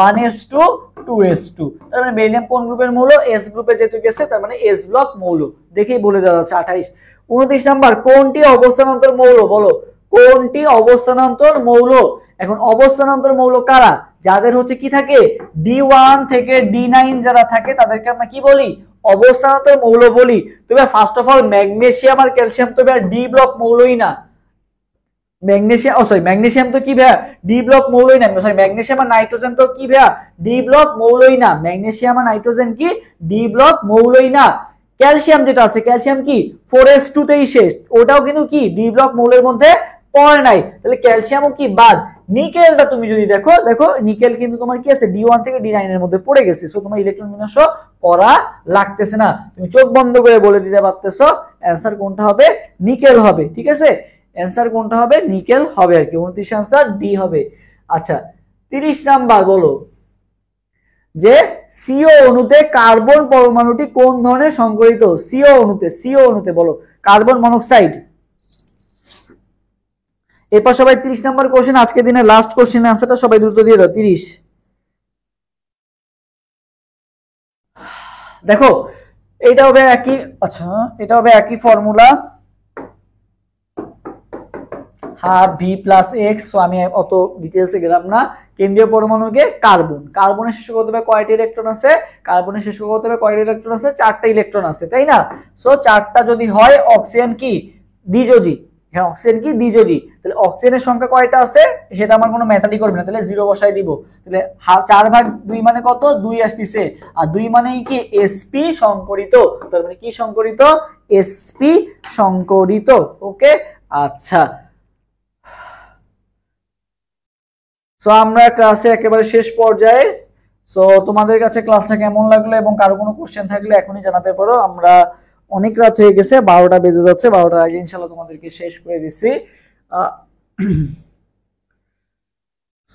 1s2 2s2, তার মানে বেরিলিয়াম কোন গ্রুপের মৌল এস গ্রুপে যেহেতু গেছে তার মানে এস ব্লক মৌল, দেখেই বলে দেওয়া যাচ্ছে 28। 29 নাম্বার কোনটি অবস্থানান্তর মৌল বলো, কোনটি অবস্থানান্তর মৌল। এখন অবস্থানান্তর মৌল কারা, যাদের হচ্ছে কি থাকে D1 থেকে D9 যারা থাকে তাদেরকে আমরা কি বলি অবস্থানান্তর মৌল বলি। তবে ফার্স্ট অফ অল ম্যাগনেসিয়াম আর ক্যালসিয়াম তো ডি ব্লক মৌলই না, ম্যাগনেসিয়াম ম্যাগনেসিয়াম তো কি ভাইয়া ডি ব্লক মৌলই না, সরি ম্যাগনেসিয়াম আর নাইট্রোজেন তো কি ভাইয়া ডি ব্লক মৌলই না, ম্যাগনেসিয়াম আর নাইট্রোজেন কি ডি ব্লক মৌলই না। ক্যালসিয়াম যেটা আছে ক্যালসিয়াম কি 4s2 তেই শেষ, ওটাও কিন্তু কি ডি ব্লক মৌলের মধ্যে পড়ে নাই, তাহলে ক্যালসিয়ামও কি বাদ। নিকেলটা তুমি যদি দেখো, দেখো নিকেল কিন্তু তোমার কি আছে D1 থেকে D9 এর মধ্যে পড়ে গেছে, সো তোমার ইলেকট্রন বিন্যাস করা লাগতেছে না, তুমি চোখ বন্ধ করে বলে দিতে পারতেছো অ্যানসার কোনটা হবে নিকেল হবে। ঠিক আছে, অ্যানসার কোনটা হবে নিকেল হবে আর কি, 29 আনসার ডি হবে। আচ্ছা 30 নাম্বার বলো যে সিও অণুতে কার্বন পরমাণুটি কোন ধরনের সংগঠিত, সিও অণুতে বলো কার্বন মনোক্সাইড। এরপর সবাই 30 নাম্বার কোশ্চেন, আজকে দিনের লাস্ট কোশ্চেন আনসারটা সবাই দ্রুত দিয়ে দাও। 30 দেখো এটা হবে একই, আচ্ছা এটা হবে একই formula half V plus x, আমি অত ডিটেলসে গেলাম না। কেন্দ্রীয় পরমাণুকে কার্বন, কার্বনের শেষ করতে হবে কয়টি ইলেকট্রন আছে, কার্বনের শেষ করতে হবে কয়টি ইলেকট্রন আছে 4টা ইলেকট্রন আছে তাই না। সো 4টা যদি হয় অক্সিজেন কি দ্বিযোজী, হ্যাঁ অক্সিজেন কি দ্বিযোজী, তাহলে অক্সিজেনের সংখ্যা কয়টা আছে সেটা আমার কোনো ম্যাটারই করবে না, তাহলে 0 বসাই দিব। তাহলে 4 ভাগ 2 মানে কত 2 আসতেছে, আর 2 মানেই কি sp সংকরিত, তার মানে কি সংকরিত sp সংকরিত। ওকে, আচ্ছা সো আমরা ক্লাসে একেবারে শেষ পর্যায়ে। সো তোমাদের কাছে ক্লাসটা কেমন লাগলো এবং কারো কোনো কোশ্চেন থাকলে এখনই জানাতে পারো। আমরা অনেক রাত হয়ে গেছে, 12টা বেজে যাচ্ছে, 12টার আগে ইনশাআল্লাহ তোমাদেরকে শেষ করে দিছি।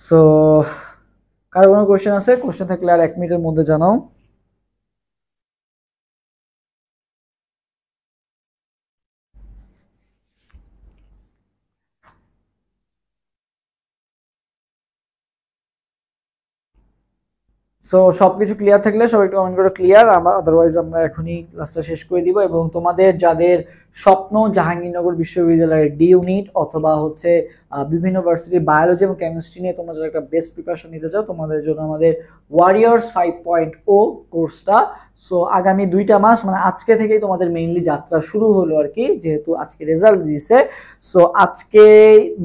সো কারো কোনো কোশ্চেন আছে? কোশ্চেন থাকলে আর 1 মিনিটের মধ্যে জানাও। সো সবকিছু ক্লিয়ার থাকলে সবাই একটু কমেন্ট করে ক্লিয়ার, আদারওয়াইজ আমরা এখনই ক্লাসটা শেষ করে দিব। এবং তোমাদের যাদের স্বপ্ন জাহাঙ্গীরনগর বিশ্ববিদ্যালয়ের ডি ইউনিট অথবা হচ্ছে বিভিন্ন ভার্সিটির বায়োলজি এবং কেমিস্ট্রি নিয়ে তোমরা যারা একটা বেস্ট প্রিপারেশন নিতে চাও, তোমাদের জন্য আমাদের ওয়ারিয়র্স 5.0 কোর্সটা। সো আগামী 2টা মাস মানে আজকে থেকেই তোমাদের মেইনলি যাত্রা শুরু হলো আর কি, যেহেতু আজকে রেজাল্ট দিয়েছে। সো আজকে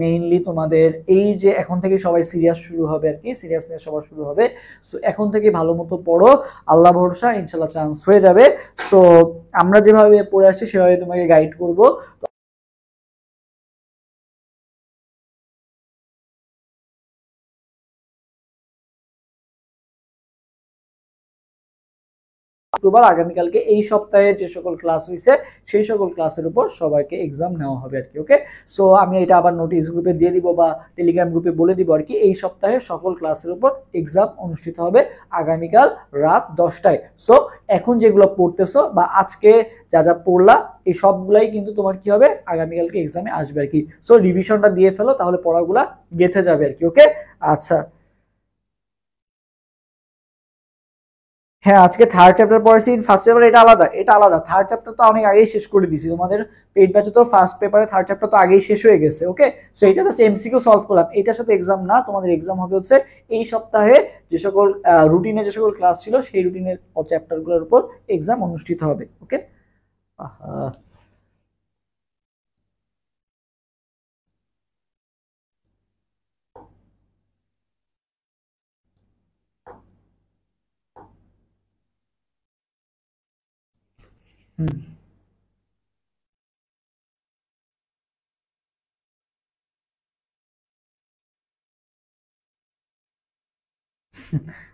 মেইনলি তোমাদের এই যে এখন থেকে সবাই সিরিয়াস শুরু হবে আর কি, সিরিয়াসনেস সবার শুরু হবে। সো এখন থেকে ভালো মতো পড়ো, আল্লাহ ভরসা, ইনশাল্লাহ চান্স হয়ে যাবে। সো আমরা যেভাবে পড়ে আসছি সেভাবে তোমাকে গাইড করব। অক্টোবর আগামীকালকে এই সপ্তাহে যে সকল ক্লাস হয়েছে সেই সকল ক্লাসের উপর সবাইকে এক্সাম নেওয়া হবে আর কি। ওকে, সো আমি এটা আবার নোটিশ গ্রুপে দিয়ে দিব বা টেলিগ্রাম গ্রুপে বলে দিব আর কি, এই সপ্তাহে সকল ক্লাসের উপর এক্সাম অনুষ্ঠিত হবে আগামীকাল রাত 10টায়। সো এখন যেগুলো পড়তেছো বা আজকে যা যা পড়লা এই সবগুলাই কিন্তু তোমার কি হবে আগামীকালকে এক্সামে আসবে আর কি। সো রিভিশনটা দিয়ে ফেলো, তাহলে পড়াগুলা গেঁথে যাবে আর কি। ওকে, আচ্ছা। হ্যাঁ, আজকে থার্ড চ্যাপ্টার পড়েছি, ফার্স্ট পেপার এটা আলাদা, এটা আলাদা। থার্ড চ্যাপ্টার তো অনেক আগেই শেষ করে দিছি তোমাদের পেইড ব্যাচে, তো ফার্স্ট পেপারে থার্ড চ্যাপ্টার তো আগেই শেষ হয়ে গেছে। ওকে, সো এটা জাস্ট এমসিকিউ সলভ করলাম, এটার সাথে এক্সাম না। তোমাদের এক্সাম হবে হচ্ছে এই সপ্তাহে যে সকল রুটিনে যে সকল ক্লাস ছিল সেই রুটিনের চ্যাপ্টারগুলোর উপর এক্সাম অনুষ্ঠিত হবে। ওকে, হুম।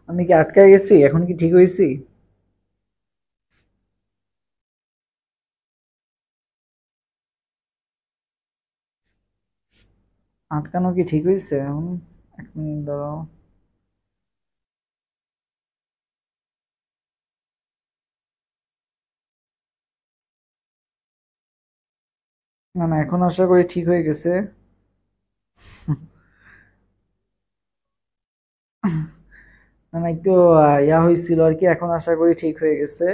আমি কি আটকায় গেছি? এখন কি ঠিক হয়েছি? আটকানো কি ঠিক হয়েছে এখন? 1 মিনিট দাঁড়াও। না না, এখন আশা করি ঠিক হয়ে গেছে। না না, একটু ইয়া হয়েছিল আর কি, এখন আশা করি ঠিক হয়ে গেছে।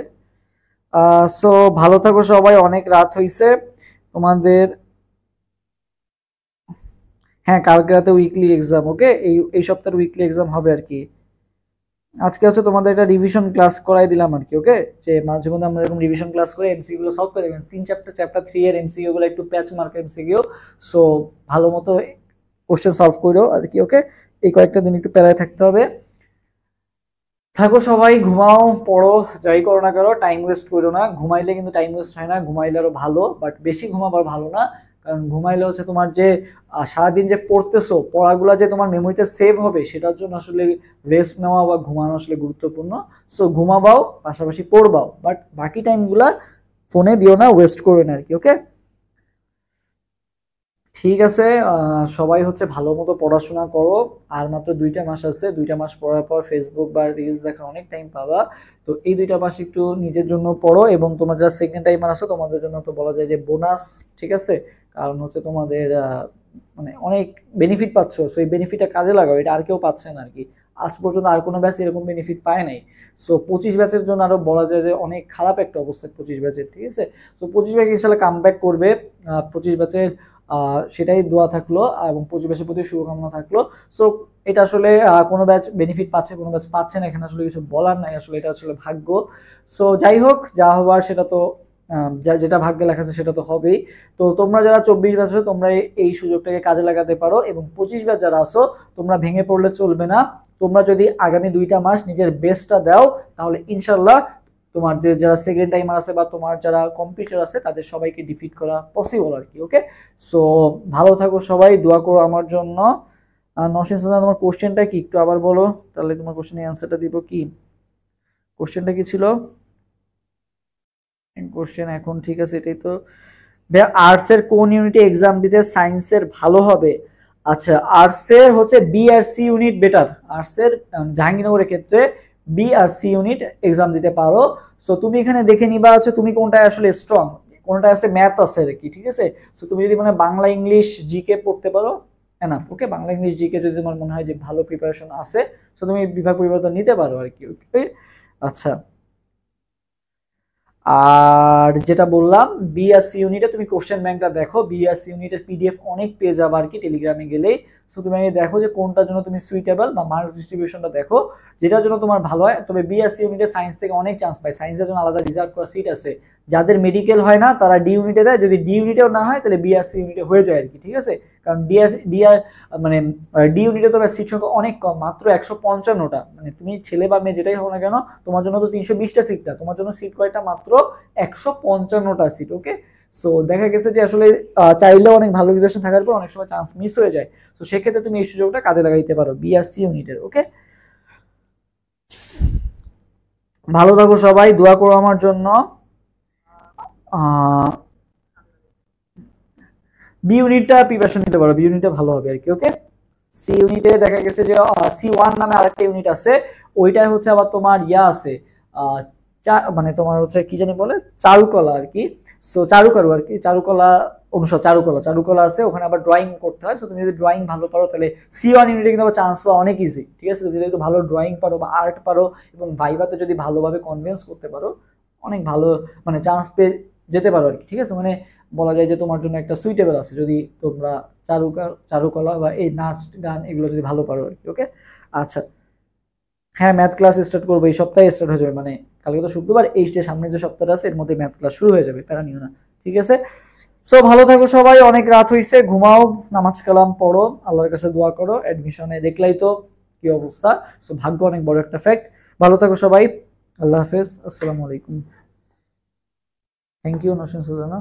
সো ভালো থাকো সবাই, অনেক রাত হয়েছে তোমাদের। হ্যাঁ, কালকে রাতে উইকলি এক্সাম। ওকে, এই এই সপ্তাহের উইকলি এক্সাম হবে আর কি। আজকে হচ্ছে তোমাদের একটা রিভিশন ক্লাস করাই দিলাম আর কি। ওকে, যে মাঝে মধ্যে আমরা এরকম রিভিশন ক্লাস করে এমসিকিউ গুলো সলভ করে দেবেন। 3 চ্যাপ্টার, চ্যাপ্টার 3 এর এমসিকিউ গুলো একটু প্যাচ মার্ক এমসিকিউ। সো ভালো মতো কোশ্চেন সলভ করো আর কি। ওকে, এই কয়েকটা দিন একটু প্যারায় থাকতে হবে। থাকো সবাই, ঘুমাও, পড়ো, যাই করো না করো, টাইম ওয়েস্ট করো না। ঘুমাইলে কিন্তু টাইম ওয়েস্ট হয় না, ঘুমাইলে আরো ভালো, বাট বেশি ঘুমাবার ভালো না। কারণ ঘুমাইলে হচ্ছে তোমার যে সারাদিন যে পড়তেছো পড়াগুলা যে তোমার মেমোরিতে সেভ হবে সেটার জন্য আসলে রেস্ট নেওয়া বা ঘুমানো আসলে গুরুত্বপূর্ণ। সো ঘুমাবাও, পাশাপাশি পড়বাও, বাট বাকি টাইমগুলা ফোনে দিও না, ওয়েস্ট করো না আর কি। ওকে, ঠিক আছে। সবাই হচ্ছে ভালো মতো পড়াশোনা করো। আর মাত্র 2টা মাস আছে, 2টা মাস পড়ার পর ফেসবুক বা রিলস দেখার অনেক টাইম পাবা। তো এই 2টা মাস একটু নিজের জন্য পড়ো, এবং তোমার যারা সেকেন্ড টাইমার আছে তোমাদের জন্য তো বলা যায় যে বোনাস। ঠিক আছে, কারণ হচ্ছে তোমাদের মানে অনেক বেনিফিট পাচ্ছ, সো এই বেনিফিটটা কাজে লাগাও, এটা আর কেউ পাচ্ছে না আর কি। আজ পর্যন্ত আর কোনো ব্যাচ এরকম বেনিফিট পায় নাই। সো 25 ব্যাচের জন্য আরো বলা যায় যে অনেক খারাপ একটা অবস্থা 25 ব্যাচের। ঠিক আছে, তো 25 ব্যাচ ইনশাল্লাহ কাম ব্যাক করবে। 25 ব্যাচের সেটাই দোয়া থাকলো, এবং পরিবেশের প্রতি শুভকামনা থাকলো। সো এটা আসলে কোনো ব্যাচ বেনিফিট পাচ্ছে, কোনো ব্যাচ পাচ্ছে না, এখানে আসলে কিছু বলার নাই, আসলে এটা আসলে ভাগ্য। সো যাই হোক, যা হবার সেটা তো যেটা ভাগ্যে লেখা আছে সেটা তো হবেই। তো তোমরা যারা 24 ব্যাচ আছো তোমরা এই সুযোগটাকে কাজে লাগাতে পারো, এবং 25 ব্যাচ যারা আছো তোমরা ভেঙে পড়লে চলবে না। তোমরা যদি আগামী 2টা মাস নিজের বেস্টটা দাও তাহলে ইনশাল্লাহ তোমার যে যারা সেকেন্ড টাইমার আছে বা তোমার যারা কম্পিউটার আছে তাদের সবাইকে ডিফিট করা পসিবল আর কি। ওকে, সো ভালো থাকো সবাই, দোয়া করো আমার জন্য। নওশিন সুলতানা, তোমার কোশ্চেনটা কি একটু আবার বলো, তাহলে তোমার কোশ্চেনের অ্যান্সারটা দিব। কি কোশ্চেনটা কি ছিল? কোশ্চেন এখন ঠিক আছে, এটাই তো। আর্টস এর কোন ইউনিটে এক্সাম দিতে সায়েন্সের ভালো হবে? আচ্ছা, আর্টসের হচ্ছে বি আর সি ইউনিট বেটার। আর্টসের জাহাঙ্গীরনগরের ক্ষেত্রে বি আর সি ইউনিট এক্সাম দিতে পারো। সো তুমি এখানে দেখে নিবা হচ্ছে তুমি কোনটায় আসলে স্ট্রং, কোনটা আছে ম্যাথ আছে আর কি, ঠিক আছে। সো তুমি যদি মানে বাংলা ইংলিশ জিকে পড়তে পারো এনাফ, ওকে। বাংলা ইংলিশ জিকে যদি তোমার মনে হয় যে ভালো প্রিপারেশন আছে, সো তুমি বিভাগ পরিবর্তন নিতে পারো আর কি, ওকে। আচ্ছা, আর যেটা বললাম বিএসসি ইউনিটে তুমি কোশ্চেন ব্যাংকটা দেখো, বিএসসি ইউনিটের পিডিএফ অনেক পেয়ে যাবে আর কি টেলিগ্রামে গেলেই। সো তুমি আগে দেখো যে কোনটার জন্য তুমি সুইটেবল, বা মার্কস ডিস্ট্রিবিউশনটা দেখো যেটার জন্য তোমার ভালো হয়। তবে বিএসসি ইউনিটে সায়েন্স থেকে অনেক চান্স পায়, সায়েন্সের জন্য আলাদা রিজার্ভ করা সিট আছে। যাদের মেডিকেল হয় না তারা ডি ইউনিটে দেয়, যদি ডি ইউনিটেও না হয় তাহলে বিএসসি ইউনিটে হয়ে যায় আর কি, ঠিক আছে। কারণ ডিআর মানে ডি ইউনিটে তোমার সিট সংখ্যা অনেক কম, মাত্র 155টা। মানে তুমি ছেলে বা মেয়ে যেটাই হো না কেন, তোমার জন্য তো 320টা সিটটা, তোমার জন্য সিট কয়টা? মাত্র 155টা সিট, ওকে। সো দেখা গেছে যে আসলে চাইলেও অনেক ভালো প্রিপারেশন থাকার পর অনেক সময় চান্স মিস হয়ে যায়। তো সেক্ষেত্রে তুমি এই সুযোগটা কাজে লাগাইতে পারো বিআরসি ইউনিটের, ওকে। ভালো থাকো সবাই, দোয়া করো আমার জন্য। বি ইউনিটটা প্রিপারেশন নিতে পারো, বি ইউনিটটা ভালো হবে আর কি, ওকে। সি ইউনিটে দেখা গেছে যে সি ওয়ান নামে আরেকটা ইউনিট আছে, ওইটাই হচ্ছে আবার তোমার ইয়া আছে, মানে তোমার হচ্ছে কি জানি বলে, চারুকলা আর কি। সো চারুকারু আর কি, চারুকলা অনুসার চারুকলা, চারুকলা আছে, ওখানে আবার ড্রয়িং করতে হয়। সো তুমি যদি ড্রয়িং ভালো পারো তাহলে সি ওয়ান ইউনিটে কিন্তু আবার চান্স পাওয়া অনেক ইজি, ঠিক আছে। তুমি যদি একটু ভালো ড্রয়িং পারো বা আর্ট পারো এবং ভাইভাতে যদি ভালোভাবে কনভিন্স করতে পারো, অনেক ভালো মানে চান্স পেয়ে যেতে পারো আর কি, ঠিক আছে। মানে বলা যায় যে তোমার জন্য একটা সুইটেবল আছে যদি তোমরা চারুকলা বা এই নাচ গান এগুলো যদি ভালো পারো আর কি, ওকে। আচ্ছা, হ্যাঁ ম্যাথ ক্লাস স্টার্ট করবো এই সপ্তাহে, স্টার্ট হয়ে যাবে। মানে কালকে তো শুক্রবার, এই যে সামনের যে সপ্তাহটা আছে এর মধ্যে ম্যাথ ক্লাস শুরু হয়ে যাবে, প্যারা নিও না, ঠিক আছে। সো ভালো থাকো সবাই, অনেক রাত হইছে, ঘুমাও, নামাজ কালাম পড়ো, আল্লাহর কাছে দোয়া করো। অ্যাডমিশনে দেখলাই তো কি অবস্থা। সো ভাগ্য অনেক বড় একটা ফ্যাক্ট। ভালো থাকো সবাই, আল্লাহ হাফেজ, আসসালামু আলাইকুম। Thank you Nasin Sujana.